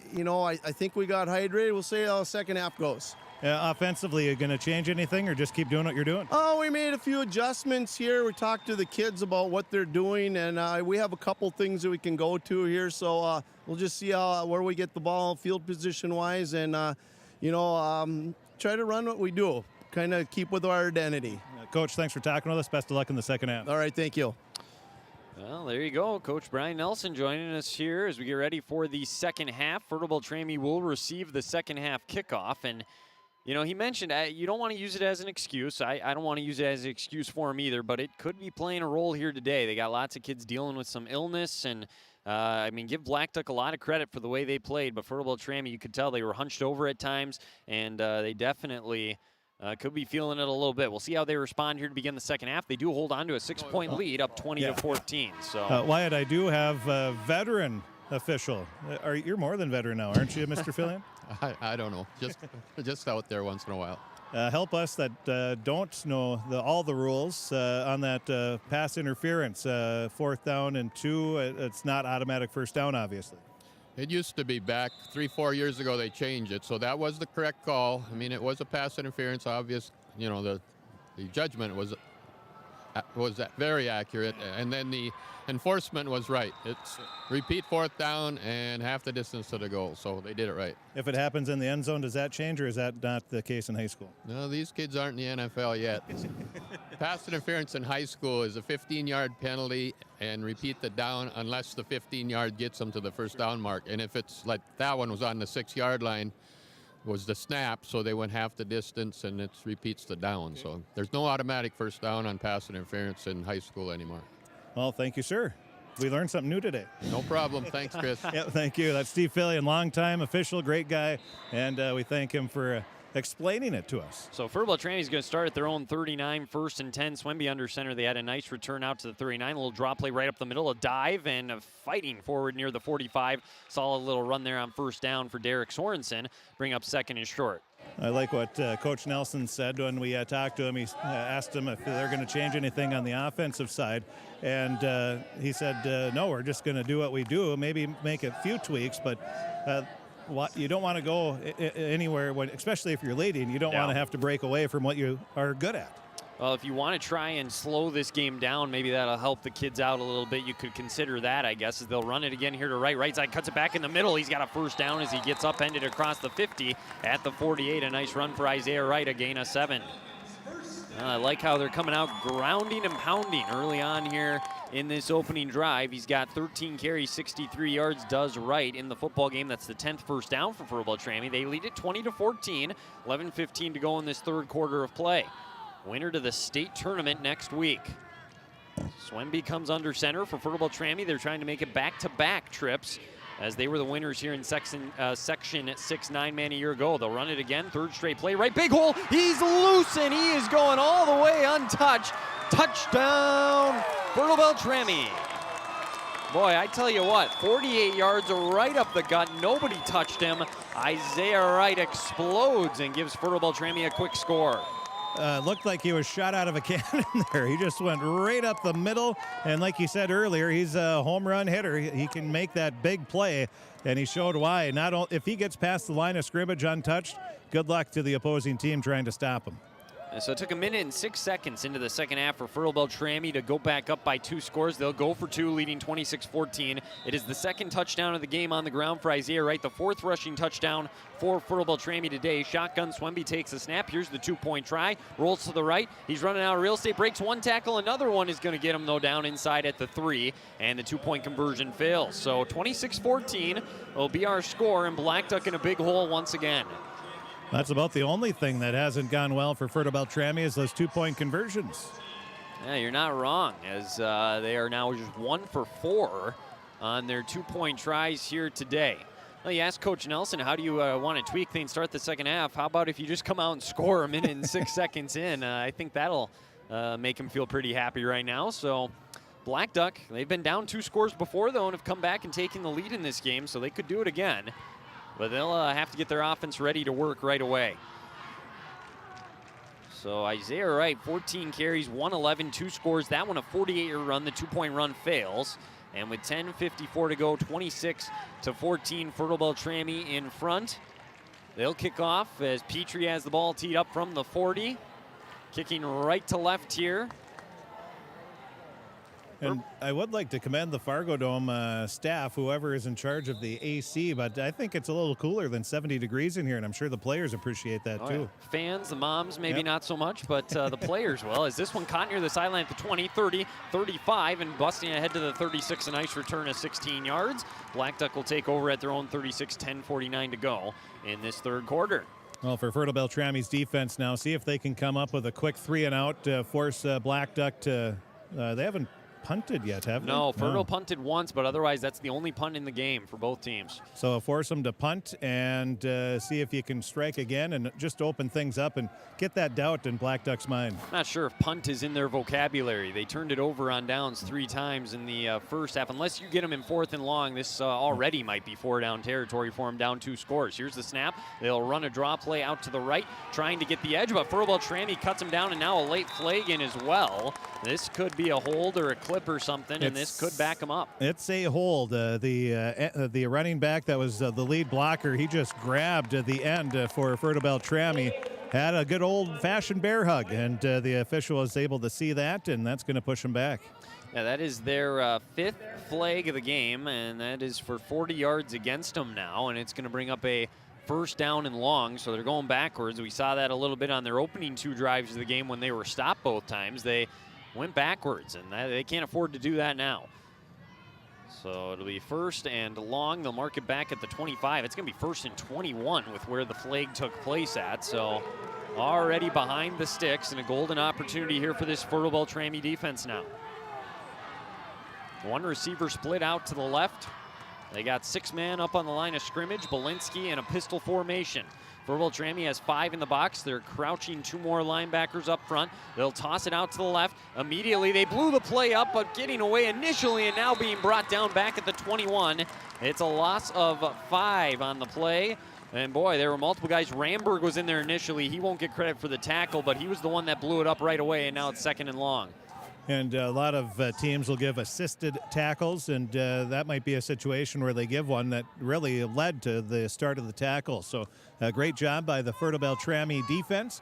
[SPEAKER 14] think we got hydrated. We'll see how second half goes.
[SPEAKER 7] Offensively, are you going to change anything or just keep doing what you're doing?
[SPEAKER 14] Oh, we made a few adjustments here. We talked to the kids about what they're doing, and we have a couple things that we can go to here. So we'll just see where we get the ball field position-wise and, try to run what we do, kind of keep with our identity.
[SPEAKER 7] Coach, thanks for talking with us. Best of luck in the second half.
[SPEAKER 14] All right, thank you.
[SPEAKER 1] Well, there you go. Coach Brian Nelson joining us here as we get ready for the second half. Fertile-Beltrami will receive the second half kickoff. And, he mentioned you don't want to use it as an excuse. I don't want to use it as an excuse for him either, but it could be playing a role here today. They got lots of kids dealing with some illness. And, give Blackduck a lot of credit for the way they played. But Fertile-Beltrami, you could tell they were hunched over at times, and they definitely could be feeling it a little bit. We'll see how they respond here to begin the second half. They do hold on to a 6-point lead, up 20-14. So
[SPEAKER 7] Wyatt, I do have a veteran official. You're more than veteran now, aren't you, Mr. Fillion?
[SPEAKER 18] I don't know. Just out there once in a while.
[SPEAKER 7] Help us that don't know all the rules on that pass interference. 4th down and 2. It's not automatic first down, obviously.
[SPEAKER 18] It used to be back 3-4 years ago. They changed it, so that was the correct call. I mean, it was a pass interference. Obvious, the judgment was very accurate, and then the enforcement was right. It's repeat 4th down and half the distance to the goal, so they did it right.
[SPEAKER 7] If it happens in the end zone, does that change, or is that not the case in high school?
[SPEAKER 18] No, these kids aren't in the NFL yet. Pass interference in high school is a 15-yard penalty and repeat the down unless the 15-yard gets them to the first down mark. And if it's like that one was on the 6-yard line, was the snap, so they went half the distance, and it repeats the down. So there's no automatic first down on pass interference in high school anymore.
[SPEAKER 7] Well, thank you, sir. We learned something new today.
[SPEAKER 18] No problem. Thanks, Chris.
[SPEAKER 7] Yeah, thank you. That's Steve Fillion, longtime official, great guy, and we thank him for explaining it to us.
[SPEAKER 1] So Fertile-Beltrami is going to start at their own 39, 1st and 10. Swemby under center. They had a nice return out to the 39. A little drop play right up the middle, a dive, and fighting forward near the 45. Solid little run there on first down for Derek Sorensen. Bring up 2nd and short.
[SPEAKER 7] I like what Coach Nelson said when we talked to him. He asked him if they're going to change anything on the offensive side. And he said, no, we're just going to do what we do, maybe make a few tweaks, but you don't want to go anywhere, especially if you're leading. You don't want to have to break away from what you are good at.
[SPEAKER 1] Well, if you want to try and slow this game down, maybe that'll help the kids out a little bit. You could consider that, I guess, as they'll run it again here to right side, cuts it back in the middle. He's got a first down as he gets upended across the 50 at the 48. A nice run for Isaiah Wright, a gain of 7. I like how they're coming out grounding and pounding early on here in this opening drive. He's got 13 carries, 63 yards, does Wright in the football game. That's the 10th first down for Fertile-Beltrami. They lead it 20-14, 11:15 to go in this 3rd quarter of play. Winner to the state tournament next week. Swemby comes under center for Fertile-Beltrami. They're trying to make it back-to-back trips as they were the winners here in section 6-9 man a year ago. They'll run it again, 3rd straight play, right, big hole. He's loose and he is going all the way untouched. Touchdown, Fertile-Beltrami. Boy, I tell you what, 48 yards right up the gut. Nobody touched him. Isaiah Wright explodes and gives Fertile-Beltrami a quick score.
[SPEAKER 7] Looked like he was shot out of a cannon there. He just went right up the middle. And like you said earlier, he's a home run hitter. He can make that big play, and he showed why. Not only if he gets past the line of scrimmage untouched, good luck to the opposing team trying to stop him.
[SPEAKER 1] So it took 1 minute and 6 seconds into the second half for Fertile-Beltrami to go back up by 2 scores. They'll go for 2, leading 26-14. It is the 2nd touchdown of the game on the ground for Isaiah Wright, the 4th rushing touchdown for Fertile-Beltrami today. Shotgun, Swemby takes the snap. Here's the 2-point try. Rolls to the right. He's running out of real estate, breaks 1 tackle. Another one is going to get him, though, down inside at the 3, and the 2-point conversion fails. So 26-14 will be our score, and Blackduck in a big hole once again.
[SPEAKER 7] That's about the only thing that hasn't gone well for Fertile-Beltrami is those 2-point conversions.
[SPEAKER 1] Yeah, you're not wrong, as they are now just 1 for 4 on their 2-point tries here today. Well, you asked Coach Nelson, how do you want to tweak things, start the second half? How about if you just come out and score 1 minute and 6 seconds in? I think that'll make him feel pretty happy right now. So Blackduck, they've been down 2 scores before, though, and have come back and taken the lead in this game, so they could do it again. But they'll have to get their offense ready to work right away. So Isaiah Wright, 14 carries, 111, 2 scores. That one a 48-yard run. The 2-point run fails. And with 10:54 to go, 26-14, Fertile-Beltrami in front. They'll kick off as Petrie has the ball teed up from the 40. Kicking right to left here.
[SPEAKER 7] And I would like to commend the Fargodome staff, whoever is in charge of the AC, but I think it's a little cooler than 70 degrees in here, and I'm sure the players appreciate that too.
[SPEAKER 1] Yeah. Fans, the moms, maybe not so much, but the players will. As this one caught near the sideline at the 20, 30, 35, and busting ahead to the 36, a nice return of 16 yards. Blackduck will take over at their own 36, 10:49 to go in this third quarter.
[SPEAKER 7] Well, for Fertile-Beltrami's defense now, see if they can come up with a quick 3-and-out, force Blackduck to, they haven't punted yet, have they?
[SPEAKER 1] No, Fertile punted once, but otherwise that's the only punt in the game for both teams.
[SPEAKER 7] So force them to punt and see if you can strike again and just open things up and get that doubt in Blackduck's mind.
[SPEAKER 1] Not sure if punt is in their vocabulary. They turned it over on downs 3 times in the first half. Unless you get them in 4th and long, this already might be 4-down territory for them, down 2 scores. Here's the snap. They'll run a draw play out to the right, trying to get the edge, but Fertile-Beltrami cuts him down, and now a late flag in as well. This could be a hold or a clip or something, and this could back him up.
[SPEAKER 7] It's a hold. The running back that was the lead blocker, he just grabbed the end for Fertile-Beltrami. Had a good old-fashioned bear hug, and the official was able to see that, and that's going to push him back.
[SPEAKER 1] Yeah, that is their 5th flag of the game, and that is for 40 yards against them now, and it's going to bring up a first down and long, so they're going backwards. We saw that a little bit on their opening 2 drives of the game when they were stopped both times. They went backwards, and they can't afford to do that now. So it'll be first and long. They'll mark it back at the 25. It's going to be 1st and 21 with where the flag took place at. So already behind the sticks, and a golden opportunity here for this Fertile-Beltrami defense now. One receiver split out to the left. They got 6 men up on the line of scrimmage, Belinsky in a pistol formation. Fertile-Beltrami has 5 in the box. They're crouching 2 more linebackers up front. They'll toss it out to the left. Immediately, they blew the play up, but getting away initially and now being brought down back at the 21. It's a loss of 5 on the play. And boy, there were multiple guys. Ramberg was in there initially. He won't get credit for the tackle, but he was the one that blew it up right away, and now it's 2nd and long.
[SPEAKER 7] And a lot of teams will give assisted tackles, and that might be a situation where they give one that really led to the start of the tackle. So a great job by the Fertile-Beltrami defense.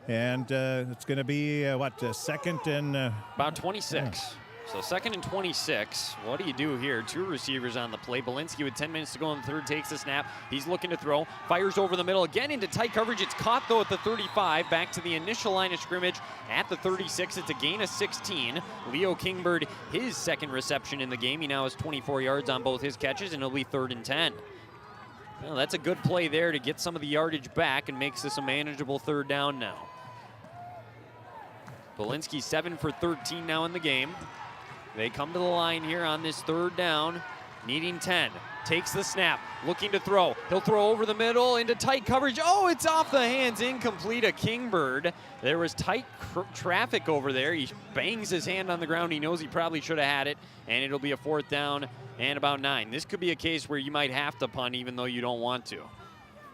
[SPEAKER 7] And it's going to be, 2nd and...
[SPEAKER 1] about 26. Yeah. So 2nd and 26. What do you do here? 2 receivers on the play. Belinsky with 10 minutes to go in the third takes the snap. He's looking to throw. Fires over the middle again into tight coverage. It's caught though at the 35. Back to the initial line of scrimmage at the 36. It's a gain of 16. Leo Kingbird, his 2nd reception in the game. He now has 24 yards on both his catches, and it'll be 3rd and 10. Well, that's a good play there to get some of the yardage back and makes this a manageable 3rd down now. Belinsky 7 for 13 now in the game. They come to the line here on this 3rd down, needing 10. Takes the snap, looking to throw. He'll throw over the middle into tight coverage. Oh, it's off the hands, incomplete of Kingbird. There was tight traffic over there. He bangs his hand on the ground. He knows he probably should have had it, and it'll be a 4th down and about 9. This could be a case where you might have to punt even though you don't want to.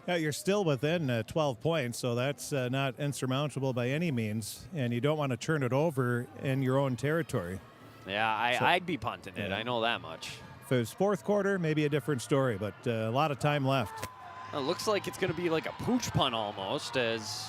[SPEAKER 7] Yeah, you're still within 12 points, so that's not insurmountable by any means, and you don't want to turn it over in your own territory.
[SPEAKER 1] Yeah, I'd be punting it. I know that much.
[SPEAKER 7] If it was 4th quarter, maybe a different story, but a lot of time left.
[SPEAKER 1] It looks like it's going to be like a pooch punt almost, as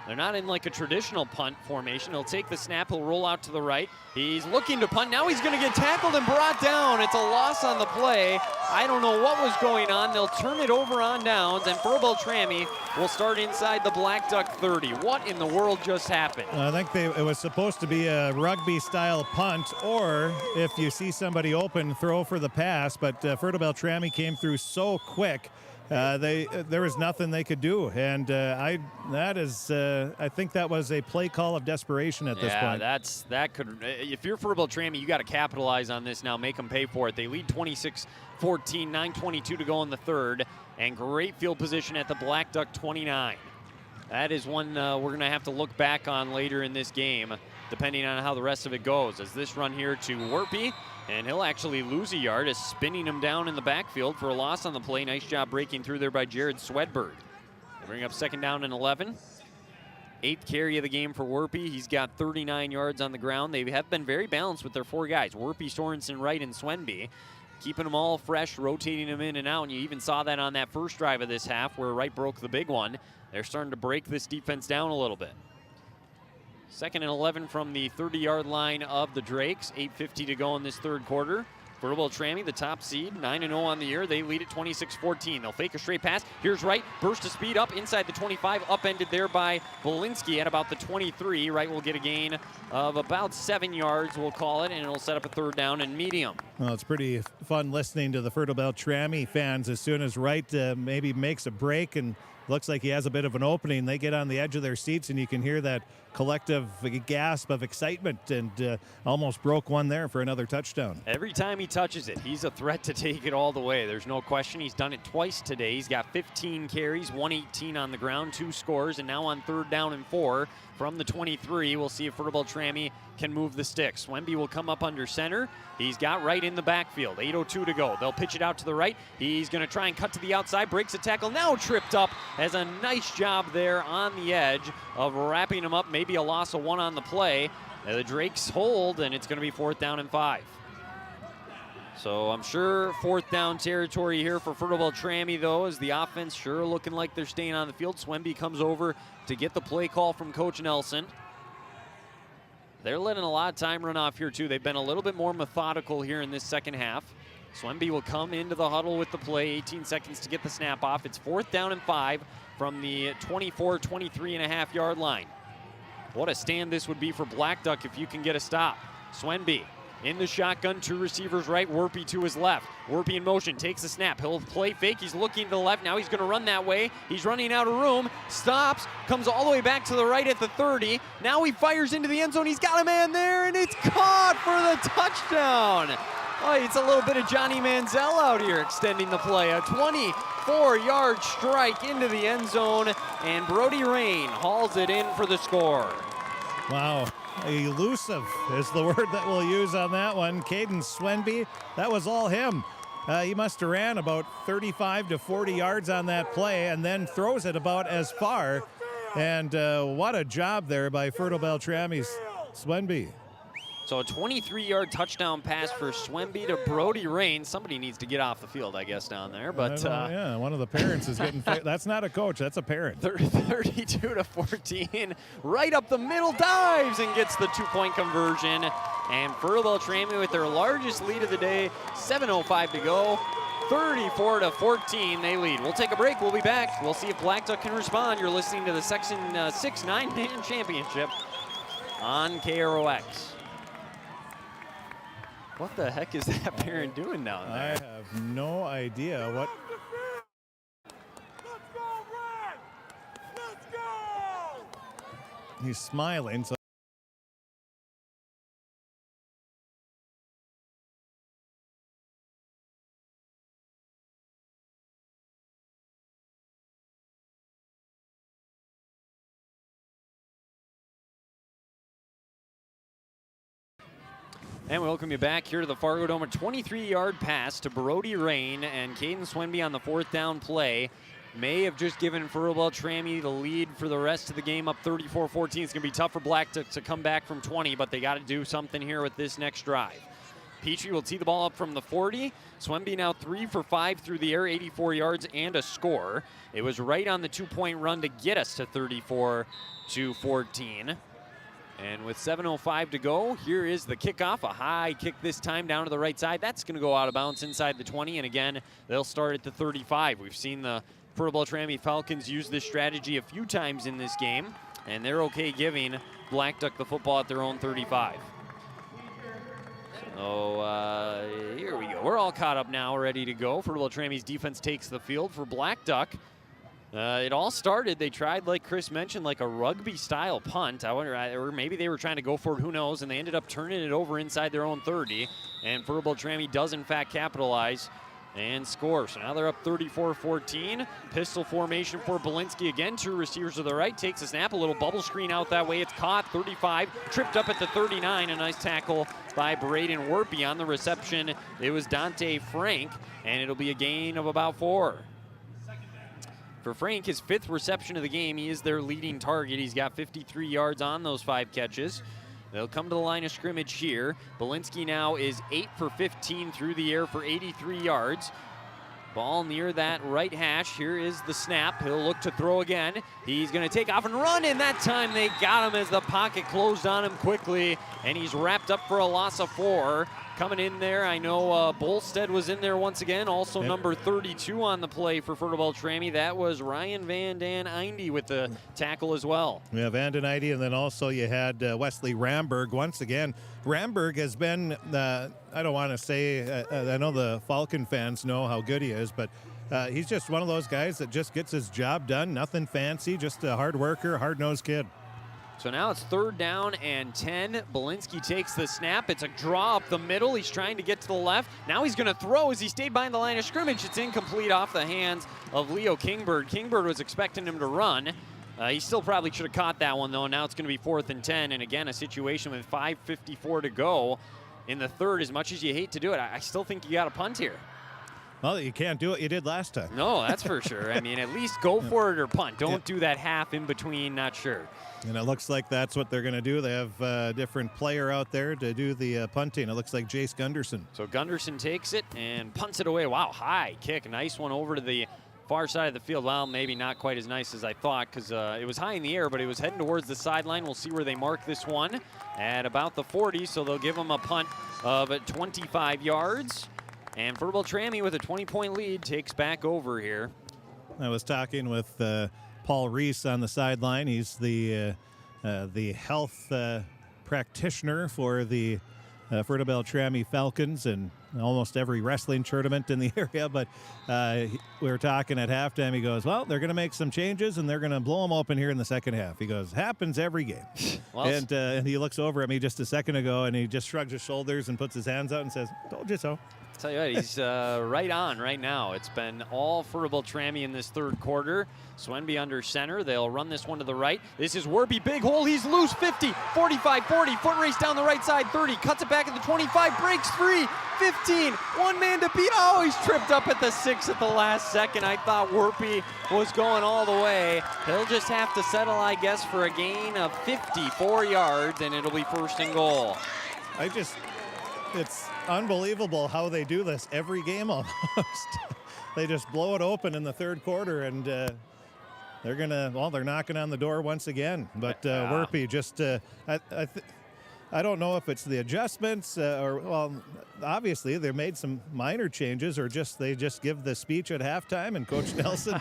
[SPEAKER 1] they're not in like a traditional punt formation. He'll take the snap. He'll roll out to the right. He's looking to punt. Now he's going to get tackled and brought down. It's a loss on the play. I don't know what was going on. They'll turn it over on downs, and Fertile-Beltrami will start inside the Blackduck 30. What in the world just happened?
[SPEAKER 7] I think it was supposed to be a rugby-style punt, or if you see somebody open, throw for the pass, but Fertile-Beltrami came through so quick. There was nothing they could do, and I think that was a play call of desperation at this point.
[SPEAKER 1] Yeah, that could. If you're Fertile-Beltrami, you got to capitalize on this now. Make them pay for it. They lead 26-14, 9:22 to go in the 3rd, and great field position at the Blackduck 29. That is one we're going to have to look back on later in this game, depending on how the rest of it goes. As this run here to Werpy. And he'll actually lose a yard as spinning him down in the backfield for a loss on the play. Nice job breaking through there by Jared Swedberg. They bring up 2nd down and 11. 8th carry of the game for Werpy. He's got 39 yards on the ground. They have been very balanced with their 4 guys, Werpy, Sorensen, Wright, and Swenby. Keeping them all fresh, rotating them in and out, and you even saw that on that first drive of this half where Wright broke the big one. They're starting to break this defense down a little bit. 2nd and 11 from the 30-yard line of the Drakes. 8:50 to go in this third quarter. Fertile-Beltrami, the top seed, 9-0 on the year. They lead at 26-14. They'll fake a straight pass. Here's Wright, burst of speed up inside the 25, upended there by Bolinski at about the 23. Wright will get a gain of about 7 yards, we'll call it, and it'll set up a 3rd down and medium.
[SPEAKER 7] Well, it's pretty fun listening to the Fertile-Beltrami fans. As soon as Wright maybe makes a break and looks like he has a bit of an opening, they get on the edge of their seats, and you can hear that collective gasp of excitement, and almost broke one there for another touchdown.
[SPEAKER 1] Every time he touches it, he's a threat to take it all the way. There's no question. He's done it twice today. He's got 15 carries, 118 on the ground, 2 scores, and now on 3rd down and 4 from the 23. We'll see if Fertile-Beltrami can move the sticks. Swenby will come up under center. He's got Wright in the backfield. 8:02 to go. They'll pitch it out to the right. He's going to try and cut to the outside. Breaks a tackle. Now tripped up. Has a nice job there on the edge of wrapping him up. Maybe a loss of 1 on the play. The Drakes hold, and it's going to be 4th down and 5. So I'm sure 4th down territory here for Fertile-Beltrami, though, as the offense sure looking like they're staying on the field. Swenby comes over to get the play call from Coach Nelson. They're letting a lot of time run off here, too. They've been a little bit more methodical here in this second half. Swenby will come into the huddle with the play. 18 seconds to get the snap off. It's 4th down and 5 from the 23.5-yard line. What a stand this would be for Blackduck if you can get a stop. Swenby in the shotgun, 2 receivers right, Werpy to his left. Werpy in motion, takes the snap. He'll play fake, he's looking to the left. Now he's going to run that way. He's running out of room, stops, comes all the way back to the right at the 30. Now he fires into the end zone. He's got a man there, and it's caught for the touchdown. Oh, it's a little bit of Johnny Manziel out here extending the play. A 24-yard strike into the end zone, and Brody Rain hauls it in for the score.
[SPEAKER 7] Wow. Elusive is the word that we'll use on that one. Caden Swenby, that was all him. He must have ran about 35 to 40 yards on that play and then throws it about as far. And what a job there by Fertile-Beltrami's Swenby.
[SPEAKER 1] So a 23-yard touchdown pass for Swenby to Brody Rain. Somebody needs to get off the field, I guess, down there. But
[SPEAKER 7] yeah, one of the parents is getting. That's not a coach. That's a parent.
[SPEAKER 1] 32 to 14, right up the middle, dives and gets the 2-point conversion. And Fertile-Beltrami with their largest lead of the day. 7:05 to go. 34 to 14, they lead. We'll take a break. We'll be back. We'll see if Blackduck can respond. You're listening to the Section 6 9-man championship on KROX. What the heck is that parent doing down there?
[SPEAKER 7] I have no idea what. He's smiling. So
[SPEAKER 1] and we welcome you back here to the Fargodome. A 23-yard pass to Brody Rain, and Caden Swenby on the 4th down play may have just given Fertile-Beltrami the lead for the rest of the game, up 34-14. It's going to be tough for Black to come back from 20, but they got to do something here with this next drive. Petrie will tee the ball up from the 40. Swenby now 3 for 5 through the air, 84 yards and a score. It was right on the 2-point run to get us to 34 to 14. And with 7:05 to go, here is the kickoff. A high kick this time down to the right side. That's going to go out of bounds inside the 20. And again, they'll start at the 35. We've seen the Fertile-Beltrami Falcons use this strategy a few times in this game, and they're okay giving Blackduck the football at their own 35. So here we go. We're all caught up now, ready to go. Fertile-Beltrami's defense takes the field for Blackduck. It all started, they tried, like Chris mentioned, like a rugby-style punt. I wonder, or maybe they were trying to go for it, who knows, and they ended up turning it over inside their own 30. And Fertile-Beltrami does, in fact, capitalize and score. So now they're up 34-14. Pistol formation for Bolinski again. 2 receivers to the right. Takes a snap, a little bubble screen out that way. It's caught, 35. Tripped up at the 39. A nice tackle by Braden Werpy on the reception. It was Dante Frank, and it'll be a gain of about 4. For Frank, his 5th reception of the game. He is their leading target. He's got 53 yards on those 5 catches. They'll come to the line of scrimmage here. Belinsky now is 8 for 15 through the air for 83 yards. Ball near that right hash. Here is the snap. He'll look to throw again. He's going to take off and run, and that time they got him as the pocket closed on him quickly, and he's wrapped up for a loss of 4. Coming in there, I know Bolstead was in there once again, also number 32 on the play for Fertile-Beltrami. That was Ryan Van Den Einde with the tackle as well.
[SPEAKER 7] Yeah, Van Den Einde, and then also you had Wesley Ramberg once again. Ramberg has been, I don't want to say, I know the Falcon fans know how good he is, but he's just one of those guys that just gets his job done. Nothing fancy, just a hard worker, hard-nosed kid.
[SPEAKER 1] So now it's 3rd down and 10. Belinsky takes the snap. It's a draw up the middle. He's trying to get to the left. Now he's going to throw as he stayed behind the line of scrimmage. It's incomplete off the hands of Leo Kingbird. Kingbird was expecting him to run. He still probably should have caught that one, though. Now it's going to be 4th and 10. And again, a situation with 5:54 to go in the 3rd. As much as you hate to do it, I still think you got a punt here.
[SPEAKER 7] Well, you can't do what you did last time.
[SPEAKER 1] No, that's for sure. I mean, at least go for it or punt. Don't do that half in between, not sure.
[SPEAKER 7] And it looks like that's what they're going to do. They have a different player out there to do the punting. It looks like Jace Gunderson.
[SPEAKER 1] So Gunderson takes it and punts it away. Wow, high kick. Nice one over to the far side of the field. Well, maybe not quite as nice as I thought because it was high in the air, but it was heading towards the sideline. We'll see where they mark this one at about the 40, so they'll give them a punt of 25 yards. And Fertile-Beltrami with a 20-point lead takes back over here.
[SPEAKER 7] I was talking with Paul Reese on the sideline. He's the health practitioner for the Fertile-Beltrami Falcons and almost every wrestling tournament in the area. But we were talking at halftime. He goes, well, they're going to make some changes, and they're going to blow them open here in the second half. He goes, happens every game. Well, and he looks over at me just a second ago, and he just shrugs his shoulders and puts his hands out and says, told you so.
[SPEAKER 1] Tell you what, he's right on right now. It's been all Fertile-Beltrami in this 3rd quarter. Swenby under center. They'll run this one to the right. This is Werby, big hole. He's loose. 50, 45, 40. Foot race down the right side. 30. Cuts it back at the 25. Breaks 3. 15. One man to beat. Oh, he's tripped up at the 6 at the last second. I thought Werby was going all the way. He'll just have to settle, I guess, for a gain of 54 yards, and it'll be 1st and goal.
[SPEAKER 7] It's unbelievable how they do this every game almost. They just blow it open in the 3rd quarter, and they're knocking on the door once again. But Werpy just, I don't know if it's the adjustments obviously they made some minor changes, or they just give the speech at halftime, and Coach Nelson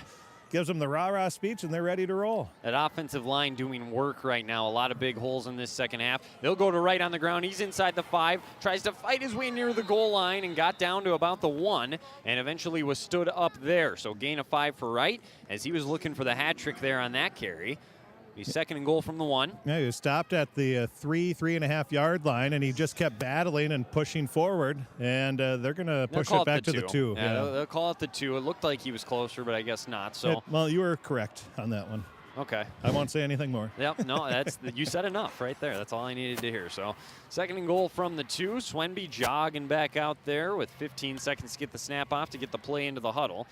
[SPEAKER 7] gives them the rah-rah speech, and they're ready to roll.
[SPEAKER 1] That offensive line doing work right now. A lot of big holes in this second half. They'll go to right on the ground. He's inside the 5, tries to fight his way near the goal line and got down to about the 1 and eventually was stood up there. So gain of 5 for Wright as he was looking for the hat trick there on that carry. He's 2nd and goal from the 1.
[SPEAKER 7] Yeah, he stopped at the 3.5 yard line, and he just kept battling and pushing forward, and they're going to push it back to the 2.
[SPEAKER 1] Yeah, they'll call it the 2. It looked like he was closer, but I guess not. So
[SPEAKER 7] well, you were correct on that one.
[SPEAKER 1] Okay.
[SPEAKER 7] I won't say anything more.
[SPEAKER 1] Yep, no, you said enough right there. That's all I needed to hear. So 2nd and goal from the 2. Swenby jogging back out there with 15 seconds to get the snap off to get the play into the huddle.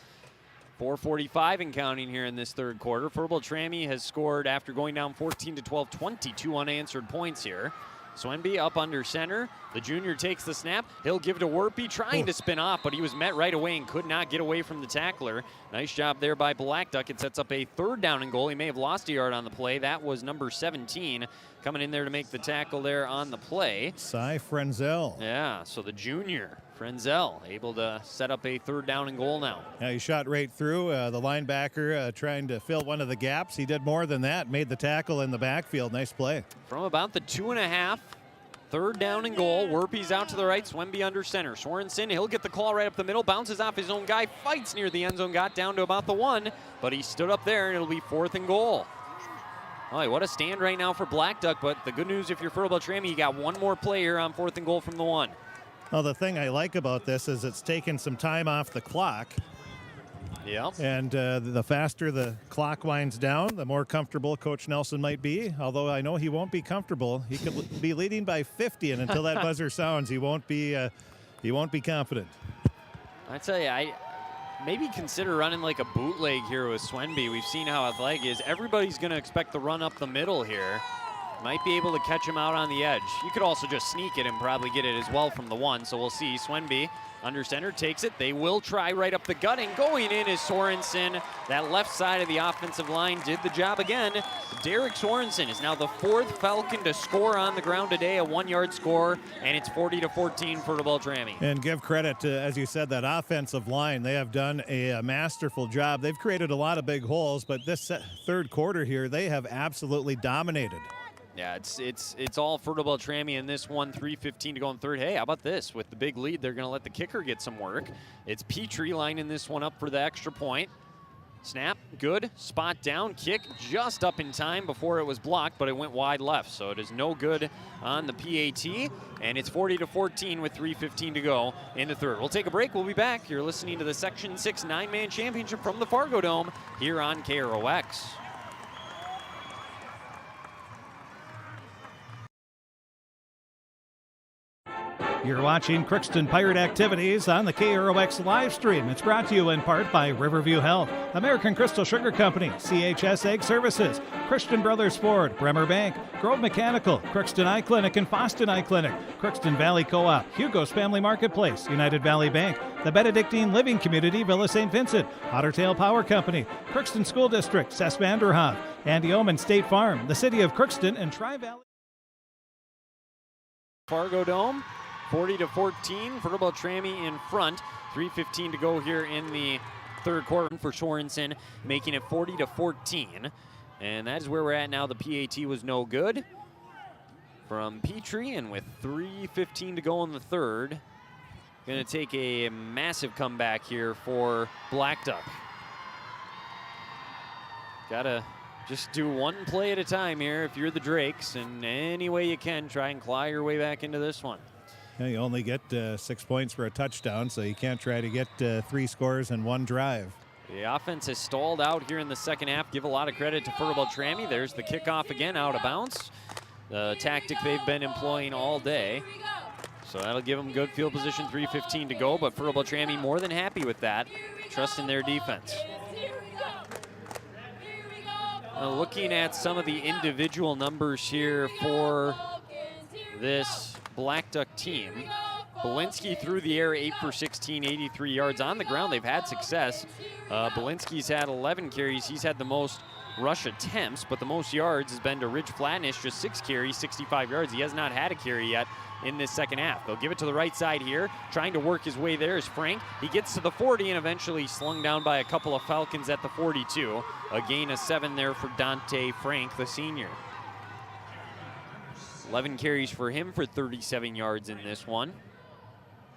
[SPEAKER 1] 4:45 and counting here in this 3rd quarter. Fertile-Beltrami has scored after going down 14-12, 22 unanswered points here. Swenby up under center. The junior takes the snap. He'll give it to Werpy, trying to spin off, but he was met right away and could not get away from the tackler. Nice job there by Blackduck. It sets up a 3rd down and goal. He may have lost a yard on the play. That was number 17 coming in there to make the tackle there on the play.
[SPEAKER 7] Cy Frenzel.
[SPEAKER 1] Yeah, so the junior, Frenzel, able to set up a 3rd down and goal now.
[SPEAKER 7] Yeah, he shot right through the linebacker trying to fill one of the gaps. He did more than that, made the tackle in the backfield. Nice play.
[SPEAKER 1] From about the 2.5, 3rd down and goal. Werpy's out to the right, Swenby under center. Sorensen, he'll get the call right up the middle, bounces off his own guy, fights near the end zone, got down to about the 1, but he stood up there, and it'll be 4th and goal. All right, what a stand right now for Blackduck, but the good news if you're Fertile-Beltrami, you got one more play here on 4th and goal from the 1.
[SPEAKER 7] Well, the thing I like about this is it's taken some time off the clock.
[SPEAKER 1] Yeah.
[SPEAKER 7] And the faster the clock winds down, the more comfortable Coach Nelson might be. Although I know he won't be comfortable. He could be leading by 50, and until that buzzer sounds, he won't be confident.
[SPEAKER 1] I tell you, maybe consider running like a bootleg here with Swenby. We've seen how athletic he is. Everybody's going to expect the run up the middle here. Might be able to catch him out on the edge. You could also just sneak it and probably get it as well from the one, so we'll see. Swenby under center takes it. They will try right up the gut, and going in is Sorensen. That left side of the offensive line did the job again. Derek Sorensen is now the 4th Falcon to score on the ground today, a 1-yard score, and it's 40-14 for Beltrami.
[SPEAKER 7] And give credit to, as you said, that offensive line. They have done a masterful job. They've created a lot of big holes, but this third quarter here, they have absolutely dominated.
[SPEAKER 1] Yeah, it's all Fertile-Beltrami in this one. 3:15 to go in third. Hey, how about this? With the big lead, they're going to let the kicker get some work. It's Petrie lining this one up for the extra point. Snap, good. Spot down, kick just up in time before it was blocked, but it went wide left, so it is no good on the PAT, and it's 40-14 with 3:15 to go in the third. We'll take a break. We'll be back. You're listening to the Section 6 9-man championship from the Fargodome here on KROX.
[SPEAKER 7] You're watching Crookston Pirate Activities on the KROX live stream. It's brought to you in part by Riverview Health, American Crystal Sugar Company, CHS Egg Services, Christian Brothers Ford, Bremer Bank, Grove Mechanical, Crookston Eye Clinic and Foston Eye Clinic, Crookston Valley Co-op, Hugo's Family Marketplace, United Valley Bank, the Benedictine Living Community, Villa St. Vincent, Ottertail Power Company, Crookston School District, Cess Vanderhoff, Andy Omen State Farm, the City of Crookston, and Tri-Valley.
[SPEAKER 1] Fargodome. 40-14, Fertile-Beltrami in front. 3:15 to go here in the third quarter for Sorensen, making it 40-14. And that is where we're at now. The PAT was no good from Petrie, and with 3:15 to go in the third, going to take a massive comeback here for Blackduck. Got to just do one play at a time here if you're the Drakes, and any way you can, try and claw your way back into this one.
[SPEAKER 7] Yeah, you only get 6 points for a touchdown, so you can't try to get 3 scores in one drive.
[SPEAKER 1] The offense has stalled out here in the second half. Give a lot of credit to Fertile-Beltrami. There's the kickoff again, out of bounds. The tactic they've been employing all day. So that'll give them good field position, 3:15 to go, but Fertile-Beltrami more than happy with that, trusting their defense. Now looking at some of the individual numbers here for this Blackduck team. Belinsky through the air, 8 for 16, 83 yards. On the ground, they've had success. Belinsky's had 11 carries. He's had the most rush attempts, but the most yards has been to Ridge Flatnish, just 6 carries, 65 yards. He has not had a carry yet in this second half. They'll give it to the right side here. Trying to work his way there is Frank. He gets to the 40 and eventually slung down by a couple of Falcons at the 42. A gain of 7 there for Dante Frank, the senior. 11 carries for him for 37 yards in this one.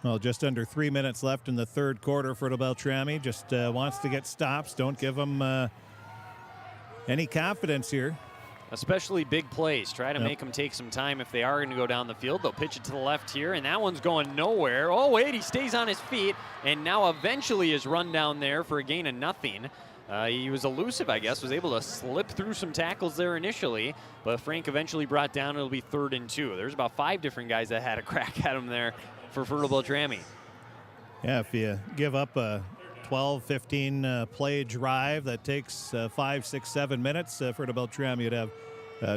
[SPEAKER 7] Well, just under 3 minutes left in the third quarter. Fertile-Beltrami just wants to get stops. Don't give them any confidence here.
[SPEAKER 1] Especially big plays. Try to make them take some time if they are going to go down the field. They'll pitch it to the left here, and that one's going nowhere. Oh, wait, he stays on his feet, and now eventually is run down there for a gain of nothing. He was elusive, I guess, was able to slip through some tackles there initially, but Frank eventually brought down. It'll be 3rd and 2. There's about 5 different guys that had a crack at him there for Fertile-Beltrami.
[SPEAKER 7] Yeah, if you give up a 12, 15 play drive that takes 5, 6, 7 minutes, Fertile-Beltrami would have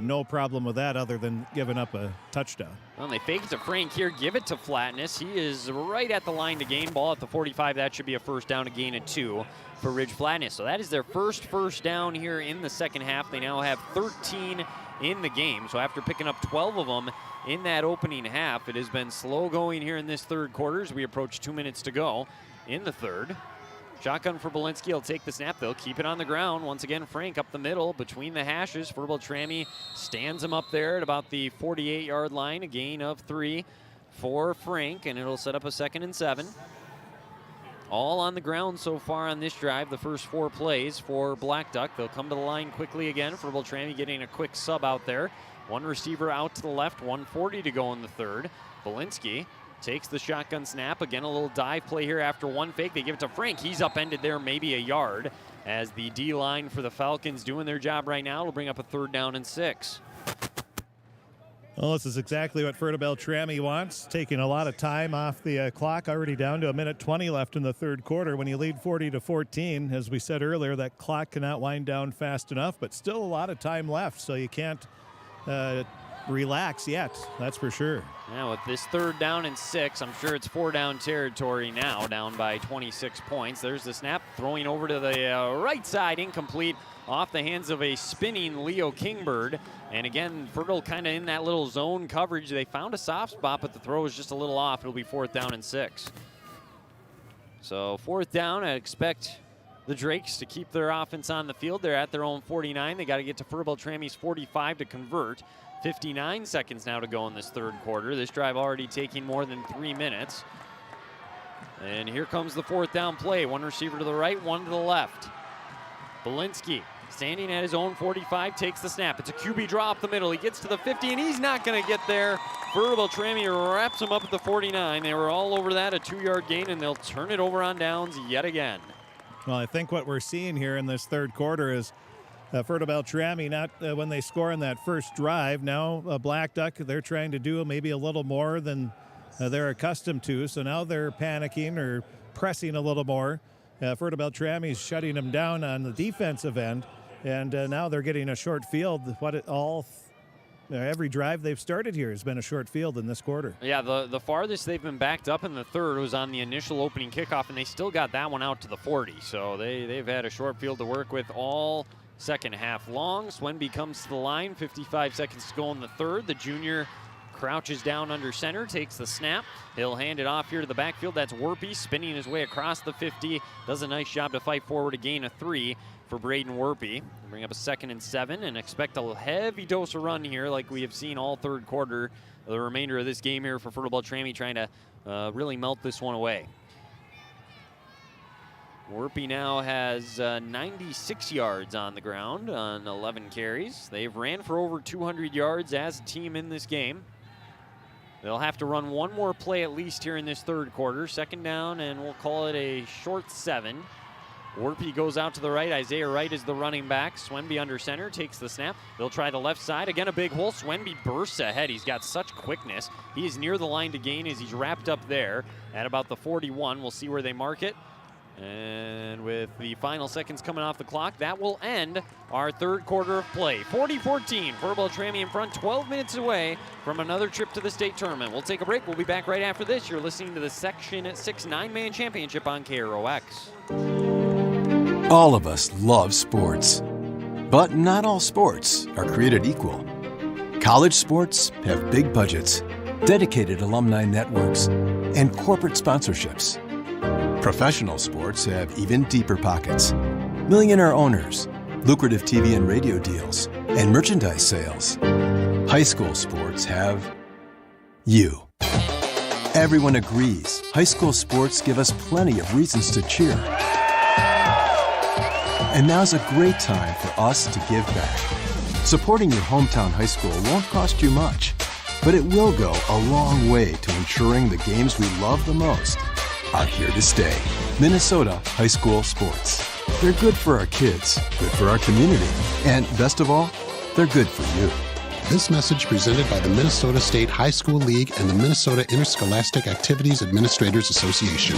[SPEAKER 7] no problem with that other than giving up a touchdown.
[SPEAKER 1] Well, they fake it to Frank here, give it to Flatness. He is right at the line to gain. Ball at the 45. That should be a first down, a gain of 2 for Ridge Flatness. So that is their first down here in the second half. They now have 13 in the game. So after picking up 12 of them in that opening half, it has been slow going here in this third quarter as we approach 2 minutes to go in the third. Shotgun for Belinsky. He'll take the snap. They'll keep it on the ground. Once again, Frank up the middle between the hashes. Fertile-Beltrami stands him up there at about the 48-yard line. A gain of 3 for Frank, and it'll set up a 2nd and 7. All on the ground so far on this drive, the first 4 plays for Blackduck. They'll come to the line quickly again. Fertile-Beltrami getting a quick sub out there. 1 receiver out to the left, 1:40 to go in the third. Belinsky takes the shotgun snap. Again, a little dive play here after 1 fake. They give it to Frank. He's upended there, maybe a yard, as the D-line for the Falcons doing their job right now. It'll bring up a 3rd down and 6.
[SPEAKER 7] Well, this is exactly what Fertile-Beltrami wants, taking a lot of time off the clock, already down to 1:20 left in the third quarter. When you lead 40-14, as we said earlier, that clock cannot wind down fast enough, but still a lot of time left, so you can't relax yet, that's for sure.
[SPEAKER 1] Yeah, with this 3rd down and 6, I'm sure it's 4-down territory now, down by 26 points. There's the snap, throwing over to the right side, incomplete, off the hands of a spinning Leo Kingbird. And again, Fertile kind of in that little zone coverage. They found a soft spot, but the throw is just a little off. It'll be 4th down and 6. So 4th down, I expect the Drakes to keep their offense on the field. They're at their own 49. They got to get to Fertile-Beltrami's 45 to convert. 59 seconds now to go in this 3rd quarter. This drive already taking more than 3 minutes. And here comes the 4th down play. One receiver to the right, one to the left. Belinsky standing at his own 45, takes the snap. It's a QB draw up the middle. He gets to the 50, and he's not going to get there. Fertile-Beltrami wraps him up at the 49. They were all over that, a 2-yard gain, and they'll turn it over on downs yet again.
[SPEAKER 7] Well, I think what we're seeing here in this 3rd quarter is Fertile-Beltrami, not when they score in that first drive. Now, Blackduck, they're trying to do maybe a little more than they're accustomed to, so now they're panicking or pressing a little more. Fertile-Beltrami's shutting them down on the defensive end, and now they're getting a short field. Every drive they've started here has been a short field in this quarter.
[SPEAKER 1] Yeah, the farthest they've been backed up in the 3rd was on the initial opening kickoff, and they still got that one out to the 40. So they've had a short field to work with all second half long. Swenby comes to the line, 55 seconds to go in the 3rd. The junior crouches down under center, takes the snap. He'll hand it off here to the backfield. That's Werpy spinning his way across the 50. Does a nice job to fight forward, a gain of 3 for Braden Werpy. Bring up a 2nd and 7 and expect a heavy dose of run here like we have seen all 3rd quarter. The remainder of this game here for Fertile-Beltrami trying to really melt this one away. Werpy now has 96 yards on the ground on 11 carries. They've ran for over 200 yards as a team in this game. They'll have to run one more play at least here in this 3rd quarter. 2nd down, and we'll call it a short 7. Werpy goes out to the right. Isaiah Wright is the running back. Swenby under center, takes the snap. They'll try the left side. Again, a big hole. Swenby bursts ahead. He's got such quickness. He is near the line to gain as he's wrapped up there at about the 41. We'll see where they mark it. And with the final seconds coming off the clock, that will end our 3rd quarter of play. 40-14, Fertile-Beltrami in front, 12 minutes away from another trip to the state tournament. We'll take a break. We'll be back right after this. You're listening to the Section 6 9-man championship on KROX.
[SPEAKER 20] All of us love sports, but not all sports are created equal. College sports have big budgets, dedicated alumni networks, and corporate sponsorships. Professional sports have even deeper pockets. Millionaire owners, lucrative TV and radio deals, and merchandise sales. High school sports have you. Everyone agrees high school sports give us plenty of reasons to cheer. And now's a great time for us to give back. Supporting your hometown high school won't cost you much, but it will go a long way to ensuring the games we love the most are here to stay. Minnesota high school sports. They're good for our kids, good for our community, and best of all, they're good for you.
[SPEAKER 2] This message presented by the Minnesota State High School League and the Minnesota Interscholastic Activities Administrators Association.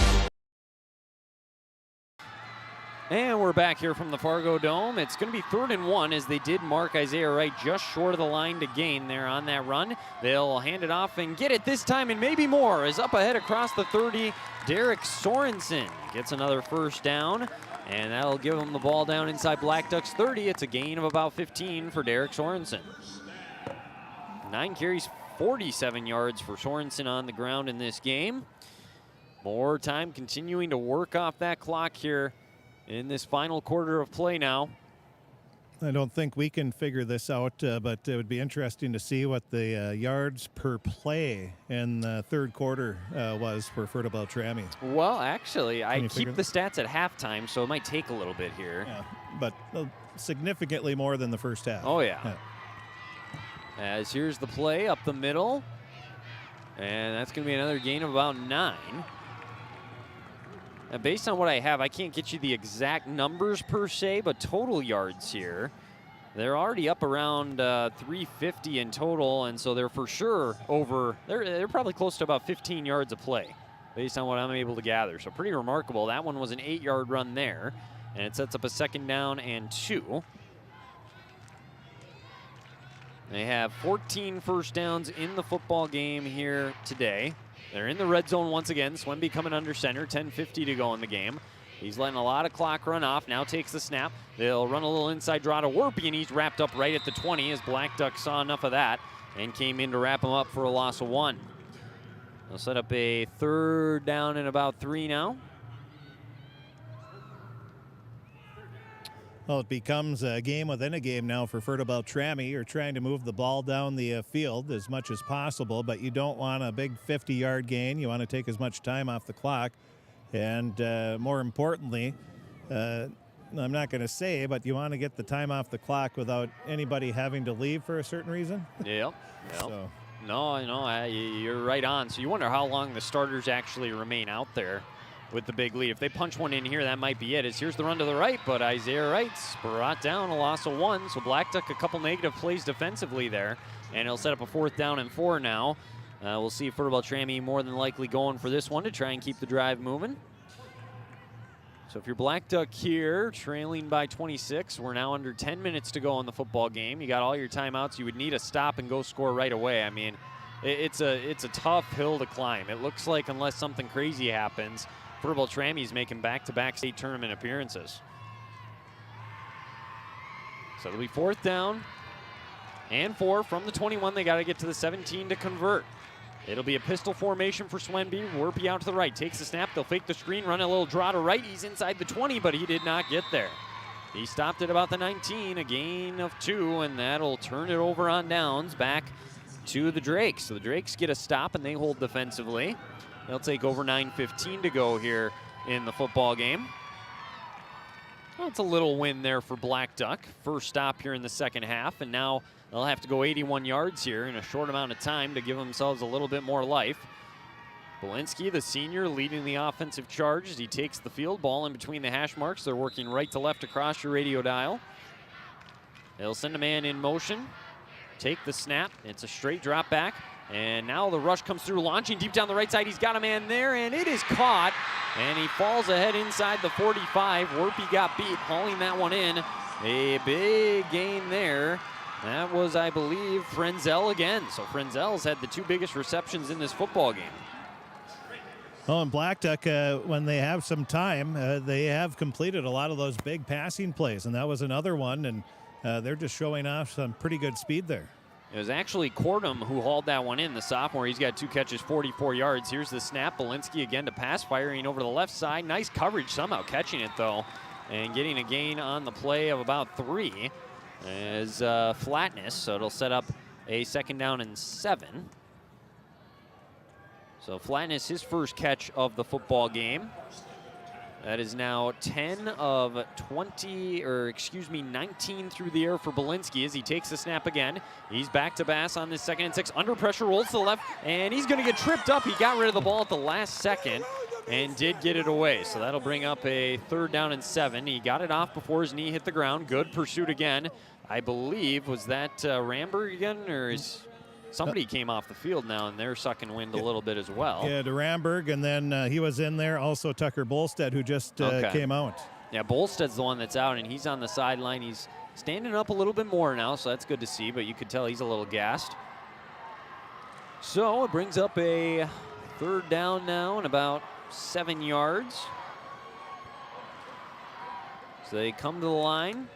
[SPEAKER 1] And we're back here from the Fargodome. It's going to be 3rd and 1 as they did mark Isaiah Wright just short of the line to gain there on that run. They'll hand it off and get it this time and maybe more. As up ahead across the 30, Derek Sorensen gets another 1st down, and that'll give him the ball down inside Blackduck's 30. It's a gain of about 15 for Derek Sorensen. 9 carries, 47 yards for Sorensen on the ground in this game. More time continuing to work off that clock here in this final quarter of play now.
[SPEAKER 7] I don't think we can figure this out, but it would be interesting to see what the yards per play in the 3rd quarter was for Fertile-Beltrami.
[SPEAKER 1] Well, actually, I keep the stats at halftime, so it might take a little bit here.
[SPEAKER 7] Yeah, but significantly more than the first half.
[SPEAKER 1] Oh, yeah. As here's the play up the middle, and that's going to be another gain of about 9. Now, based on what I have, I can't get you the exact numbers per se, but total yards here. They're already up around 350 in total, and so they're for sure over. They're probably close to about 15 yards of play, based on what I'm able to gather. So pretty remarkable. That one was an 8-yard run there, and it sets up a 2nd down and 2. They have 14 first downs in the football game here today. They're in the red zone once again. Swemby coming under center, 10:50 to go in the game. He's letting a lot of clock run off. Now takes the snap. They'll run a little inside draw to Warpy, and he's wrapped up right at the 20 as Blackduck saw enough of that and came in to wrap him up for a loss of 1. They'll set up a 3rd down and about 3 now.
[SPEAKER 7] Well, it becomes a game within a game now for Fertile-Beltrami. You're trying to move the ball down the field as much as possible, but you don't want a big 50-yard gain. You want to take as much time off the clock. And more importantly, I'm not going to say, but you want to get the time off the clock without anybody having to leave for a certain reason.
[SPEAKER 1] Yep.
[SPEAKER 7] So.
[SPEAKER 1] No, you're right on. So you wonder how long the starters actually remain out there with the big lead. If they punch one in here, that might be it. Here's the run to the right, but Isaiah Wright's brought down, a loss of 1. So Blackduck a couple negative plays defensively there, and he'll set up a 4th down and 4 now. We'll see Fertile-Beltrami more than likely going for this one to try and keep the drive moving. So if you're Blackduck here, trailing by 26, we're now under 10 minutes to go in the football game. You got all your timeouts. You would need a stop and go score right away. I mean, it's a tough hill to climb. It looks like unless something crazy happens, Fertile-Beltrami is making back-to-back state tournament appearances. So it'll be 4th down and 4 from the 21. They got to get to the 17 to convert. It'll be a pistol formation for Swemby. Warpy out to the right. Takes the snap. They'll fake the screen, run a little draw to right. He's inside the 20, but he did not get there. He stopped at about the 19, a gain of 2, and that'll turn it over on downs back to the Drakes. So the Drakes get a stop, and they hold defensively. They'll take over 9:15 to go here in the football game. Well, it's a little win there for Blackduck. First stop here in the 2nd half, and now they'll have to go 81 yards here in a short amount of time to give themselves a little bit more life. Belinsky, the senior, leading the offensive charge as he takes the field. Ball in between the hash marks. They're working right to left across your radio dial. They'll send a man in motion. Take the snap. It's a straight drop back. And now the rush comes through, launching deep down the right side. He's got a man there, and it is caught. And he falls ahead inside the 45. Warpy got beat, hauling that one in. A big gain there. That was, I believe, Frenzel again. So Frenzel's had the 2 biggest receptions in this football game.
[SPEAKER 7] Oh, and Blackduck, when they have some time, they have completed a lot of those big passing plays, and that was another one, and they're just showing off some pretty good speed there.
[SPEAKER 1] It was actually Cordum who hauled that one in, the sophomore. He's got 2 catches, 44 yards. Here's the snap. Belinsky again to pass, firing over the left side. Nice coverage, somehow catching it, though, and getting a gain on the play of about 3 as flatness. So it'll set up a 2nd down and 7. So Flatness, his first catch of the football game. That is now 10 of 20, or excuse me, 19 through the air for Belinsky as he takes the snap again. He's back to Bass on this 2nd and 6. Under pressure, rolls to the left, and he's going to get tripped up. He got rid of the ball at the last second and did get it away. So that'll bring up a 3rd down and 7. He got it off before his knee hit the ground. Good pursuit again. I believe, was that Ramberg again, or is somebody came off the field now, and they're sucking wind a little bit as well.
[SPEAKER 7] Yeah, to Ramberg, and then he was in there. Also Tucker Bolstead, who just came out.
[SPEAKER 1] Yeah, Bolstead's the one that's out, and he's on the sideline. He's standing up a little bit more now, so that's good to see, but you could tell he's a little gassed. So it brings up a 3rd down now and about 7 yards. So they come to the line.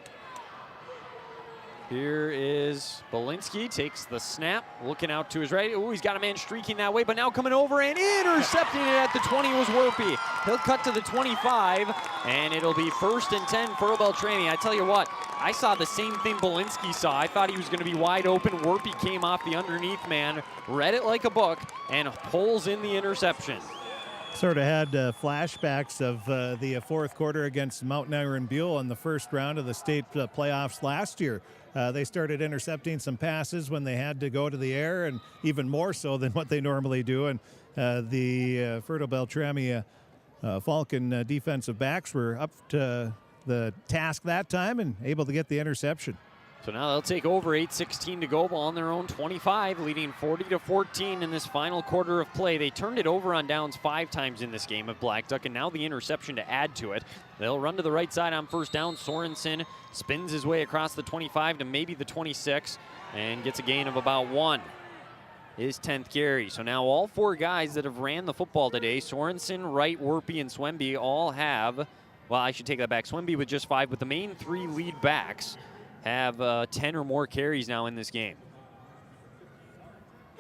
[SPEAKER 1] Here is Belinsky, takes the snap, looking out to his right. Oh, he's got a man streaking that way, but now coming over and intercepting it at the 20 was Warpy. He'll cut to the 25, and it'll be 1st and 10 for Beltrami. I tell you what, I saw the same thing Belinsky saw. I thought he was going to be wide open. Warpy came off the underneath man, read it like a book, and pulls in the interception.
[SPEAKER 7] Sort of had flashbacks of the 4th quarter against Mountain Iron Buell in the 1st round of the state playoffs last year. They started intercepting some passes when they had to go to the air, and even more so than what they normally do. And the Fertile-Beltrami Falcon defensive backs were up to the task that time and able to get the interception.
[SPEAKER 1] So now they'll take over, 8:16 to go, ball on their own 25, leading 40-14 in this final quarter of play. They turned it over on downs 5 times in this game of Blackduck, and now the interception to add to it. They'll run to the right side on first down. Sorensen spins his way across the 25 to maybe the 26 and gets a gain of about 1. His 10th carry. So now all 4 guys that have ran the football today, Sorensen, Wright, Werpy, and Swemby, all have, well, I should take that back. Swemby with just 5, but the main 3 lead backs have 10 or more carries now in this game.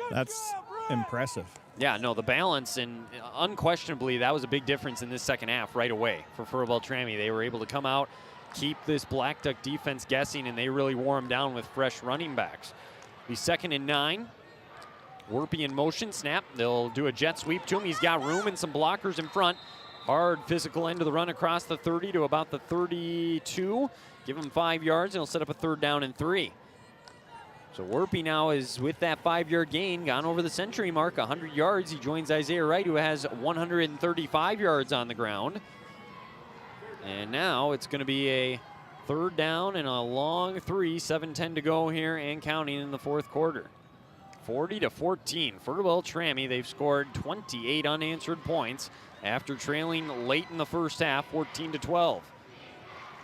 [SPEAKER 7] That's impressive.
[SPEAKER 1] Yeah, no, the balance, and unquestionably that was a big difference in this second half right away for Fertile-Beltrami. They were able to come out, keep this Blackduck defense guessing, and they really wore them down with fresh running backs. The 2nd and 9. Werpy in motion, snap. They'll do a jet sweep to him. He's got room and some blockers in front. Hard physical end of the run across the 30 to about the 32. Give him 5 yards, and he'll set up a 3rd down and 3. So Werpy now is, with that 5-yard gain, gone over the century mark, 100 yards. He joins Isaiah Wright, who has 135 yards on the ground. And now it's going to be a 3rd down and a long 3, 7:10 to go here and counting in the 4th quarter. 40-14, Fertile-Beltrami. They've scored 28 unanswered points after trailing late in the first half, 14-12.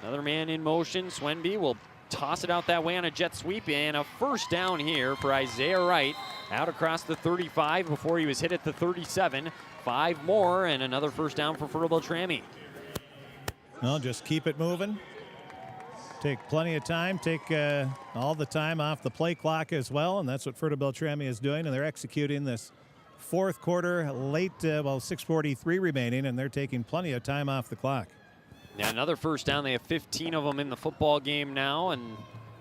[SPEAKER 1] Another man in motion. Swemby will toss it out that way on a jet sweep, and a 1st down here for Isaiah Wright out across the 35 before he was hit at the 37. 5 more and another 1st down for Fertile-Beltrami.
[SPEAKER 7] Well, just keep it moving. Take plenty of time. Take all the time off the play clock as well, and that's what Fertile-Beltrami is doing, and they're executing this 4th quarter late, 6:43 remaining, and they're taking plenty of time off the clock.
[SPEAKER 1] Yeah, another 1st down. They have 15 of them in the football game now, and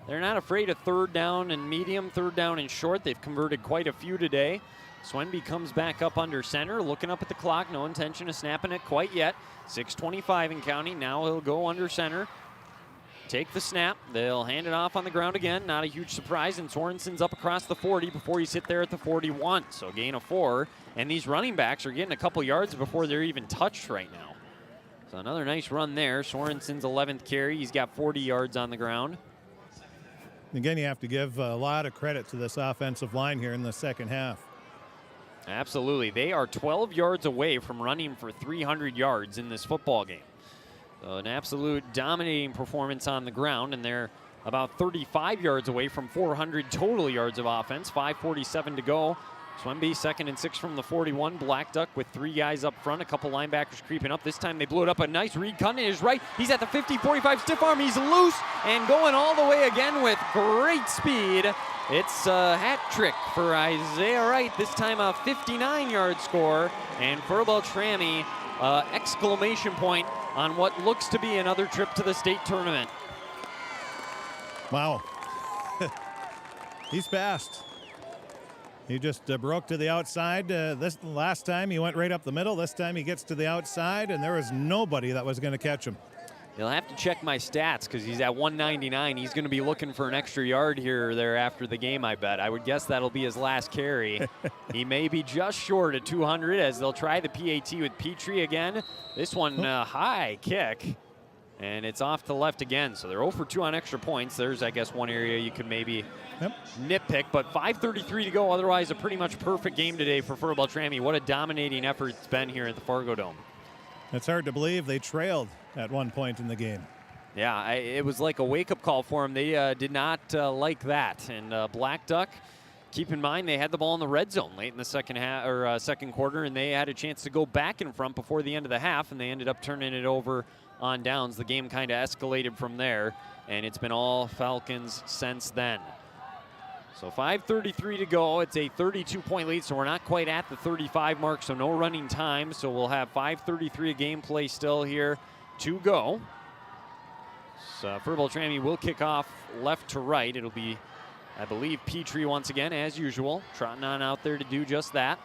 [SPEAKER 1] they're not afraid of 3rd down and medium, 3rd down and short. They've converted quite a few today. Swemby comes back up under center, looking up at the clock. No intention of snapping it quite yet. 6:25 and counting. Now he'll go under center. Take the snap. They'll hand it off on the ground again. Not a huge surprise, and Sorensen's up across the 40 before he's hit there at the 41. So gain of 4, and these running backs are getting a couple yards before they're even touched right now. So another nice run there. Sorensen's 11th carry. He's got 40 yards on the ground.
[SPEAKER 7] Again, you have to give a lot of credit to this offensive line here in the second half.
[SPEAKER 1] Absolutely. They are 12 yards away from running for 300 yards in this football game. So an absolute dominating performance on the ground, and they're about 35 yards away from 400 total yards of offense. 5:47 to go. Swemby 2nd and 6 from the 41. Blackduck with 3 guys up front, a couple linebackers creeping up. This time they blew it up. A nice read. Cutting is right. He's at the 50, 45 stiff arm. He's loose and going all the way again with great speed. It's a hat trick for Isaiah Wright. This time a 59-yard score. And Fertile-Beltrami, exclamation point on what looks to be another trip to the state tournament.
[SPEAKER 7] Wow. He's fast. He just broke to the outside. This last time he went right up the middle. This time he gets to the outside, and there was nobody that was going to catch him.
[SPEAKER 1] You'll have to check my stats because he's at 199. He's going to be looking for an extra yard here or there after the game, I bet. I would guess that'll be his last carry. He may be just short of 200 as they'll try the PAT with Petrie again. This one, high kick, and it's off to the left again. So they're 0 for 2 on extra points. There's, I guess, one area you could maybe nitpick, but 5:33 to go. Otherwise, a pretty much perfect game today for Fertile-Beltrami. What a dominating effort it's been here at the Fargodome.
[SPEAKER 7] It's hard to believe they trailed at one point in the game.
[SPEAKER 1] Yeah, it was like a wake-up call for them. They did not like that. And Blackduck, keep in mind, they had the ball in the red zone late in the second quarter, and they had a chance to go back in front before the end of the half, and they ended up turning it over on downs. The game kind of escalated from there, and it's been all Falcons since then. So 5:33 to go. It's a 32-point lead, so we're not quite at the 35 mark, so no running time. So we'll have 5:33 of gameplay still here to go. So Fertile-Beltrami will kick off left to right. It'll be, I believe, Petrie once again, as usual, trotting on out there to do just that.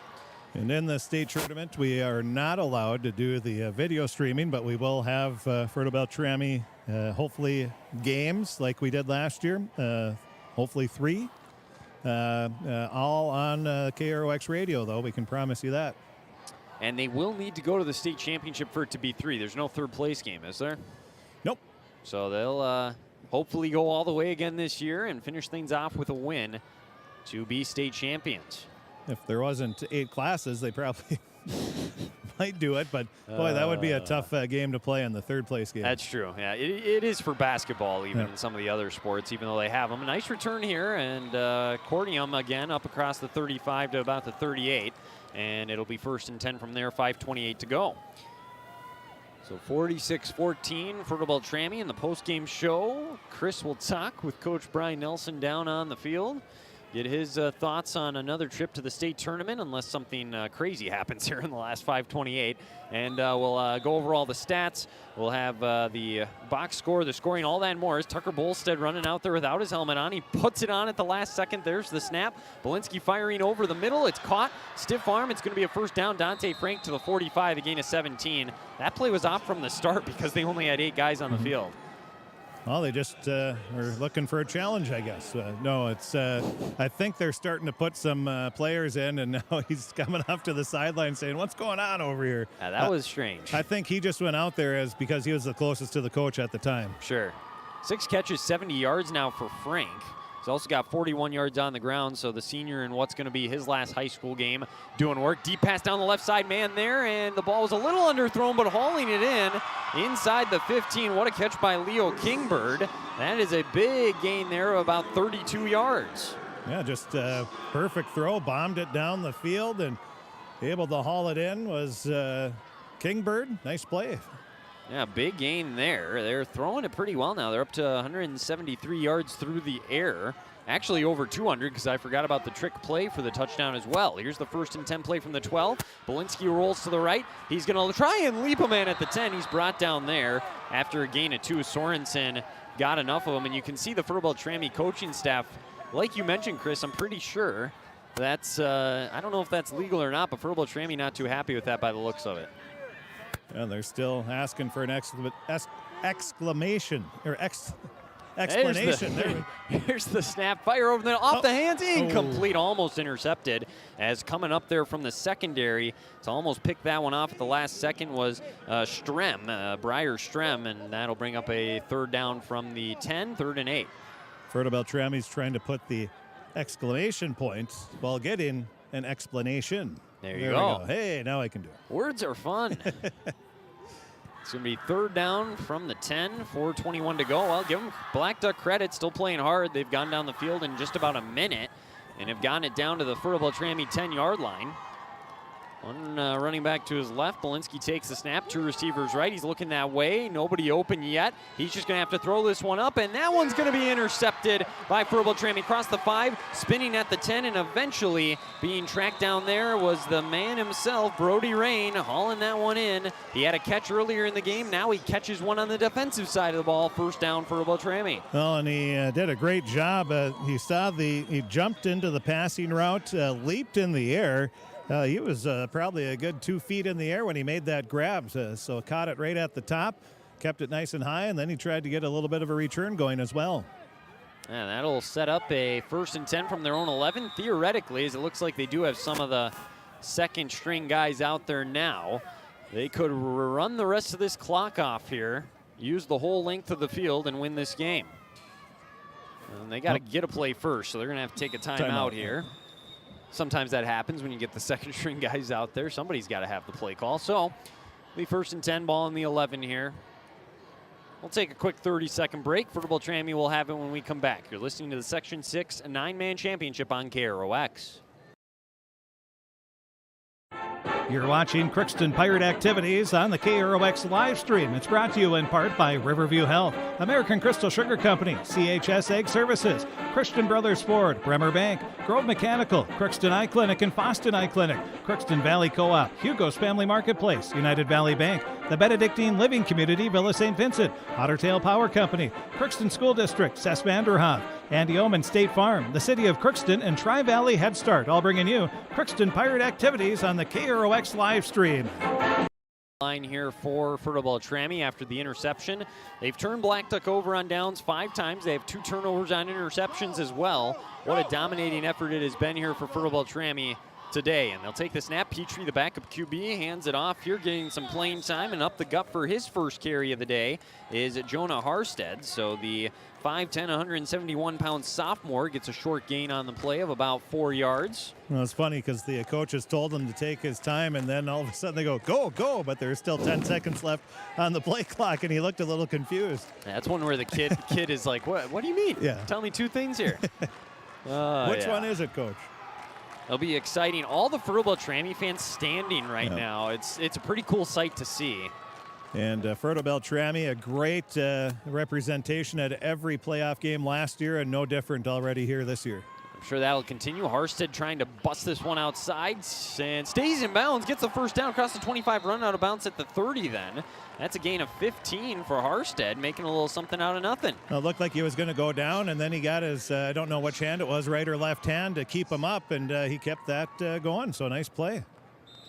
[SPEAKER 7] And in the state tournament, we are not allowed to do the video streaming, but we will have Fertile-Beltrami, hopefully, games like we did last year, hopefully 3. All on KROX radio, though. We can promise you that.
[SPEAKER 1] And they will need to go to the state championship for it to be 3. There's no third place game, is there?
[SPEAKER 7] Nope.
[SPEAKER 1] So they'll hopefully go all the way again this year and finish things off with a win to be state champions.
[SPEAKER 7] If there wasn't 8 classes, they probably might do it, but boy, that would be a tough game to play in the third place game.
[SPEAKER 1] That's true. Yeah, it is for basketball, even in some of the other sports, even though they have them. A nice return here, and Cordium again up across the 35 to about the 38, and it'll be 1st and 10 from there, 5:28 to go. So 46-14, Fertile-Beltrami in the post-game show. Chris will talk with Coach Brian Nelson down on the field. Get his thoughts on another trip to the state tournament, unless something crazy happens here in the last 5:28. And we'll go over all the stats. We'll have the box score, the scoring, all that and more. Is Tucker Bolstead running out there without his helmet on. He puts it on at the last second. There's the snap. Belinsky firing over the middle. It's caught. Stiff arm. It's going to be a first down. Dante Frank to the 45, a gain of 17. That play was off from the start because they only had 8 guys on the field.
[SPEAKER 7] Well, they just were looking for a challenge, I guess. No, it's. I think they're starting to put some players in, and now he's coming up to the sideline saying, "What's going on over here?"
[SPEAKER 1] Yeah, that was strange.
[SPEAKER 7] I think he just went out there because he was the closest to the coach at the time.
[SPEAKER 1] Sure. 6 catches, 70 yards now for Frank. He's also got 41 yards on the ground, so the senior in what's going to be his last high school game doing work. Deep pass down the left side, man there, and the ball was a little underthrown, but hauling it in inside the 15. What a catch by Leo Kingbird. That is a big gain there of about 32 yards.
[SPEAKER 7] Yeah, just a perfect throw, bombed it down the field, and able to haul it in was Kingbird. Nice play.
[SPEAKER 1] Yeah, big gain there. They're throwing it pretty well now. They're up to 173 yards through the air. Actually over 200 because I forgot about the trick play for the touchdown as well. Here's the 1st and 10 play from the 12. Belinsky rolls to the right. He's going to try and leap a man at the 10. He's brought down there after a gain of 2. Sorensen got enough of him, and you can see the Fertile-Beltrami coaching staff. Like you mentioned, Chris, I'm pretty sure that's, I don't know if that's legal or not, but Fertile-Beltrami not too happy with that by the looks of it.
[SPEAKER 7] Yeah, they're still asking for an exclamation or explanation.
[SPEAKER 1] Here's the snap, fire over the off the hands, incomplete, almost intercepted. As coming up there from the secondary to almost pick that one off at the last second was Briar Strem, and that'll bring up a 3rd down from the 10, 3rd and 8.
[SPEAKER 7] Fertile-Beltrami's trying to put the exclamation point while getting an explanation.
[SPEAKER 1] There you go.
[SPEAKER 7] Hey, now I can do it.
[SPEAKER 1] Words are fun. It's going to be 3rd down from the 10, 4:21 to go. Well, give them Blackduck credit, still playing hard. They've gone down the field in just about a minute and have gotten it down to the Fertile-Beltrami 10-yard line. One running back to his left. Belinsky takes the snap. 2 receivers right. He's looking that way. Nobody open yet. He's just going to have to throw this one up, and that one's going to be intercepted by Fertile-Beltrami. Across the 5, spinning at the 10, and eventually being tracked down there was the man himself, Brody Rain, hauling that one in. He had a catch earlier in the game. Now he catches one on the defensive side of the ball. 1st down for Fertile-Beltrami.
[SPEAKER 7] Well, and he did a great job. He jumped into the passing route, leaped in the air. He was probably a good 2 feet in the air when he made that grab, so caught it right at the top, kept it nice and high, and then he tried to get a little bit of a return going as well.
[SPEAKER 1] And that'll set up a 1st and 10 from their own 11, theoretically, as it looks like they do have some of the second-string guys out there now. They could run the rest of this clock off here, use the whole length of the field, and win this game. And they got to get a play first, so they're going to have to take a timeout here. Sometimes that happens when you get the second-string guys out there. Somebody's got to have the play call. So, the 1st and 10, ball in the 11 here. We'll take a quick 30-second break. Fertile-Beltrami will have it when we come back. You're listening to the Section 6 9-man championship on KROX.
[SPEAKER 7] You're watching Crookston Pirate Activities on the KROX live stream. It's brought to you in part by Riverview Health, American Crystal Sugar Company, CHS Egg Services, Christian Brothers Ford, Bremer Bank, Grove Mechanical, Crookston Eye Clinic and Foston Eye Clinic, Crookston Valley Co-op, Hugo's Family Marketplace, United Valley Bank, the Benedictine Living Community, Villa St. Vincent, Ottertail Power Company, Crookston School District, Cess Vanderhoff, Andy Omen State Farm, the City of Crookston, and Tri-Valley Head Start, all bringing you Crookston Pirate Activities on the KROX live stream.
[SPEAKER 1] Line here for Fertile-Beltrami after the interception. They've turned Blackduck over on downs 5 times. They have 2 turnovers on interceptions as well. What a dominating effort it has been here for Fertile-Beltrami today. And they'll take the snap. Petrie, the backup QB, hands it off here, getting some playing time. And up the gut for his first carry of the day is Jonah Harstead. So the 5'10", 171-pound sophomore gets a short gain on the play of about 4 yards.
[SPEAKER 7] Well, it's funny because the coaches told him to take his time, and then all of a sudden they go, go, go, but there's still 10 seconds left on the play clock, and he looked a little confused.
[SPEAKER 1] That's one where the kid is like, what do you mean?
[SPEAKER 7] Yeah.
[SPEAKER 1] Tell me 2 things here.
[SPEAKER 7] Which one is it, Coach?
[SPEAKER 1] It'll be exciting. All the Fertile-Beltrami fans standing right now. It's a pretty cool sight to see.
[SPEAKER 7] And Fertile-Beltrami, a great representation at every playoff game last year, and no different already here this year.
[SPEAKER 1] I'm sure that'll continue. Harstead trying to bust this one outside and stays in bounds, gets the first down across the 25, run out of bounds at the 30 then. That's a gain of 15 for Harstead, making a little something out of nothing.
[SPEAKER 7] Well, it looked like he was going to go down, and then he got his, I don't know which hand it was, right or left hand, to keep him up, and he kept that going, so nice play.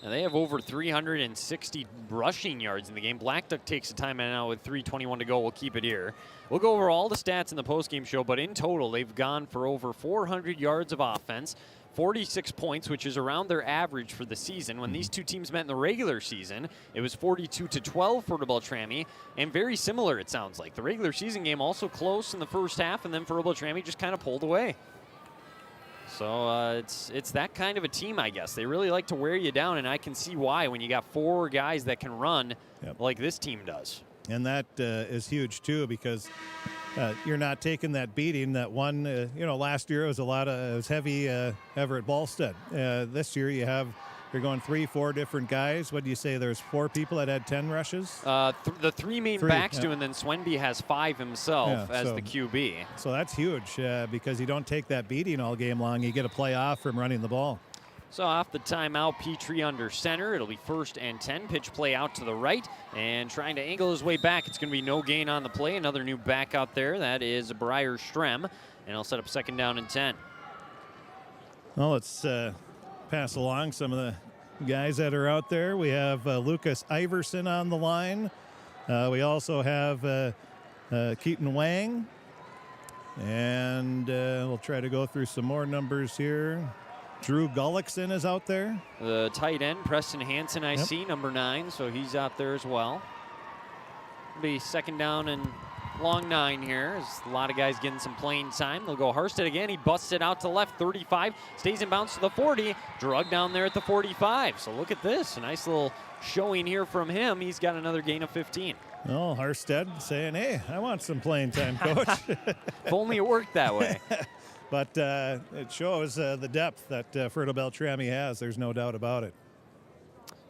[SPEAKER 1] And they have over 360 rushing yards in the game. Blackduck takes a timeout now with 3:21 to go. We'll keep it here. We'll go over all the stats in the postgame show, but in total, they've gone for over 400 yards of offense, 46 points, which is around their average for the season. When these two teams met in the regular season, it was 42-12 for Beltrami, and very similar, it sounds like. The regular season game also close in the first half, and then Beltrami just kind of pulled away. So it's that kind of a team, I guess. They really like to wear you down, and I can see why when you got 4 guys that can run like this team does.
[SPEAKER 7] And that is huge, too, because you're not taking that beating that one. Last year it was heavy Everett Ballstead. This year you're going 3-4 different guys. What do you say? There's 4 people that had 10 rushes?
[SPEAKER 1] The 3 main backs do, and then Swenby has 5 himself as the QB.
[SPEAKER 7] So that's huge because you don't take that beating all game long. You get a play off from running the ball.
[SPEAKER 1] So off the timeout, Petrie under center. It'll be 1st and 10. Pitch play out to the right and trying to angle his way back. It's going to be no gain on the play. Another new back out there. That is Briar Strem, and he'll set up 2nd down and 10.
[SPEAKER 7] Well, let's pass along some of the guys that are out there. We have Lucas Iverson on the line. We also have Keaton Wang. And we'll try to go through some more numbers here. Drew Gullickson is out there.
[SPEAKER 1] The tight end, Preston Hansen, I see, number 9, so he's out there as well. It'll be 2nd down and long 9 here. There's a lot of guys getting some playing time. They'll go Harstead again. He busts it out to left, 35, stays in bounds to the 40, drug down there at the 45. So look at this, a nice little showing here from him. He's got another gain of 15.
[SPEAKER 7] Oh, Harstead saying, hey, I want some playing time, Coach.
[SPEAKER 1] If only it worked that way.
[SPEAKER 7] But it shows the depth that Fertile-Beltrami has. There's no doubt about it.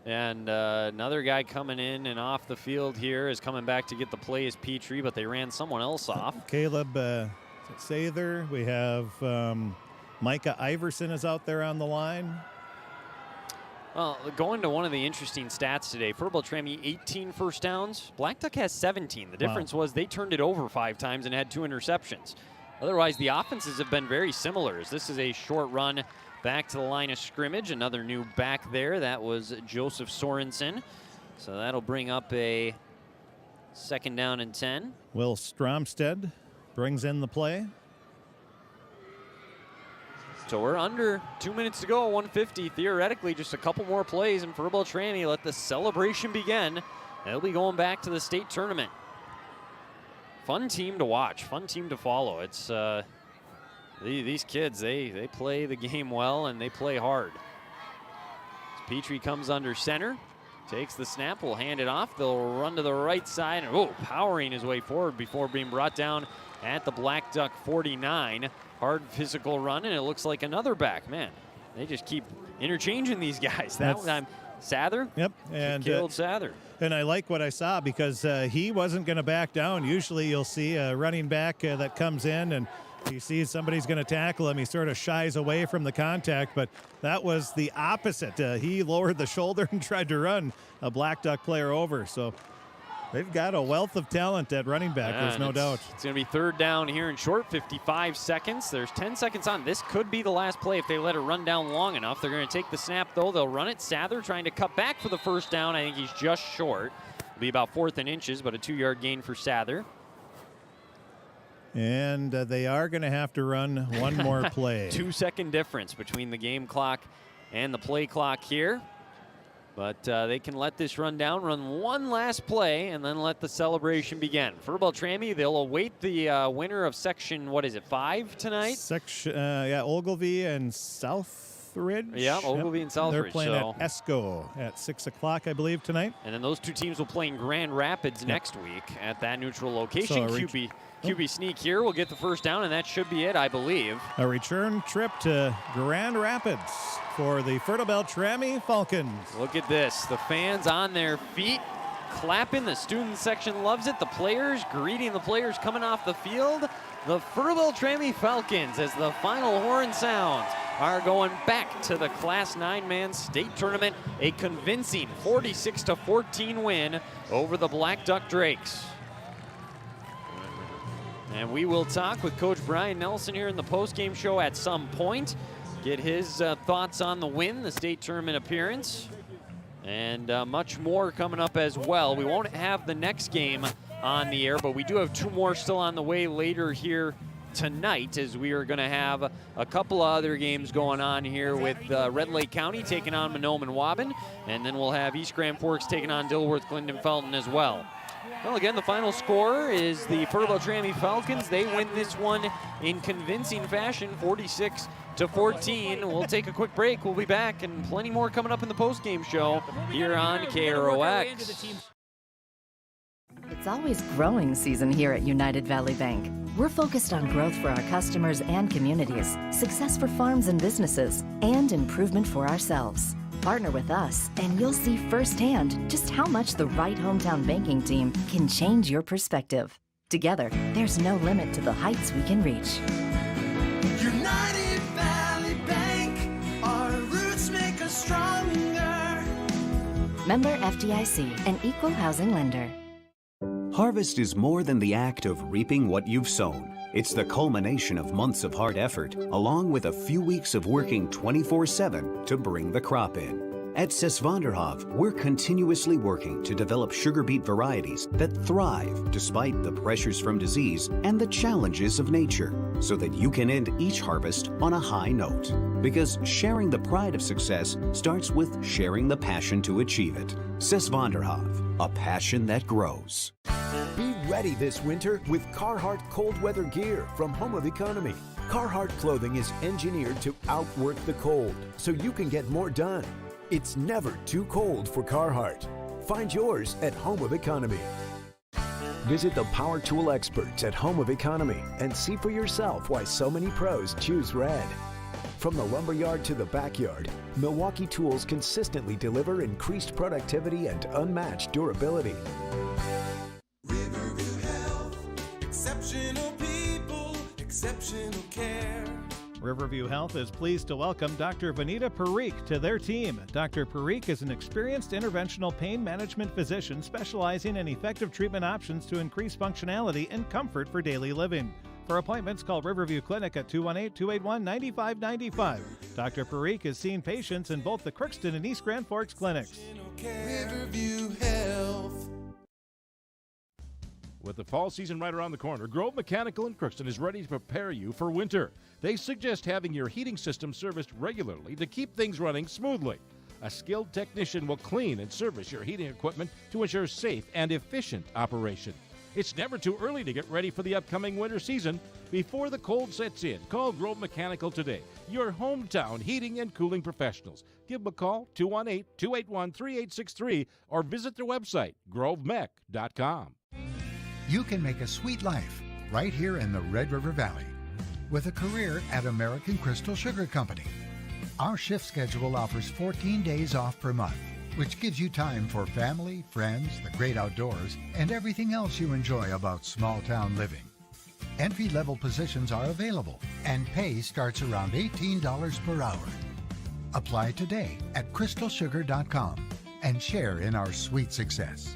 [SPEAKER 1] And another guy coming in and off the field here is coming back to get the play is Petrie, but they ran someone else off.
[SPEAKER 7] Caleb Sather. We have Micah Iverson is out there on the line.
[SPEAKER 1] Well, going to one of the interesting stats today, Fertile-Beltrami 18 first downs. Blackduck has 17. The difference was they turned it over 5 times and had 2 interceptions. Otherwise, the offenses have been very similar. As this is a short run back to the line of scrimmage. Another new back there. That was Joseph Sorensen. So that'll bring up a 2nd down and 10.
[SPEAKER 7] Will Stromstead brings in the play.
[SPEAKER 1] So we're under 2 minutes to go, 150. Theoretically, just a couple more plays, and Fertile-Beltrami let the celebration begin. They'll be going back to the state tournament. Fun team to watch, fun team to follow. It's these kids, they play the game well and they play hard. As Petrie comes under center, takes the snap, will hand it off. They'll run to the right side, and powering his way forward before being brought down at the Blackduck 49. Hard physical run, and it looks like another back. Man, they just keep interchanging these guys. That time, Sather.
[SPEAKER 7] Yep, and
[SPEAKER 1] killed Sather.
[SPEAKER 7] And I like what I saw because he wasn't going to back down. Usually you'll see a running back that comes in and he sees somebody's going to tackle him. He sort of shies away from the contact, but that was the opposite. He lowered the shoulder and tried to run a Blackduck player over. So they've got a wealth of talent at running back, there's no doubt.
[SPEAKER 1] It's going to be 3rd down here in short, 55 seconds. There's 10 seconds on. This could be the last play if they let it run down long enough. They're going to take the snap, though. They'll run it. Sather trying to cut back for the 1st down. I think he's just short. It'll be about 4th and inches, but a 2-yard gain for Sather.
[SPEAKER 7] And they are going to have to run one more play.
[SPEAKER 1] 2-second difference between the game clock and the play clock here. But they can let this run down, run one last play, and then let the celebration begin. Fertile-Beltrami, they'll await the winner of section, 5 tonight?
[SPEAKER 7] Ogilvie and Southridge.
[SPEAKER 1] Yeah, Ogilvie and Southridge.
[SPEAKER 7] They're playing at Esco at 6 o'clock, I believe, tonight.
[SPEAKER 1] And then those two teams will play in Grand Rapids next week at that neutral location. QB sneak here will get the first down, and that should be it, I believe.
[SPEAKER 7] A return trip to Grand Rapids for the Fertile-Beltrami Falcons.
[SPEAKER 1] Look at this. The fans on their feet, clapping. The student section loves it. The players greeting the players coming off the field. The Fertile-Beltrami Falcons, as the final horn sounds, are going back to the Class 9-man state tournament. A convincing 46-14 win over the Blackduck Drakes. And we will talk with Coach Brian Nelson here in the postgame show at some point. Get his thoughts on the win, the state tournament appearance, and much more coming up as well. We won't have the next game on the air, but we do have two more still on the way later here tonight, as we are going to have a couple of other games going on here with Red Lake County taking on Monome and Waban, and then we'll have East Grand Forks taking on Dilworth, Clinton, Felton as well. Well, again, the final score is the Fertile-Beltrami Falcons. They win this one in convincing fashion, 46-14. We'll take a quick break. We'll be back, and plenty more coming up in the postgame show here on KROX.
[SPEAKER 3] It's always growing season here at United Valley Bank. We're focused on growth for our customers and communities, success for farms and businesses, and improvement for ourselves. Partner with us, and you'll see firsthand just how much the right hometown banking team can change your perspective. Together, there's no limit to the heights we can reach.
[SPEAKER 4] United Valley Bank, our roots make us stronger.
[SPEAKER 3] Member FDIC, an equal housing lender.
[SPEAKER 5] Harvest is more than the act of reaping what you've sown. It's the culmination of months of hard effort, along with a few weeks of working 24/7 to bring the crop in. At Sesvanderhof, we're continuously working to develop sugar beet varieties that thrive despite the pressures from disease and the challenges of nature, so that you can end each harvest on a high note. Because sharing the pride of success starts with sharing the passion to achieve it. Sesvanderhof, a passion that grows.
[SPEAKER 6] Be ready this winter with Carhartt cold weather gear from Home of Economy. Carhartt clothing is engineered to outwork the cold, so you can get more done. It's never too cold for Carhartt. Find yours at Home of Economy. Visit the power tool experts at Home of Economy and see for yourself why so many pros choose Red. From the lumberyard to the backyard, Milwaukee Tools consistently deliver increased productivity and unmatched durability.
[SPEAKER 4] Exceptional people, exceptional care.
[SPEAKER 7] Riverview Health is pleased to welcome Dr. Vanita Parikh to their team. Dr. Parikh is an experienced interventional pain management physician specializing in effective treatment options to increase functionality and comfort for daily living. For appointments, call Riverview Clinic at 218-281-9595. Dr. Parikh is seeing patients in both the Crookston and East Grand Forks clinics.
[SPEAKER 4] Riverview Health.
[SPEAKER 8] With the fall season right around the corner, Grove Mechanical in Crookston is ready to prepare you for winter. They suggest having your heating system serviced regularly to keep things running smoothly. A skilled technician will clean and service your heating equipment to ensure safe and efficient operation. It's never too early to get ready for the upcoming winter season. Before the cold sets in, call Grove Mechanical today, your hometown heating and cooling professionals. Give them a call, 218-281-3863, or visit their website, grovemech.com.
[SPEAKER 9] You can make a sweet life right here in the Red River Valley with a career at American Crystal Sugar Company. Our shift schedule offers 14 days off per month, which gives you time for family, friends, the great outdoors, and everything else you enjoy about small town living. Entry-level positions are available, and pay starts around $18 per hour. Apply today at crystalsugar.com and share in our sweet success.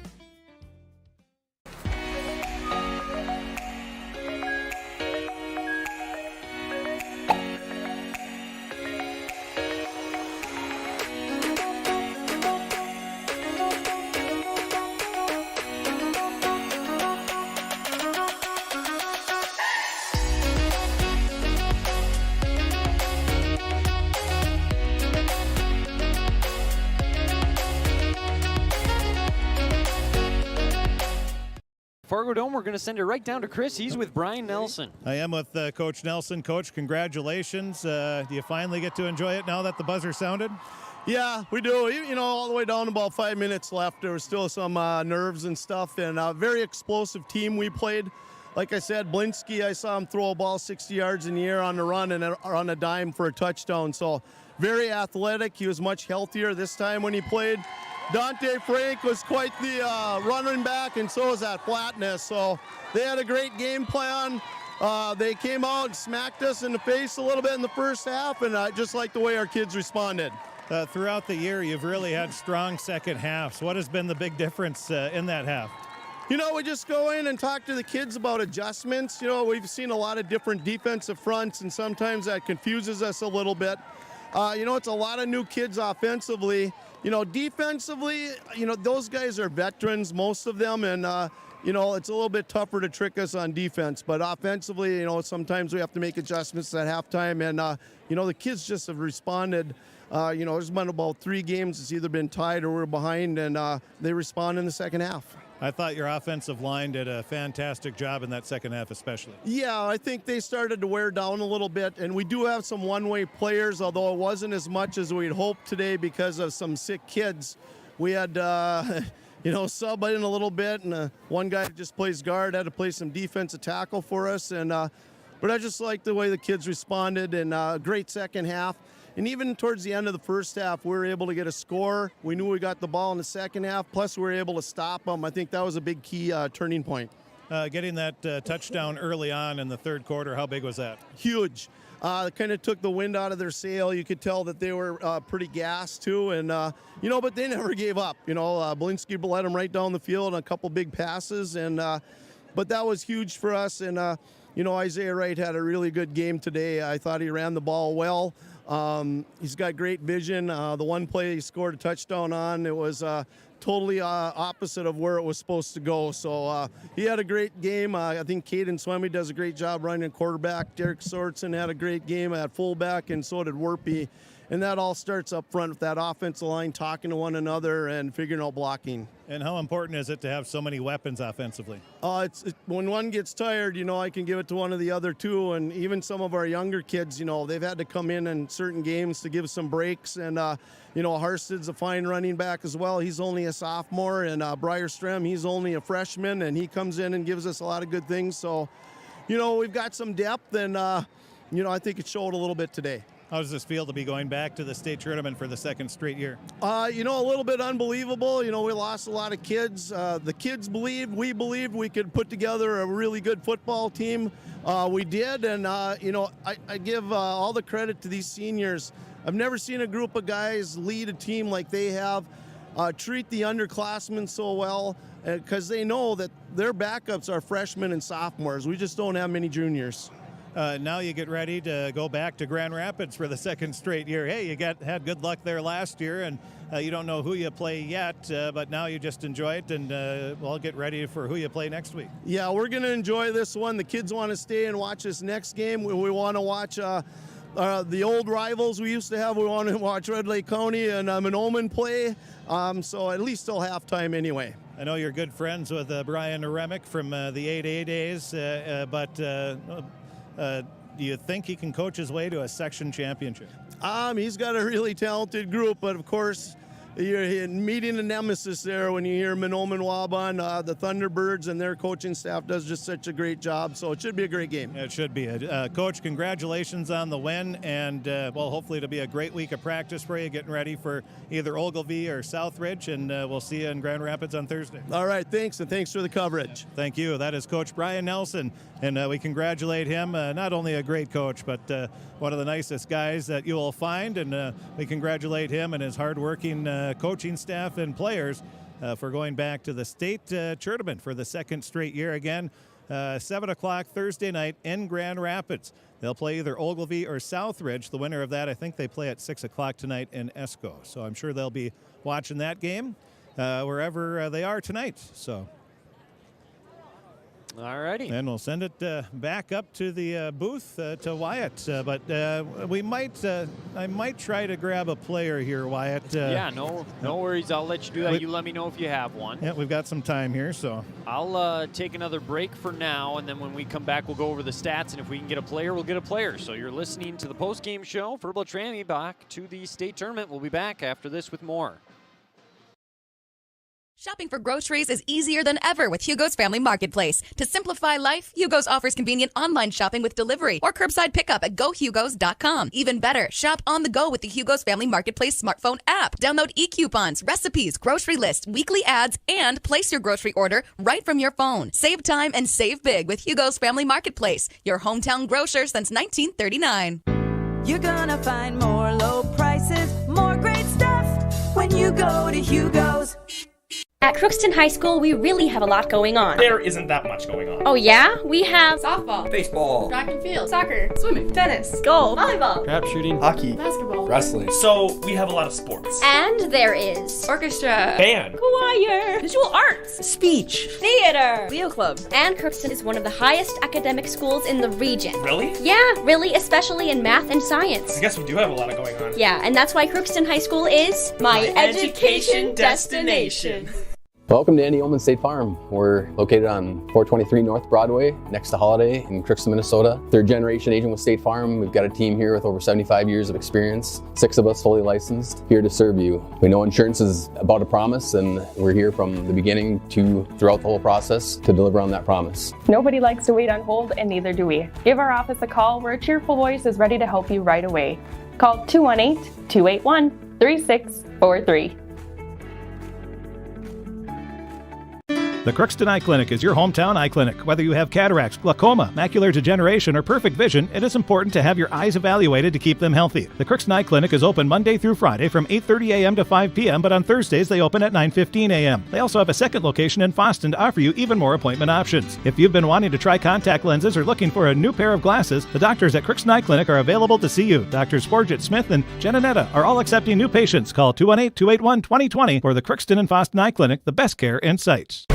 [SPEAKER 1] Fargodome, we're going to send it right down to Chris. He's with Brian Nelson.
[SPEAKER 7] I am with Coach Nelson. Coach, congratulations. Do you finally get to enjoy it now that the buzzer sounded?
[SPEAKER 14] Yeah, we do. You know, all the way down about 5 minutes left. There was still some nerves and stuff, and a very explosive team we played. Like I said, Blinsky, I saw him throw a ball 60 yards in the air on the run and on a dime for a touchdown. So very athletic. He was much healthier this time when he played. Dante Frank was quite the running back, and so was that Flatness. So they had a great game plan. They came out and smacked us in the face a little bit in the first half, and I just like the way our kids responded.
[SPEAKER 7] Throughout the year, you've really had strong second halves. What has been the big difference in that half?
[SPEAKER 14] You know, we just go in and talk to the kids about adjustments. You know, we've seen a lot of different defensive fronts, and sometimes that confuses us a little bit. You know, it's a lot of new kids offensively. You know, defensively, you know, those guys are veterans, most of them, and, you know, it's a little bit tougher to trick us on defense. But offensively, you know, sometimes we have to make adjustments at halftime, and, you know, the kids just have responded. You know, there's been about 3 games. It's either been tied or we're behind, and they respond in the second half.
[SPEAKER 7] I thought your offensive line did a fantastic job in that second half especially.
[SPEAKER 14] Yeah, I think they started to wear down a little bit, and we do have some one-way players, although it wasn't as much as we'd hoped today because of some sick kids. We had, you know, sub in a little bit, and one guy that just plays guard had to play some defensive tackle for us, and but I just like the way the kids responded, and a great second half. And even towards the end of the first half, we were able to get a score. We knew we got the ball in the second half, plus we were able to stop them. I think that was a big key turning point.
[SPEAKER 7] Getting that touchdown early on in the third quarter, how big was that?
[SPEAKER 14] Huge. It kind of took the wind out of their sail. You could tell that they were pretty gassed too, and you know, but they never gave up. You know, Blinsky led them right down the field on a couple big passes, and but that was huge for us. And you know, Isaiah Wright had a really good game today. I thought he ran the ball well. He's got great vision. The one play he scored a touchdown on, it was totally opposite of where it was supposed to go. So he had a great game. I think Caden Swemmy does a great job running quarterback. Derek Sorensen had a great game at fullback, and so did Werpy. And that all starts up front with that offensive line talking to one another and figuring out blocking.
[SPEAKER 7] And how important is it to have so many weapons offensively?
[SPEAKER 14] When one gets tired, you know, I can give it to one of the other two. And even some of our younger kids, you know, they've had to come in certain games to give some breaks. And, you know, Harsted's a fine running back as well. He's only a sophomore. And Brierström, he's only a freshman. And he comes in and gives us a lot of good things. So, you know, we've got some depth. And, you know, I think it showed a little bit today.
[SPEAKER 7] How does this feel to be going back to the state tournament for the second straight year?
[SPEAKER 14] You know, a little bit unbelievable. You know, we lost a lot of kids. The kids believed we could put together a really good football team. We did, and, you know, I give all the credit to these seniors. I've never seen a group of guys lead a team like they have, treat the underclassmen so well, because they know that their backups are freshmen and sophomores. We just don't have many juniors.
[SPEAKER 7] Now you get ready to go back to Grand Rapids for the second straight year. Hey, you had good luck there last year, and you don't know who you play yet, but now you just enjoy it, and we'll get ready for who you play next week.
[SPEAKER 14] Yeah, we're going to enjoy this one. The kids want to stay and watch this next game. We want to watch the old rivals we used to have. We want to watch Red Lake County and Monoman play, so at least till halftime anyway.
[SPEAKER 7] I know you're good friends with Brian Remick from the 8A days, but do you think he can coach his way to a section championship?
[SPEAKER 14] He's got a really talented group, but of course, you're meeting a nemesis there when you hear Monoman Waban, the Thunderbirds, and their coaching staff does just such a great job. So it should be a great game.
[SPEAKER 7] It should be. Coach, congratulations on the win, and well, hopefully it'll be a great week of practice for you, getting ready for either Ogilvie or Southridge, and we'll see you in Grand Rapids on Thursday.
[SPEAKER 14] All right, thanks, and thanks for the coverage.
[SPEAKER 7] Yeah, thank you. That is Coach Brian Nelson, and we congratulate him. Not only a great coach, but one of the nicest guys that you will find, and we congratulate him and his hardworking coaching staff and players for going back to the state tournament for the second straight year. Again, 7 o'clock Thursday night in Grand Rapids. They'll play either Ogilvie or Southridge. The winner of that, I think they play at 6 o'clock tonight in Esco. So I'm sure they'll be watching that game wherever they are tonight. So
[SPEAKER 1] All righty.
[SPEAKER 7] And we'll send it back up to the booth to Wyatt. But I might try to grab a player here, Wyatt.
[SPEAKER 1] Yeah, no worries. I'll let you do that. You let me know if you have one.
[SPEAKER 7] Yeah, we've got some time here, so.
[SPEAKER 1] I'll take another break for now, and then when we come back, we'll go over the stats, and if we can get a player, we'll get a player. So you're listening to the post-game show. Fertile-Beltrami back to the state tournament. We'll be back after this with more.
[SPEAKER 10] Shopping for groceries is easier than ever with Hugo's Family Marketplace. To simplify life, Hugo's offers convenient online shopping with delivery or curbside pickup at gohugos.com. Even better, shop on the go with the Hugo's Family Marketplace smartphone app. Download e-coupons, recipes, grocery lists, weekly ads, and place your grocery order right from your phone. Save time and save big with Hugo's Family Marketplace, your hometown grocer since 1939.
[SPEAKER 11] You're gonna find more low prices, more great stuff when you go to Hugo's.
[SPEAKER 13] At Crookston High School, we really have a lot going on.
[SPEAKER 12] There isn't that much going on.
[SPEAKER 13] Oh yeah? We have
[SPEAKER 15] softball,
[SPEAKER 12] baseball,
[SPEAKER 15] track and field, soccer, swimming, tennis, golf, volleyball,
[SPEAKER 12] crap shooting, hockey,
[SPEAKER 15] basketball,
[SPEAKER 12] wrestling. So we have a lot of sports.
[SPEAKER 13] And there is
[SPEAKER 15] orchestra,
[SPEAKER 12] band,
[SPEAKER 15] choir, visual arts,
[SPEAKER 12] speech,
[SPEAKER 15] theater, Leo Club.
[SPEAKER 13] And Crookston is one of the highest academic schools in the region.
[SPEAKER 12] Really?
[SPEAKER 13] Yeah, really, especially in math and science.
[SPEAKER 12] I guess we do have a lot going on.
[SPEAKER 13] Yeah, and that's why Crookston High School is
[SPEAKER 15] my education destination.
[SPEAKER 16] Welcome to Andy Ullman State Farm. We're located on 423 North Broadway, next to Holiday in Crookston, Minnesota. Third generation agent with State Farm. We've got a team here with over 75 years of experience, 6 of us fully licensed, here to serve you. We know insurance is about a promise, and we're here from the beginning to throughout the whole process to deliver on that promise.
[SPEAKER 17] Nobody likes to wait on hold, and neither do we. Give our office a call where a cheerful voice is ready to help you right away. Call 218-281-3643.
[SPEAKER 7] The Crookston Eye Clinic is your hometown eye clinic. Whether you have cataracts, glaucoma, macular degeneration, or perfect vision, it is important to have your eyes evaluated to keep them healthy. The Crookston Eye Clinic is open Monday through Friday from 8:30 a.m. to 5 p.m., but on Thursdays they open at 9:15 a.m. They also have a second location in Boston to offer you even more appointment options. If you've been wanting to try contact lenses or looking for a new pair of glasses, the doctors at Crookston Eye Clinic are available to see you. Doctors Forget Smith and Jananetta are all accepting new patients. Call 218-281-2020 for the Crookston and Boston Eye Clinic, the best care in sight.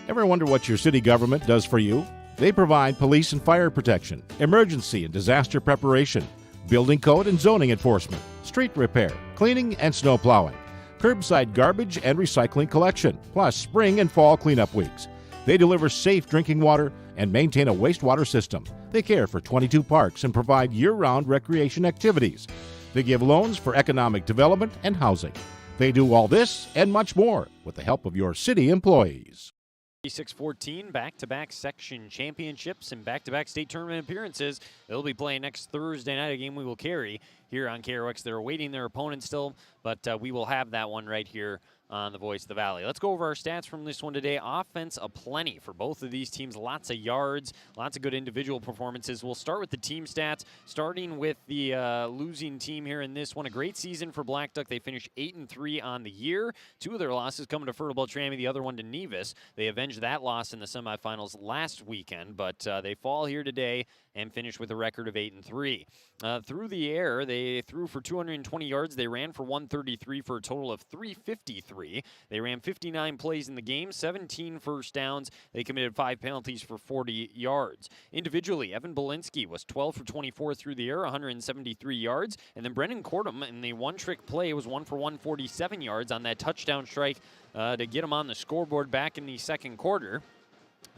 [SPEAKER 8] Ever wonder what your city government does for you? They provide police and fire protection, emergency and disaster preparation, building code and zoning enforcement, street repair, cleaning and snow plowing, curbside garbage and recycling collection, plus spring and fall cleanup weeks. They deliver safe drinking water and maintain a wastewater system. They care for 22 parks and provide year-round recreation activities. They give loans for economic development and housing. They do all this and much more with the help of your city employees.
[SPEAKER 1] 6-14, back-to-back section championships and back-to-back state tournament appearances. They'll be playing next Thursday night, a game we will carry here on KROX. They're awaiting their opponent still, but we will have that one right here on the Voice of the Valley. Let's go over our stats from this one today. Offense aplenty for both of these teams. Lots of yards, lots of good individual performances. We'll start with the team stats, starting with the losing team here in this one. A great season for Blackduck. They finished 8-3 on the year. 2 of their losses coming to Fertile-Beltrami, the other one to Nevis. They avenged that loss in the semifinals last weekend, but they fall here today and finish with a record of 8-3. Through the air, they threw for 220 yards. They ran for 133 for a total of 353. They ran 59 plays in the game, 17 first downs. They committed 5 penalties for 40 yards. Individually, Evan Belinsky was 12 for 24 through the air, 173 yards. And then Brennan Cordum in the one-trick play was 1 for 147 yards on that touchdown strike to get him on the scoreboard back in the second quarter.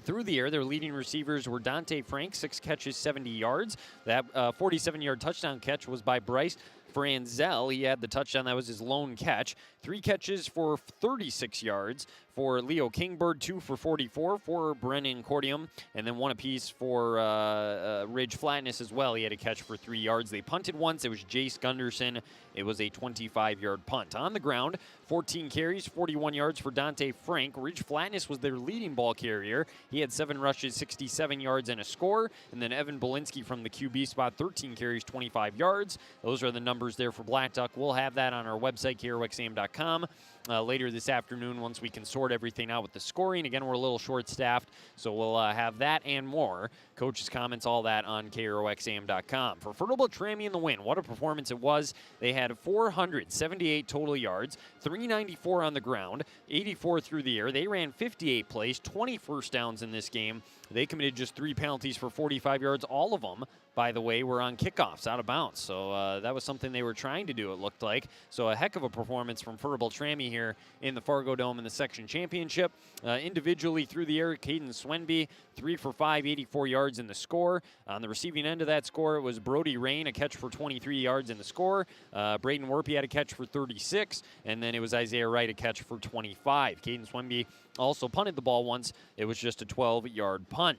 [SPEAKER 1] Through the air, their leading receivers were Dante Frank, 6 catches, 70 yards. That 47-yard touchdown catch was by Bryce Franzel. He had the touchdown. That was his lone catch. 3 catches for 36 yards for Leo Kingbird, 2 for 44 for Brennan Cordium, and then 1 apiece for Ridge Flatness as well. He had a catch for 3 yards. They punted once. It was Jace Gunderson. It was a 25-yard punt. On the ground, 14 carries, 41 yards for Dante Frank. Ridge Flatness was their leading ball carrier. He had 7 rushes, 67 yards, and a score. And then Evan Belinsky from the QB spot, 13 carries, 25 yards. Those are the numbers there for Blackduck. We'll have that on our website, KROXAM.com. Later this afternoon once we can sort everything out with the scoring. Again, we're a little short-staffed, so we'll have that and more. Coaches' comments, all that on KROXAM.com. For Fertile-Beltrami in the win, what a performance it was. They had 478 total yards, 394 on the ground, 84 through the air. They ran 58 plays, 20 first downs in this game. They committed just 3 penalties for 45 yards. All of them, by the way, were on kickoffs out of bounds. So that was something they were trying to do, it looked like. So a heck of a performance from Fertile-Beltrami here in the Fargodome in the section championship. Individually through the air, Caden Swenby, 3 for 5, 84 yards in the score. On the receiving end of that score, it was Brody Rain, a catch for 23 yards in the score. Braden Werpy had a catch for 36, and then it was Isaiah Wright, a catch for 25. Caden Swenby also punted the ball once. It was just a 12-yard punt.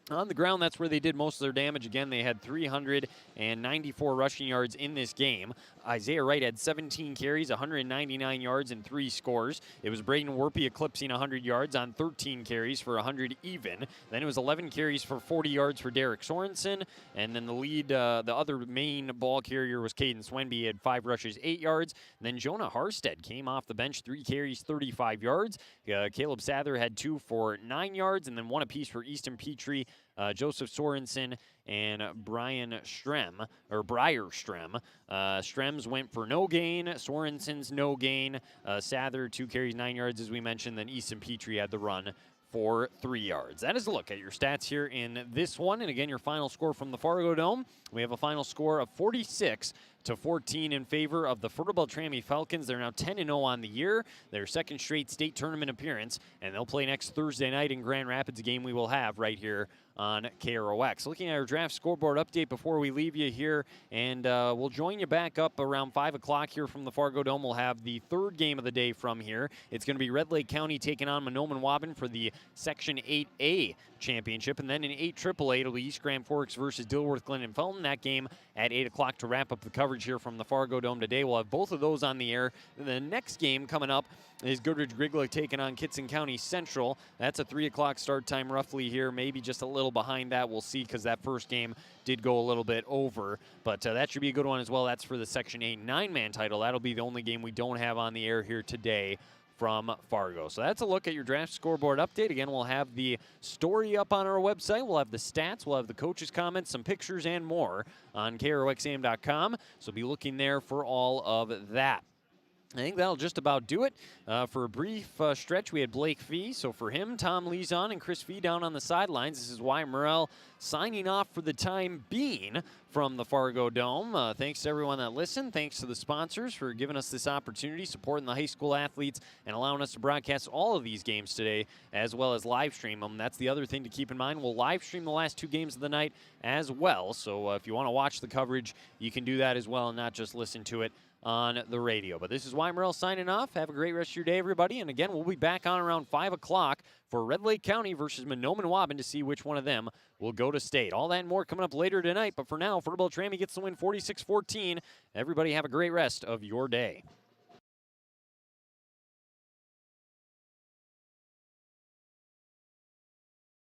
[SPEAKER 1] On the ground, that's where they did most of their damage. Again, they had 394 rushing yards in this game. Isaiah Wright had 17 carries, 199 yards, and 3 scores. It was Braden Werpy eclipsing 100 yards on 13 carries for 100 even. Then it was 11 carries for 40 yards for Derek Sorensen. And then the other main ball carrier was Caden Swenby. He had 5 rushes, 8 yards. And then Jonah Harstead came off the bench, 3 carries, 35 yards. Caleb Sather had 2 for 9 yards, and then 1 apiece for Easton Petrie, Joseph Sorensen, and Briar Strem. Strem's went for no gain. Sorensen's no gain. Sather, 2 carries, 9 yards, as we mentioned. Then Easton Petrie had the run for 3 yards. That is a look at your stats here in this one. And again, your final score from the Fargodome. We have a final score of 46-14 in favor of the Fertile-Beltrami Falcons. They're now 10-0 on the year. Their second straight state tournament appearance, and they'll play next Thursday night in Grand Rapids, a game we will have right here on KROX. Looking at our draft scoreboard update before we leave you here, and we'll join you back up around 5 o'clock here from the Fargodome. We'll have the third game of the day from here. It's going to be Red Lake County taking on Mahnomen-Waban for the Section 8A championship, and then in 8 AAA, it'll be East Grand Forks versus Dilworth Glen and Felton. That game at 8 o'clock to wrap up the coverage here from the Fargodome today. We'll have both of those on the air. The next game coming up is Goodrich Grigla taking on Kitson County Central. That's a 3 o'clock start time roughly here, maybe just a little behind that. We'll see, because that first game did go a little bit over. But that should be a good one as well. That's for the Section 8 9-man title. That'll be the only game we don't have on the air here today from Fargo. So that's a look at your draft scoreboard update. Again, we'll have the story up on our website. We'll have the stats. We'll have the coaches' comments, some pictures, and more on KROXAM.com. So be looking there for all of that. I think that'll just about do it. For a brief stretch, we had Blake Fee. So for him, Tom Lezon and Chris Fee down on the sidelines. This is Wyatt Morrell signing off for the time being from the Fargodome. Thanks to everyone that listened. Thanks to the sponsors for giving us this opportunity, supporting the high school athletes, and allowing us to broadcast all of these games today, as well as live stream them. That's the other thing to keep in mind. We'll live stream the last 2 games of the night as well. So if you want to watch the coverage, you can do that as well and not just listen to it on the radio. But this is Wyatt Morrell signing off. Have a great rest of your day, everybody. And again, we'll be back on around 5 o'clock for Red Lake County versus Mahnomen-Waban to see which one of them will go to state. All that and more coming up later tonight. But for now, Fertile-Beltrami gets the win 46-14. Everybody have a great rest of your day.